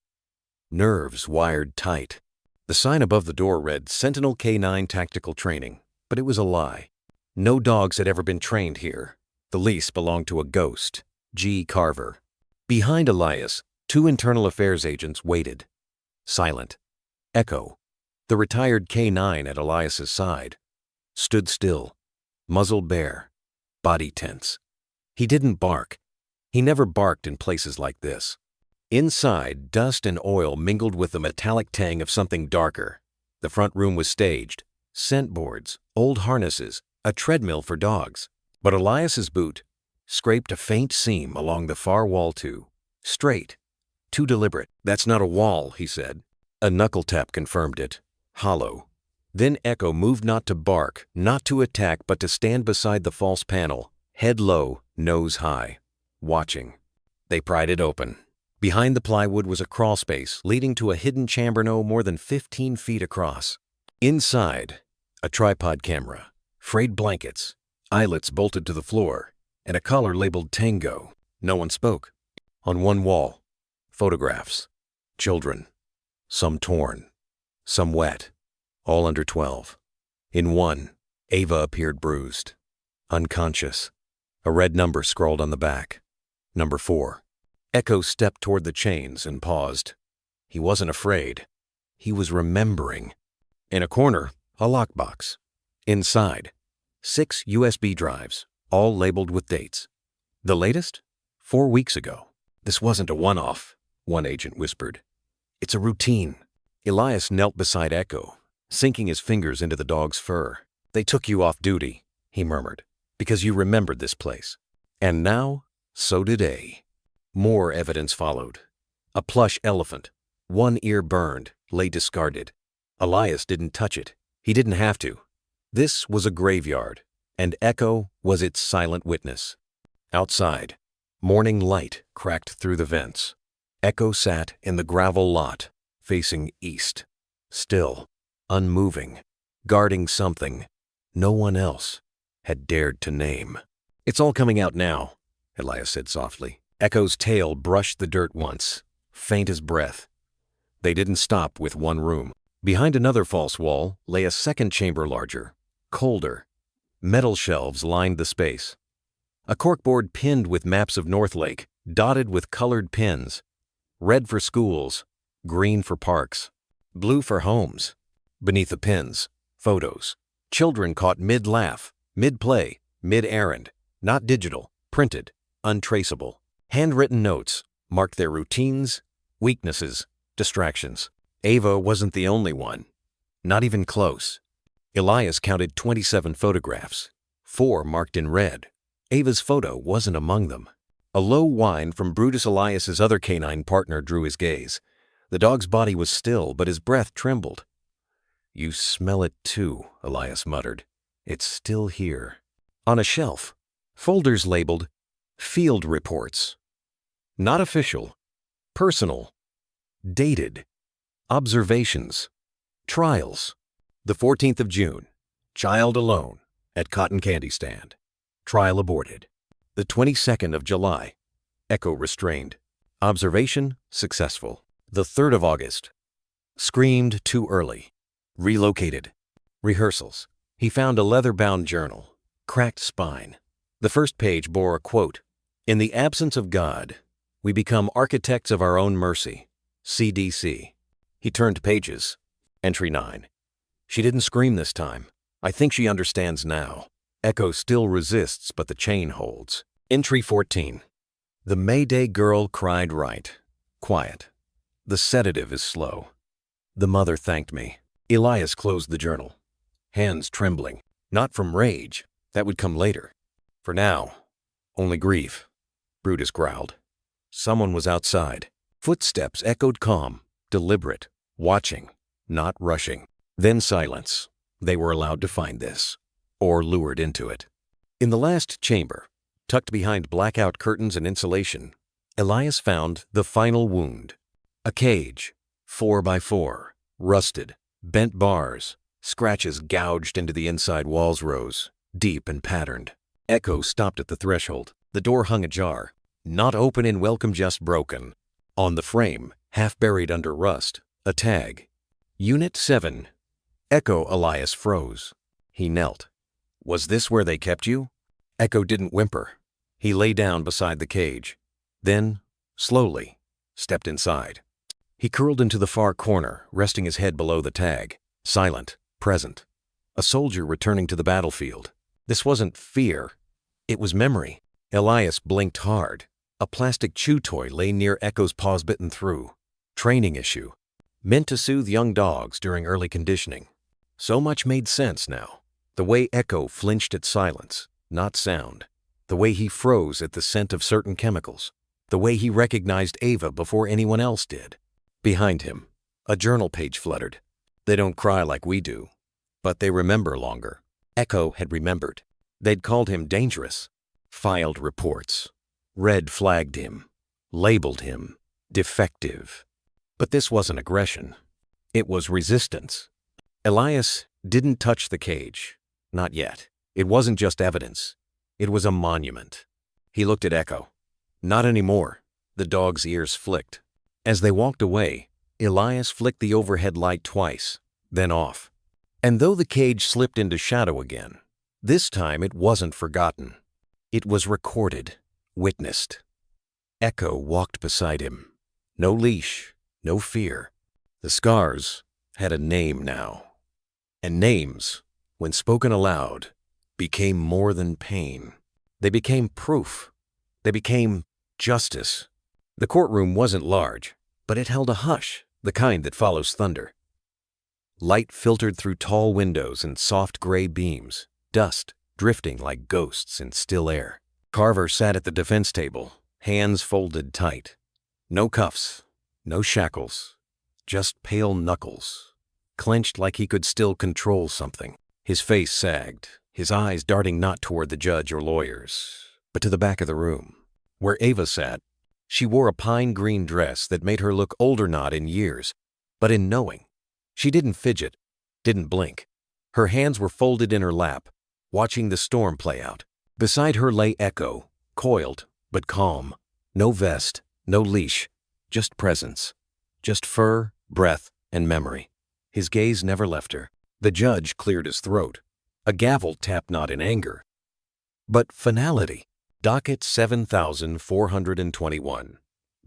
nerves wired tight. The sign above the door read Sentinel K-9 Tactical Training, but it was a lie. No dogs had ever been trained here. The lease belonged to a ghost, G. Carver. Behind Elias, 2 internal affairs agents waited, silent. Echo, the retired K-9 at Elias's side, stood still, muzzle bare, body tense. He didn't bark. He never barked in places like this. Inside, dust and oil mingled with the metallic tang of something darker. The front room was staged. Scent boards, old harnesses, a treadmill for dogs. But Elias's boot scraped a faint seam along the far wall too. Straight. Too deliberate. "That's not a wall," he said. A knuckle tap confirmed it. Hollow. Then Echo moved not to bark, not to attack, but to stand beside the false panel, head low, nose high, watching. They pried it open. Behind the plywood was a crawl space leading to a hidden chamber no more than 15 feet across. Inside, a tripod camera, frayed blankets, eyelets bolted to the floor, and a collar labeled Tango. No one spoke. On one wall, photographs. Children. Some torn. Some wet. All under 12. In one, Ava appeared bruised. Unconscious. A red number scrawled on the back. Number 4. Echo stepped toward the chains and paused. He wasn't afraid. He was remembering. In a corner, a lockbox. Inside, 6 USB drives, all labeled with dates. The latest? 4 weeks ago. "This wasn't a one-off," one agent whispered. "It's a routine." Elias knelt beside Echo, sinking his fingers into the dog's fur. "They took you off duty," he murmured, "because you remembered this place. And now, so did A." More evidence followed. A plush elephant, one ear burned, lay discarded. Elias didn't touch it. He didn't have to. This was a graveyard, and Echo was its silent witness. Outside, morning light cracked through the vents. Echo sat in the gravel lot, facing east, still, unmoving, guarding something no one else had dared to name. "It's all coming out now," Elias said softly. Echo's tail brushed the dirt once, faint as breath. They didn't stop with one room. Behind another false wall lay a second chamber larger, colder. Metal shelves lined the space. A corkboard pinned with maps of North Lake, dotted with colored pins. Red for schools, green for parks, blue for homes. Beneath the pins, photos. Children caught mid-laugh, mid-play, mid-errand. Not digital, printed, untraceable. Handwritten notes marked their routines, weaknesses, distractions. Ava wasn't the only one. Not even close. Elias counted 27 photographs, 4 marked in red. Ava's photo wasn't among them. A low whine from Brutus Elias's other canine partner drew his gaze. The dog's body was still, but his breath trembled. "You smell it too," Elias muttered. "It's still here." On a shelf, folders labeled Field Reports. Not official. Personal. Dated. Observations. Trials. The 14th of June. Child alone at cotton candy stand. Trial aborted. The 22nd of July. Echo restrained. Observation successful. The 3rd of August. Screamed too early. Relocated. Rehearsals. He found a leather-bound journal. Cracked spine. The first page bore a quote. "In the absence of God, we become architects of our own mercy. CDC." He turned pages. Entry 9. "She didn't scream this time. I think she understands now. Echo still resists, but the chain holds." Entry 14. "The Mayday girl cried right. Quiet. The sedative is slow. The mother thanked me." Elias closed the journal. Hands trembling. Not from rage. That would come later. For now, only grief. Brutus growled. Someone was outside. Footsteps echoed calm, deliberate, watching, not rushing. Then silence. They were allowed to find this, or lured into it. In the last chamber, tucked behind blackout curtains and insulation, Elias found the final wound. A cage, 4x4, rusted, bent bars, scratches gouged into the inside walls rose, deep and patterned. Echo stopped at the threshold. The door hung ajar. Not open in welcome, just broken. On the frame, half buried under rust, a tag. Unit 7. Echo. Elias froze. He knelt. "Was this where they kept you?" Echo didn't whimper. He lay down beside the cage. Then, slowly, stepped inside. He curled into the far corner, resting his head below the tag. Silent, present. A soldier returning to the battlefield. This wasn't fear. It was memory. Elias blinked hard. A plastic chew toy lay near Echo's paws, bitten through. Training issue. Meant to soothe young dogs during early conditioning. So much made sense now. The way Echo flinched at silence, not sound. The way he froze at the scent of certain chemicals. The way he recognized Ava before anyone else did. Behind him, a journal page fluttered. They don't cry like we do, but they remember longer. Echo had remembered. They'd called him dangerous. Filed reports. Red flagged him. Labeled him defective. But this wasn't aggression. It was resistance. Elias didn't touch the cage. Not yet. It wasn't just evidence. It was a monument. He looked at Echo. Not anymore. The dog's ears flicked. As they walked away, Elias flicked the overhead light twice, then off. And though the cage slipped into shadow again, this time it wasn't forgotten. It was recorded, witnessed. Echo walked beside him. No leash, no fear. The scars had a name now. And names, when spoken aloud, became more than pain. They became proof. They became justice. The courtroom wasn't large, but it held a hush, the kind that follows thunder. Light filtered through tall windows and soft gray beams, dust drifting like ghosts in still air. Carver sat at the defense table, hands folded tight. No cuffs, no shackles, just pale knuckles, clenched like he could still control something. His face sagged, his eyes darting not toward the judge or lawyers, but to the back of the room, where Ava sat. She wore a pine green dress that made her look older not in years, but in knowing. She didn't fidget, didn't blink. Her hands were folded in her lap, watching the storm play out. Beside her lay Echo, coiled but calm. No vest, no leash, just presence. Just fur, breath, and memory. His gaze never left her. The judge cleared his throat. A gavel tapped not in anger, but finality. Docket 7421.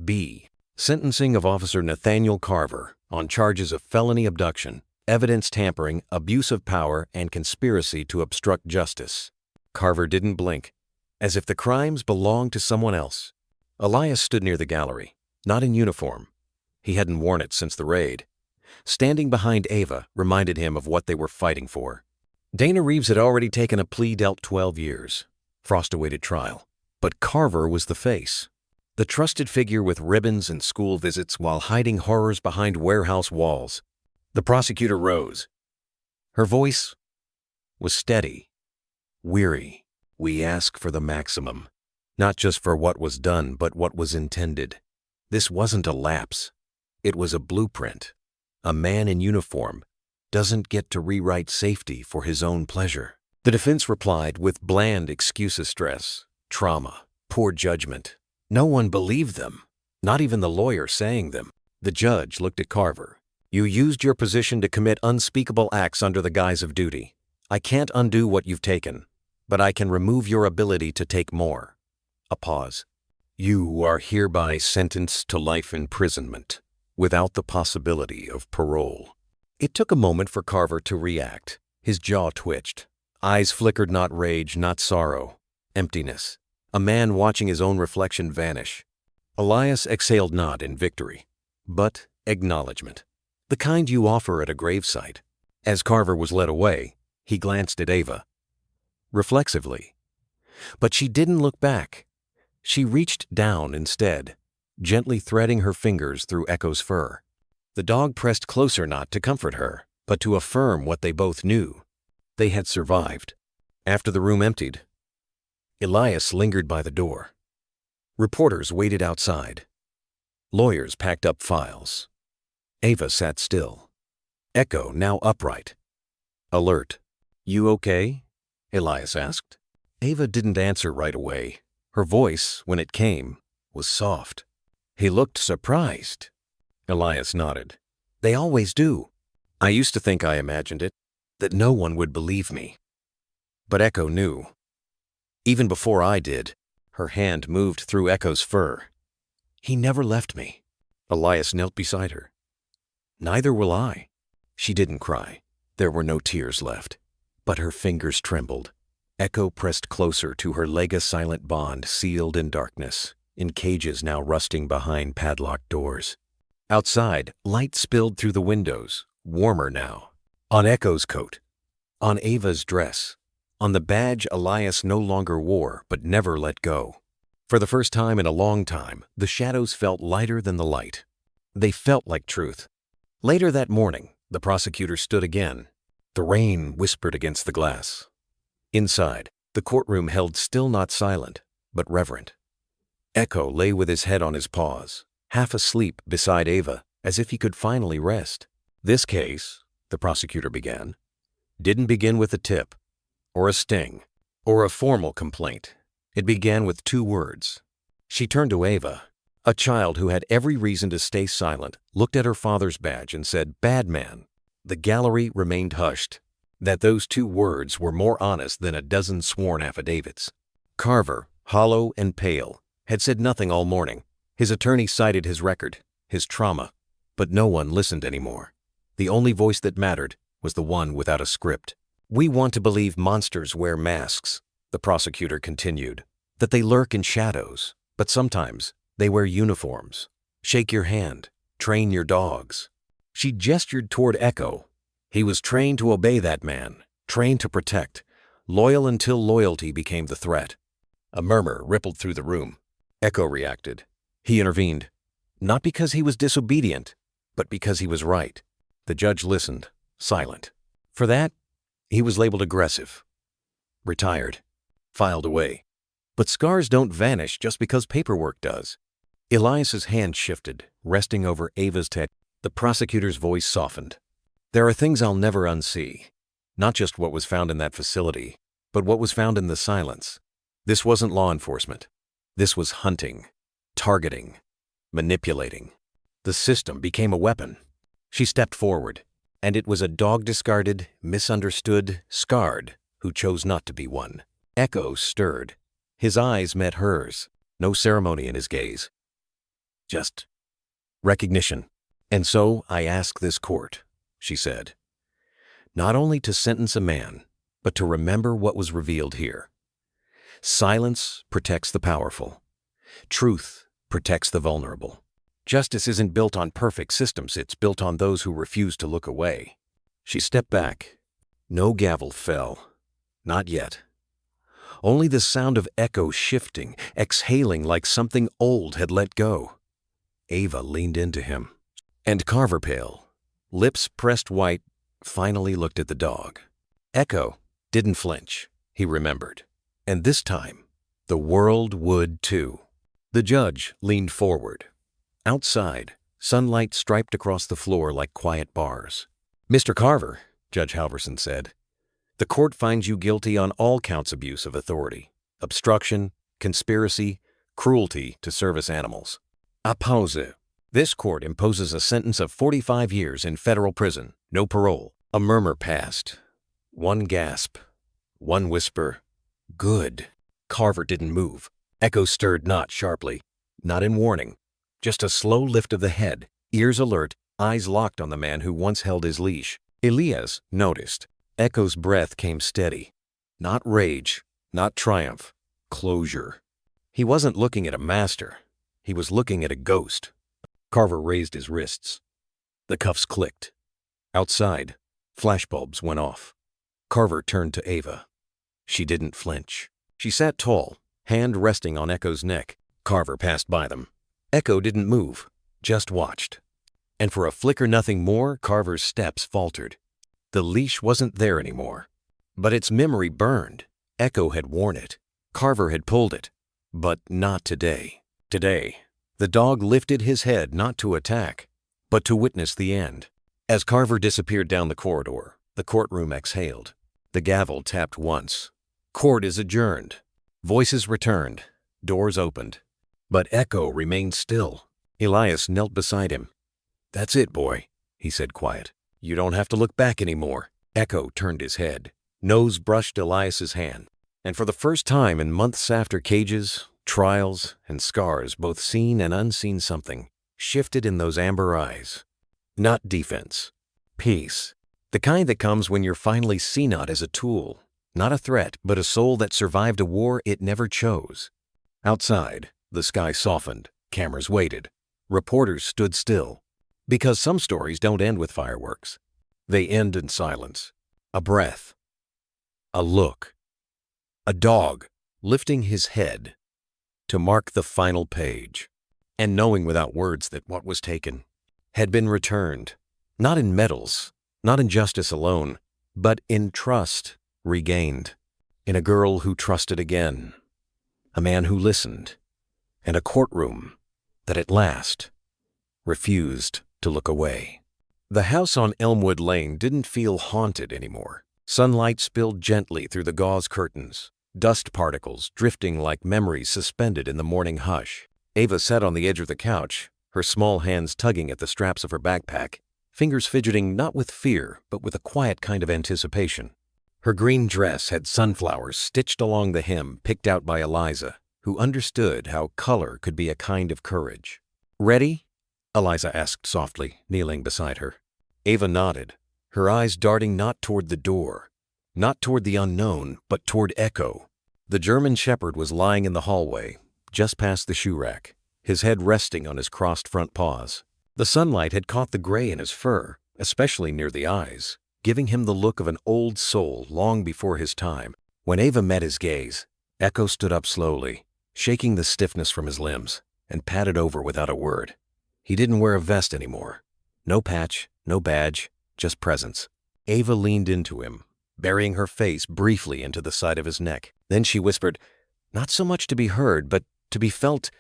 B. Sentencing of Officer Nathaniel Carver on charges of felony abduction, evidence tampering, abuse of power, and conspiracy to obstruct justice. Carver didn't blink, as if the crimes belonged to someone else. Elias stood near the gallery, not in uniform. He hadn't worn it since the raid. Standing behind Ava reminded him of what they were fighting for. Dana Reeves had already taken a plea dealt 12 years. Frost awaited trial. But Carver was the face. The trusted figure with ribbons and school visits while hiding horrors behind warehouse walls. The prosecutor rose. Her voice was steady, weary. We ask for the maximum. Not just for what was done, but what was intended. This wasn't a lapse. It was a blueprint. A man in uniform doesn't get to rewrite safety for his own pleasure. The defense replied with bland excuses: stress, trauma, poor judgment. No one believed them, not even the lawyer saying them. The judge looked at Carver. You used your position to commit unspeakable acts under the guise of duty. I can't undo what you've taken, but I can remove your ability to take more. A pause. You are hereby sentenced to life imprisonment, without the possibility of parole. It took a moment for Carver to react. His jaw twitched. Eyes flickered not rage, not sorrow. Emptiness. A man watching his own reflection vanish. Elias exhaled not in victory, but acknowledgement. The kind you offer at a gravesite. As Carver was led away, he glanced at Ava. Reflexively. But she didn't look back. She reached down instead, gently threading her fingers through Echo's fur. The dog pressed closer not to comfort her, but to affirm what they both knew. They had survived. After the room emptied, Elias lingered by the door. Reporters waited outside. Lawyers packed up files. Ava sat still. Echo now upright. Alert. You okay? Elias asked. Ava didn't answer right away. Her voice, when it came, was soft. He looked surprised. Elias nodded. They always do. I used to think I imagined it, that no one would believe me. But Echo knew. Even before I did, her hand moved through Echo's fur. He never left me. Elias knelt beside her. Neither will I. She didn't cry. There were no tears left. But her fingers trembled. Echo pressed closer to her leg, a silent bond sealed in darkness, in cages now rusting behind padlocked doors. Outside, light spilled through the windows, warmer now. On Echo's coat, on Ava's dress, on the badge Elias no longer wore but never let go. For the first time in a long time, the shadows felt lighter than the light. They felt like truth. Later that morning, the prosecutor stood again. The rain whispered against the glass. Inside, the courtroom held still, not silent, but reverent. Echo lay with his head on his paws, half asleep beside Ava, as if he could finally rest. This case, the prosecutor began, didn't begin with a tip, or a sting, or a formal complaint. It began with 2 words. She turned to Ava. A child who had every reason to stay silent looked at her father's badge and said, "Bad man." The gallery remained hushed. That those 2 words were more honest than a dozen sworn affidavits. Carver, hollow and pale, had said nothing all morning. His attorney cited his record, his trauma, but no one listened anymore. The only voice that mattered was the one without a script. We want to believe monsters wear masks, the prosecutor continued, that they lurk in shadows, but sometimes they wear uniforms. Shake your hand, train your dogs. She gestured toward Echo. He was trained to obey that man, trained to protect, loyal until loyalty became the threat. A murmur rippled through the room. Echo reacted. He intervened, not because he was disobedient, but because he was right. The judge listened, silent. For that, he was labeled aggressive, retired, filed away. But scars don't vanish just because paperwork does. Elias's hand shifted, resting over Ava's head. The prosecutor's voice softened. There are things I'll never unsee. Not just what was found in that facility, but what was found in the silence. This wasn't law enforcement. This was hunting, targeting, manipulating. The system became a weapon. She stepped forward, and it was a dog discarded, misunderstood, scarred, who chose not to be one. Echo stirred. His eyes met hers, no ceremony in his gaze. Just recognition. And so I ask this court, she said, not only to sentence a man, but to remember what was revealed here. Silence protects the powerful. Truth protects the vulnerable. Justice isn't built on perfect systems, it's built on those who refuse to look away. She stepped back. No gavel fell. Not yet. Only the sound of Echo shifting, exhaling like something old had let go. Ava leaned into him. And Carver, pale, lips pressed white, finally looked at the dog. Echo didn't flinch, he remembered. And this time, the world would too. The judge leaned forward. Outside, sunlight striped across the floor like quiet bars. "Mr. Carver," Judge Halverson said, "the court finds you guilty on all counts of abuse of authority, obstruction, conspiracy, cruelty to service animals. A pause. This court imposes a sentence of 45 years in federal prison, no parole." A murmur passed. One gasp. One whisper. "Good." Carver didn't move. Echo stirred not sharply, not in warning. Just a slow lift of the head, ears alert, eyes locked on the man who once held his leash. Elias noticed. Echo's breath came steady. Not rage, not triumph. Closure. He wasn't looking at a master. He was looking at a ghost. Carver raised his wrists. The cuffs clicked. Outside, flashbulbs went off. Carver turned to Ava. She didn't flinch. She sat tall, hand resting on Echo's neck. Carver passed by them. Echo didn't move, just watched. And for a flicker nothing more, Carver's steps faltered. The leash wasn't there anymore. But its memory burned. Echo had worn it. Carver had pulled it. But not today. Today, the dog lifted his head not to attack, but to witness the end. As Carver disappeared down the corridor, the courtroom exhaled. The gavel tapped once. Court is adjourned. Voices returned. Doors opened. But Echo remained still. Elias knelt beside him. "That's it, boy," he said quiet. "You don't have to look back anymore." Echo turned his head. Nose brushed Elias's hand. And for the first time in months after cages, trials, and scars, both seen and unseen something shifted in those amber eyes. Not defense. Peace. The kind that comes when you're finally seen not as a tool, not a threat, but a soul that survived a war it never chose. Outside, the sky softened. Cameras waited. Reporters stood still. Because some stories don't end with fireworks. They end in silence. A breath. A look. A dog lifting his head to mark the final page. And knowing without words that what was taken had been returned. Not in medals, not in justice alone, but in trust regained. In a girl who trusted again. A man who listened. And a courtroom that at last refused to look away. The house on Elmwood Lane didn't feel haunted anymore. Sunlight spilled gently through the gauze curtains, dust particles drifting like memories suspended in the morning hush. Ava sat on the edge of the couch, her small hands tugging at the straps of her backpack, fingers fidgeting not with fear but with a quiet kind of anticipation. Her green dress had sunflowers stitched along the hem picked out by Eliza, who understood how color could be a kind of courage. "Ready?" Eliza asked softly, kneeling beside her. Ava nodded, her eyes darting not toward the door, not toward the unknown, but toward Echo. The German shepherd was lying in the hallway, just past the shoe rack, his head resting on his crossed front paws. The sunlight had caught the gray in his fur, especially near the eyes, giving him the look of an old soul long before his time. When Ava met his gaze, Echo stood up slowly, shaking the stiffness from his limbs, and padded over without a word. He didn't wear a vest anymore. No patch, no badge, just presence. Ava leaned into him, burying her face briefly into the side of his neck. Then she whispered, not so much to be heard, but to be felt,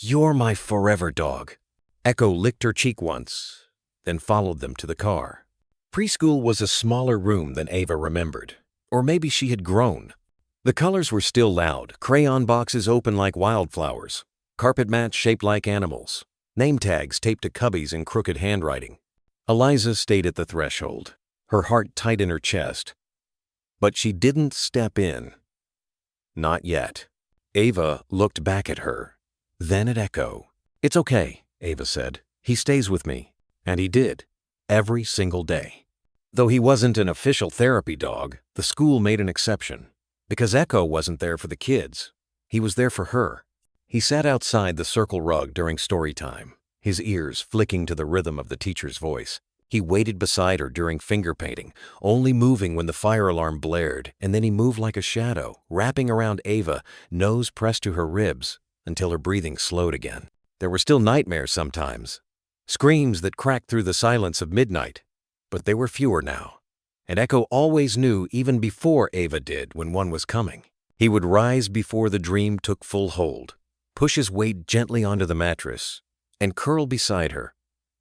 "You're my forever dog." Echo licked her cheek once, then followed them to the car. Preschool was a smaller room than Ava remembered, or maybe she had grown. The colors were still loud, crayon boxes open like wildflowers, carpet mats shaped like animals, name tags taped to cubbies in crooked handwriting. Eliza stayed at the threshold, her heart tight in her chest. But she didn't step in. Not yet. Ava looked back at her, then at Echo. "It's okay," Ava said. "He stays with me." And he did, every single day. Though he wasn't an official therapy dog, the school made an exception. Because Echo wasn't there for the kids. He was there for her. He sat outside the circle rug during story time, his ears flicking to the rhythm of the teacher's voice. He waited beside her during finger painting, only moving when the fire alarm blared, and then he moved like a shadow, wrapping around Ava, nose pressed to her ribs, until her breathing slowed again. There were still nightmares sometimes, screams that cracked through the silence of midnight, but they were fewer now. And Echo always knew even before Ava did when one was coming. He would rise before the dream took full hold, push his weight gently onto the mattress, and curl beside her,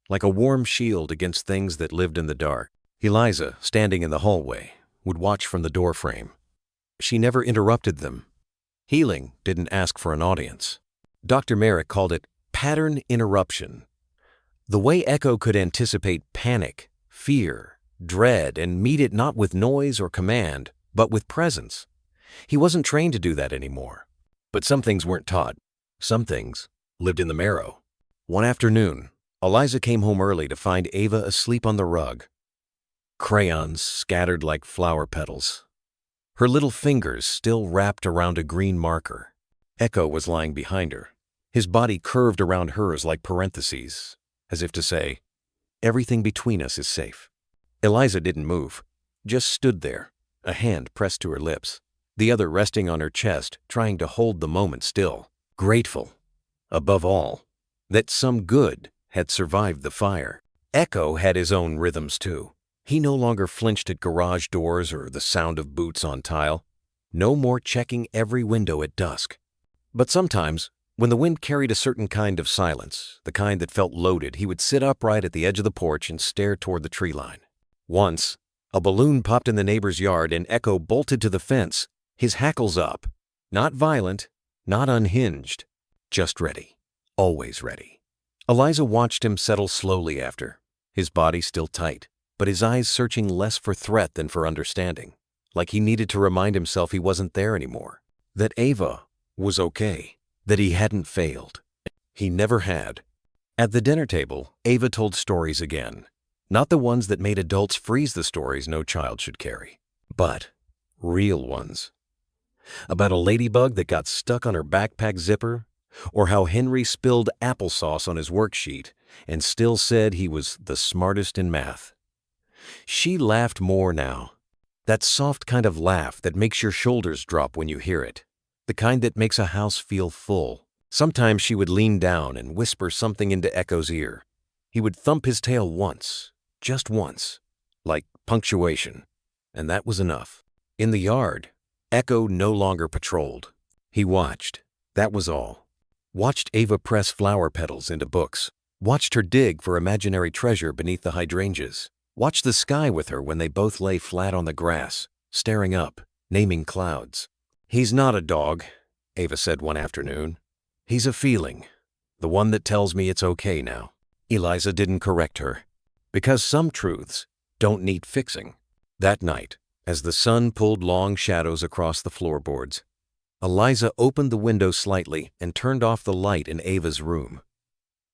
like a warm shield against things that lived in the dark. Eliza, standing in the hallway, would watch from the doorframe. She never interrupted them. Healing didn't ask for an audience. Dr. Merrick called it pattern interruption. The way Echo could anticipate panic, fear, dread, and meet it not with noise or command, but with presence. He wasn't trained to do that anymore. But some things weren't taught. Some things lived in the marrow. One afternoon, Eliza came home early to find Ava asleep on the rug, crayons scattered like flower petals, her little fingers still wrapped around a green marker. Echo was lying behind her, his body curved around hers like parentheses, as if to say, everything between us is safe. Eliza didn't move, just stood there, a hand pressed to her lips, the other resting on her chest, trying to hold the moment still, grateful, above all, that some good had survived the fire. Echo had his own rhythms too. He no longer flinched at garage doors or the sound of boots on tile. No more checking every window at dusk. But sometimes, when the wind carried a certain kind of silence, the kind that felt loaded, he would sit upright at the edge of the porch and stare toward the tree line. Once, a balloon popped in the neighbor's yard and Echo bolted to the fence, his hackles up. Not violent, not unhinged, just ready. Always ready. Eliza watched him settle slowly after, his body still tight, but his eyes searching less for threat than for understanding, like he needed to remind himself he wasn't there anymore, that Ava was okay, that he hadn't failed. He never had. At the dinner table, Ava told stories again, not the ones that made adults freeze the stories no child should carry, but real ones. About a ladybug that got stuck on her backpack zipper, or how Henry spilled applesauce on his worksheet and still said he was the smartest in math. She laughed more now, that soft kind of laugh that makes your shoulders drop when you hear it, the kind that makes a house feel full. Sometimes she would lean down and whisper something into Echo's ear. He would thump his tail once, just once, like punctuation, and that was enough. In the yard, Echo no longer patrolled. He watched, that was all. Watched Ava press flower petals into books, watched her dig for imaginary treasure beneath the hydrangeas, watched the sky with her when they both lay flat on the grass, staring up, naming clouds. He's not a dog, Ava said one afternoon. He's a feeling, the one that tells me it's okay now. Eliza didn't correct her, because some truths don't need fixing. That night, as the sun pulled long shadows across the floorboards, Eliza opened the window slightly and turned off the light in Ava's room.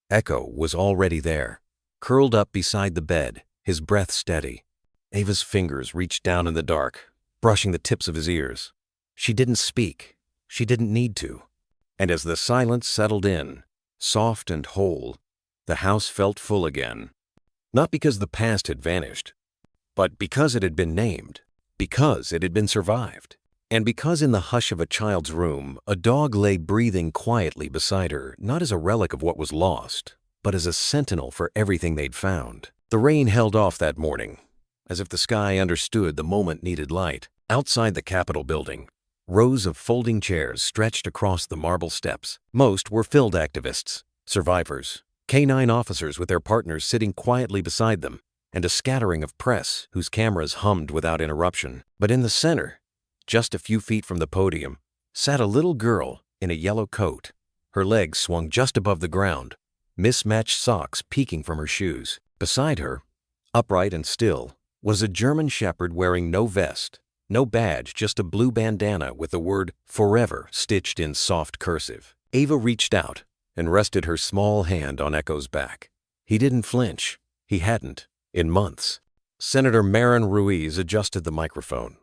Echo was already there, curled up beside the bed, his breath steady. Ava's fingers reached down in the dark, brushing the tips of his ears. She didn't speak. She didn't need to. And as the silence settled in, soft and whole, the house felt full again. Not because the past had vanished, but because it had been named, because it had been survived. And because in the hush of a child's room, a dog lay breathing quietly beside her, not as a relic of what was lost, but as a sentinel for everything they'd found. The rain held off that morning, as if the sky understood the moment needed light. Outside the Capitol building, rows of folding chairs stretched across the marble steps. Most were field activists, survivors, K-9 officers with their partners sitting quietly beside them, and a scattering of press whose cameras hummed without interruption. But in the center, just a few feet from the podium, sat a little girl in a yellow coat. Her legs swung just above the ground, mismatched socks peeking from her shoes. Beside her, upright and still, was a German shepherd wearing no vest, no badge, just a blue bandana with the word "Forever" stitched in soft cursive. Ava reached out and rested her small hand on Echo's back. He didn't flinch. He hadn't, in months. Senator Marin Ruiz adjusted the microphone.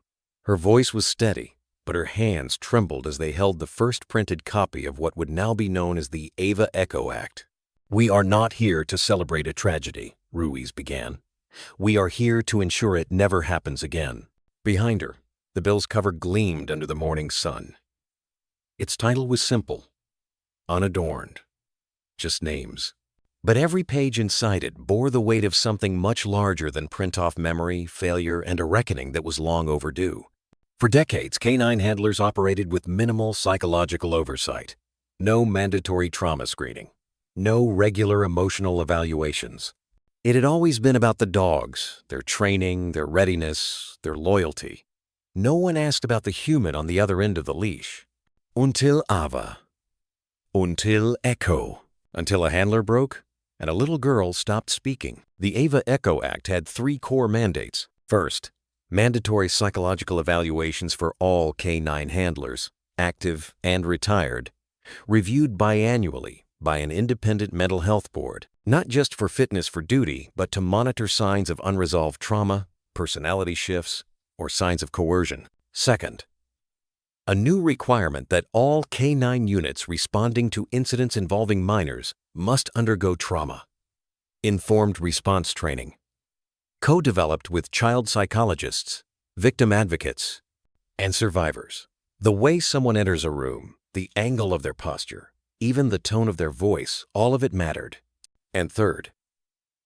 Her voice was steady, but her hands trembled as they held the first printed copy of what would now be known as the Ava Echo Act. "We are not here to celebrate a tragedy," Ruiz began. "We are here to ensure it never happens again." Behind her, the bill's cover gleamed under the morning sun. Its title was simple, unadorned, just names. But every page inside it bore the weight of something much larger than print-off memory, failure, and a reckoning that was long overdue. For decades, canine handlers operated with minimal psychological oversight. No mandatory trauma screening. No regular emotional evaluations. It had always been about the dogs, their training, their readiness, their loyalty. No one asked about the human on the other end of the leash. Until Ava. Until Echo. Until a handler broke and a little girl stopped speaking. The Ava Echo Act had 3 core mandates. First, mandatory psychological evaluations for all canine handlers, active and retired, reviewed biannually by an independent mental health board, not just for fitness for duty, but to monitor signs of unresolved trauma, personality shifts, or signs of coercion. Second, a new requirement that all canine units responding to incidents involving minors must undergo trauma-informed response training, co-developed with child psychologists, victim advocates, and survivors. The way someone enters a room, the angle of their posture, even the tone of their voice, all of it mattered. And third,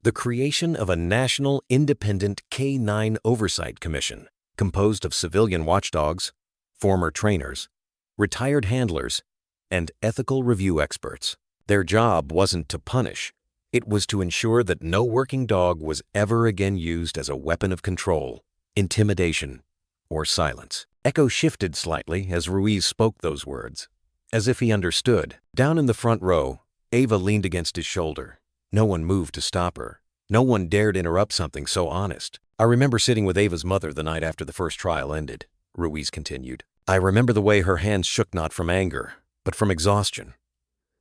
the creation of a national independent K-9 oversight commission composed of civilian watchdogs, former trainers, retired handlers, and ethical review experts. Their job wasn't to punish. It was to ensure that no working dog was ever again used as a weapon of control, intimidation, or silence. Echo shifted slightly as Ruiz spoke those words, as if he understood. Down in the front row, Ava leaned against his shoulder. No one moved to stop her. No one dared interrupt something so honest. "I remember sitting with Ava's mother the night after the first trial ended," Ruiz continued. "I remember the way her hands shook not from anger, but from exhaustion.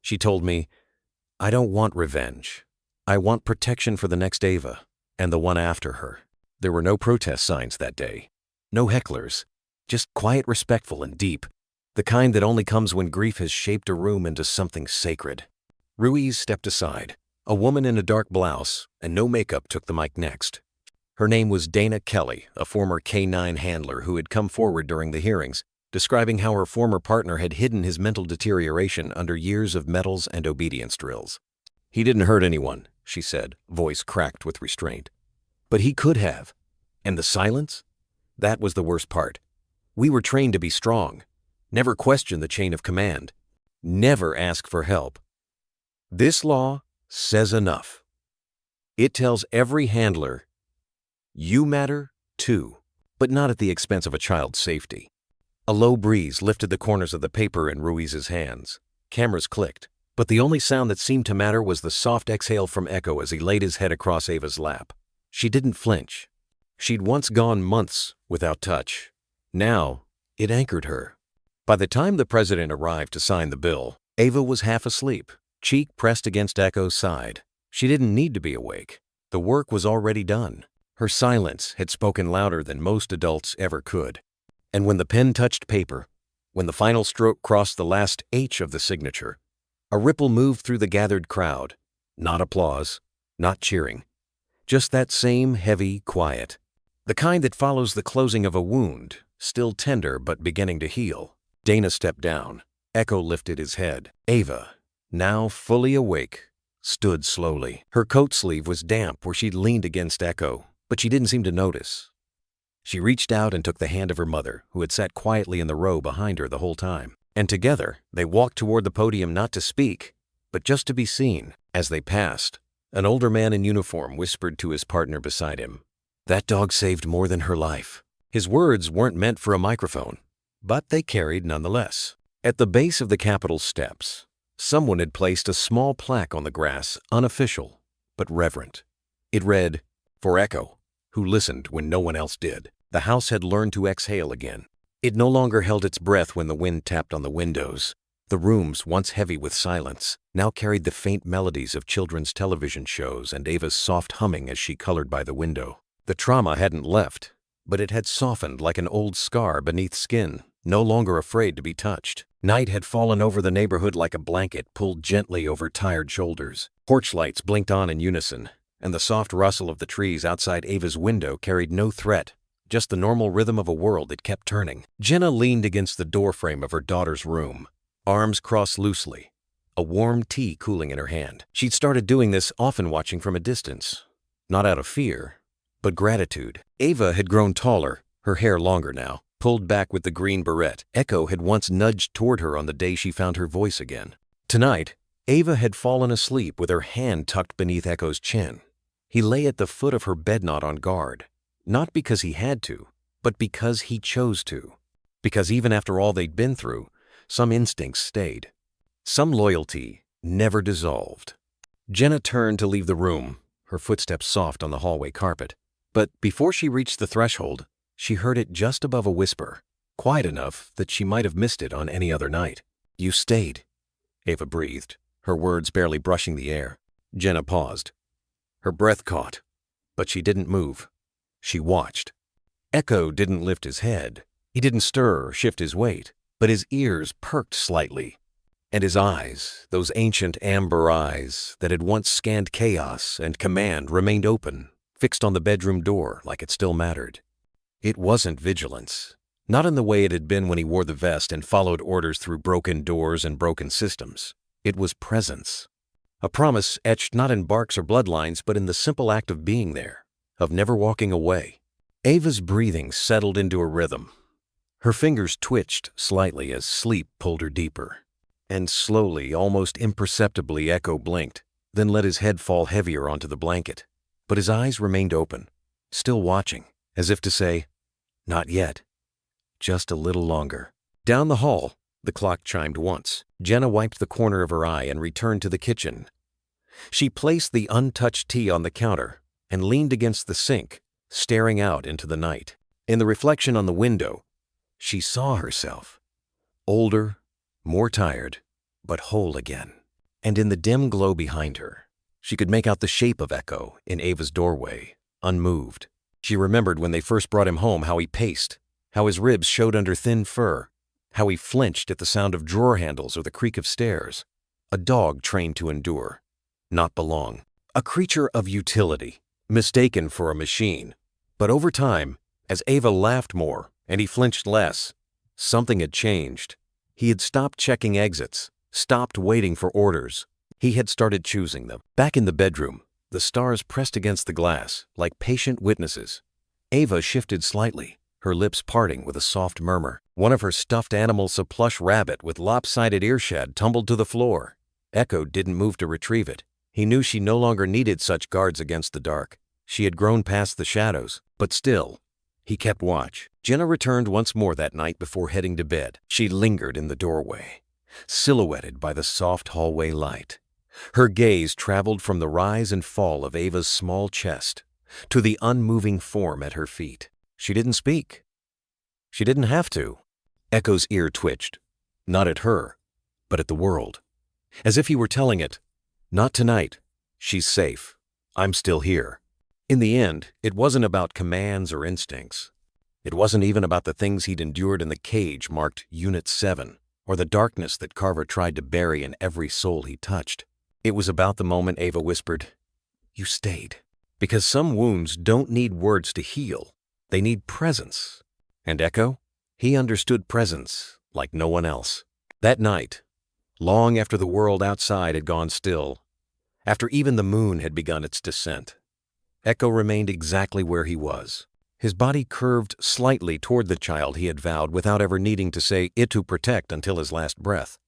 She told me, 'I don't want revenge. I want protection for the next Ava and the one after her.' There were no protest signs that day. No hecklers. Just quiet, respectful, and deep. The kind that only comes when grief has shaped a room into something sacred." Ruiz stepped aside. A woman in a dark blouse and no makeup took the mic next. Her name was Dana Kelly, a former K-9 handler who had come forward during the hearings, describing how her former partner had hidden his mental deterioration under years of medals and obedience drills. "He didn't hurt anyone," she said, voice cracked with restraint. "But he could have. And the silence? That was the worst part. We were trained to be strong. Never question the chain of command. Never ask for help. This law says enough. It tells every handler, you matter too, but not at the expense of a child's safety." A low breeze lifted the corners of the paper in Ruiz's hands. Cameras clicked, but the only sound that seemed to matter was the soft exhale from Echo as he laid his head across Ava's lap. She didn't flinch. She'd once gone months without touch. Now, it anchored her. By the time the president arrived to sign the bill, Ava was half asleep, cheek pressed against Echo's side. She didn't need to be awake. The work was already done. Her silence had spoken louder than most adults ever could. And when the pen touched paper, when the final stroke crossed the last H of the signature, a ripple moved through the gathered crowd. Not applause, not cheering. Just that same heavy quiet. The kind that follows the closing of a wound, still tender but beginning to heal. Dana stepped down. Echo lifted his head. Ava, now fully awake, stood slowly. Her coat sleeve was damp where she'd leaned against Echo, but she didn't seem to notice. She reached out and took the hand of her mother, who had sat quietly in the row behind her the whole time. And together, they walked toward the podium not to speak, but just to be seen. As they passed, an older man in uniform whispered to his partner beside him, "That dog saved more than her life." His words weren't meant for a microphone, but they carried nonetheless. At the base of the Capitol steps, someone had placed a small plaque on the grass, unofficial, but reverent. It read, "For Echo, who listened when no one else did." The house had learned to exhale again. It no longer held its breath when the wind tapped on the windows. The rooms, once heavy with silence, now carried the faint melodies of children's television shows and Ava's soft humming as she colored by the window. The trauma hadn't left, but it had softened like an old scar beneath skin, no longer afraid to be touched. Night had fallen over the neighborhood like a blanket pulled gently over tired shoulders. Porch lights blinked on in unison, and the soft rustle of the trees outside Ava's window carried no threat, just the normal rhythm of a world that kept turning. Jenna leaned against the doorframe of her daughter's room, arms crossed loosely, a warm tea cooling in her hand. She'd started doing this often, watching from a distance, not out of fear, but gratitude. Ava had grown taller, her hair longer now, pulled back with the green beret Echo had once nudged toward her on the day she found her voice again. Tonight, Ava had fallen asleep with her hand tucked beneath Echo's chin. He lay at the foot of her bed, not on guard, not because he had to, but because he chose to. Because even after all they'd been through, some instincts stayed. Some loyalty never dissolved. Jenna turned to leave the room, her footsteps soft on the hallway carpet. But before she reached the threshold, she heard it just above a whisper, quiet enough that she might have missed it on any other night. "You stayed," Ava breathed, her words barely brushing the air. Jenna paused. Her breath caught, but she didn't move. She watched. Echo didn't lift his head. He didn't stir or shift his weight, but his ears perked slightly. And his eyes, those ancient amber eyes that had once scanned chaos and command, remained open, fixed on the bedroom door like it still mattered. It wasn't vigilance, not in the way it had been when he wore the vest and followed orders through broken doors and broken systems. It was presence. A promise etched not in barks or bloodlines, but in the simple act of being there, of never walking away. Ava's breathing settled into a rhythm. Her fingers twitched slightly as sleep pulled her deeper. And slowly, almost imperceptibly, Echo blinked, then let his head fall heavier onto the blanket. But his eyes remained open, still watching, as if to say, "Not yet. Just a little longer." Down the hall, the clock chimed once. Jenna wiped the corner of her eye and returned to the kitchen. She placed the untouched tea on the counter and leaned against the sink, staring out into the night. In the reflection on the window, she saw herself, older, more tired, but whole again. And in the dim glow behind her, she could make out the shape of Echo in Ava's doorway, unmoved. She remembered when they first brought him home how he paced, how his ribs showed under thin fur, how he flinched at the sound of drawer handles or the creak of stairs. A dog trained to endure, not belong. A creature of utility, mistaken for a machine. But over time, as Ava laughed more and he flinched less, something had changed. He had stopped checking exits, stopped waiting for orders. He had started choosing them. Back in the bedroom, the stars pressed against the glass like patient witnesses. Ava shifted slightly, her lips parting with a soft murmur. One of her stuffed animals, a plush rabbit with lopsided earshed, tumbled to the floor. Echo didn't move to retrieve it. He knew she no longer needed such guards against the dark. She had grown past the shadows, but still, he kept watch. Jenna returned once more that night before heading to bed. She lingered in the doorway, silhouetted by the soft hallway light. Her gaze traveled from the rise and fall of Ava's small chest to the unmoving form at her feet. She didn't speak. She didn't have to. Echo's ear twitched, not at her, but at the world, as if he were telling it, "Not tonight. She's safe. I'm still here." In the end, it wasn't about commands or instincts. It wasn't even about the things he'd endured in the cage marked Unit 7, or the darkness that Carver tried to bury in every soul he touched. It was about the moment Ava whispered, "You stayed." Because some wounds don't need words to heal. They need presence. And Echo? He understood presence like no one else. That night, long after the world outside had gone still, after even the moon had begun its descent, Echo remained exactly where he was. His body curved slightly toward the child he had vowed without ever needing to say it to protect until his last breath.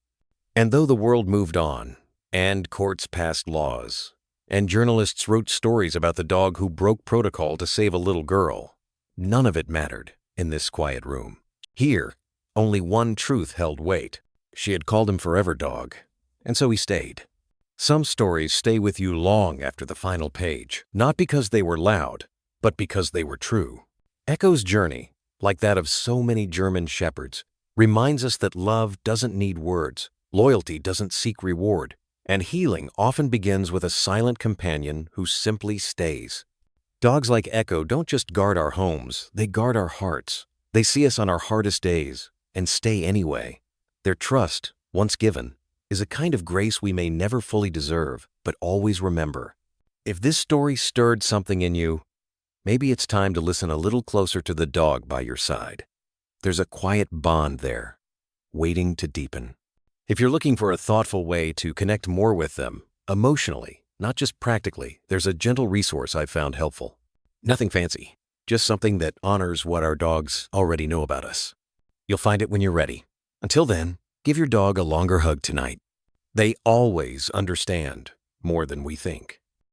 And though the world moved on, and courts passed laws, and journalists wrote stories about the dog who broke protocol to save a little girl, none of it mattered in this quiet room. Here, only one truth held weight. She had called him Forever Dog, and so he stayed. Some stories stay with you long after the final page, not because they were loud, but because they were true. Echo's journey, like that of so many German shepherds, reminds us that love doesn't need words, loyalty doesn't seek reward, and healing often begins with a silent companion who simply stays. Dogs like Echo don't just guard our homes, they guard our hearts. They see us on our hardest days and stay anyway. Their trust, once given, is a kind of grace we may never fully deserve, but always remember. If this story stirred something in you, maybe it's time to listen a little closer to the dog by your side. There's a quiet bond there, waiting to deepen. If you're looking for a thoughtful way to connect more with them, emotionally, not just practically, there's a gentle resource I've found helpful. Nothing fancy, just something that honors what our dogs already know about us. You'll find it when you're ready. Until then, give your dog a longer hug tonight. They always understand more than we think.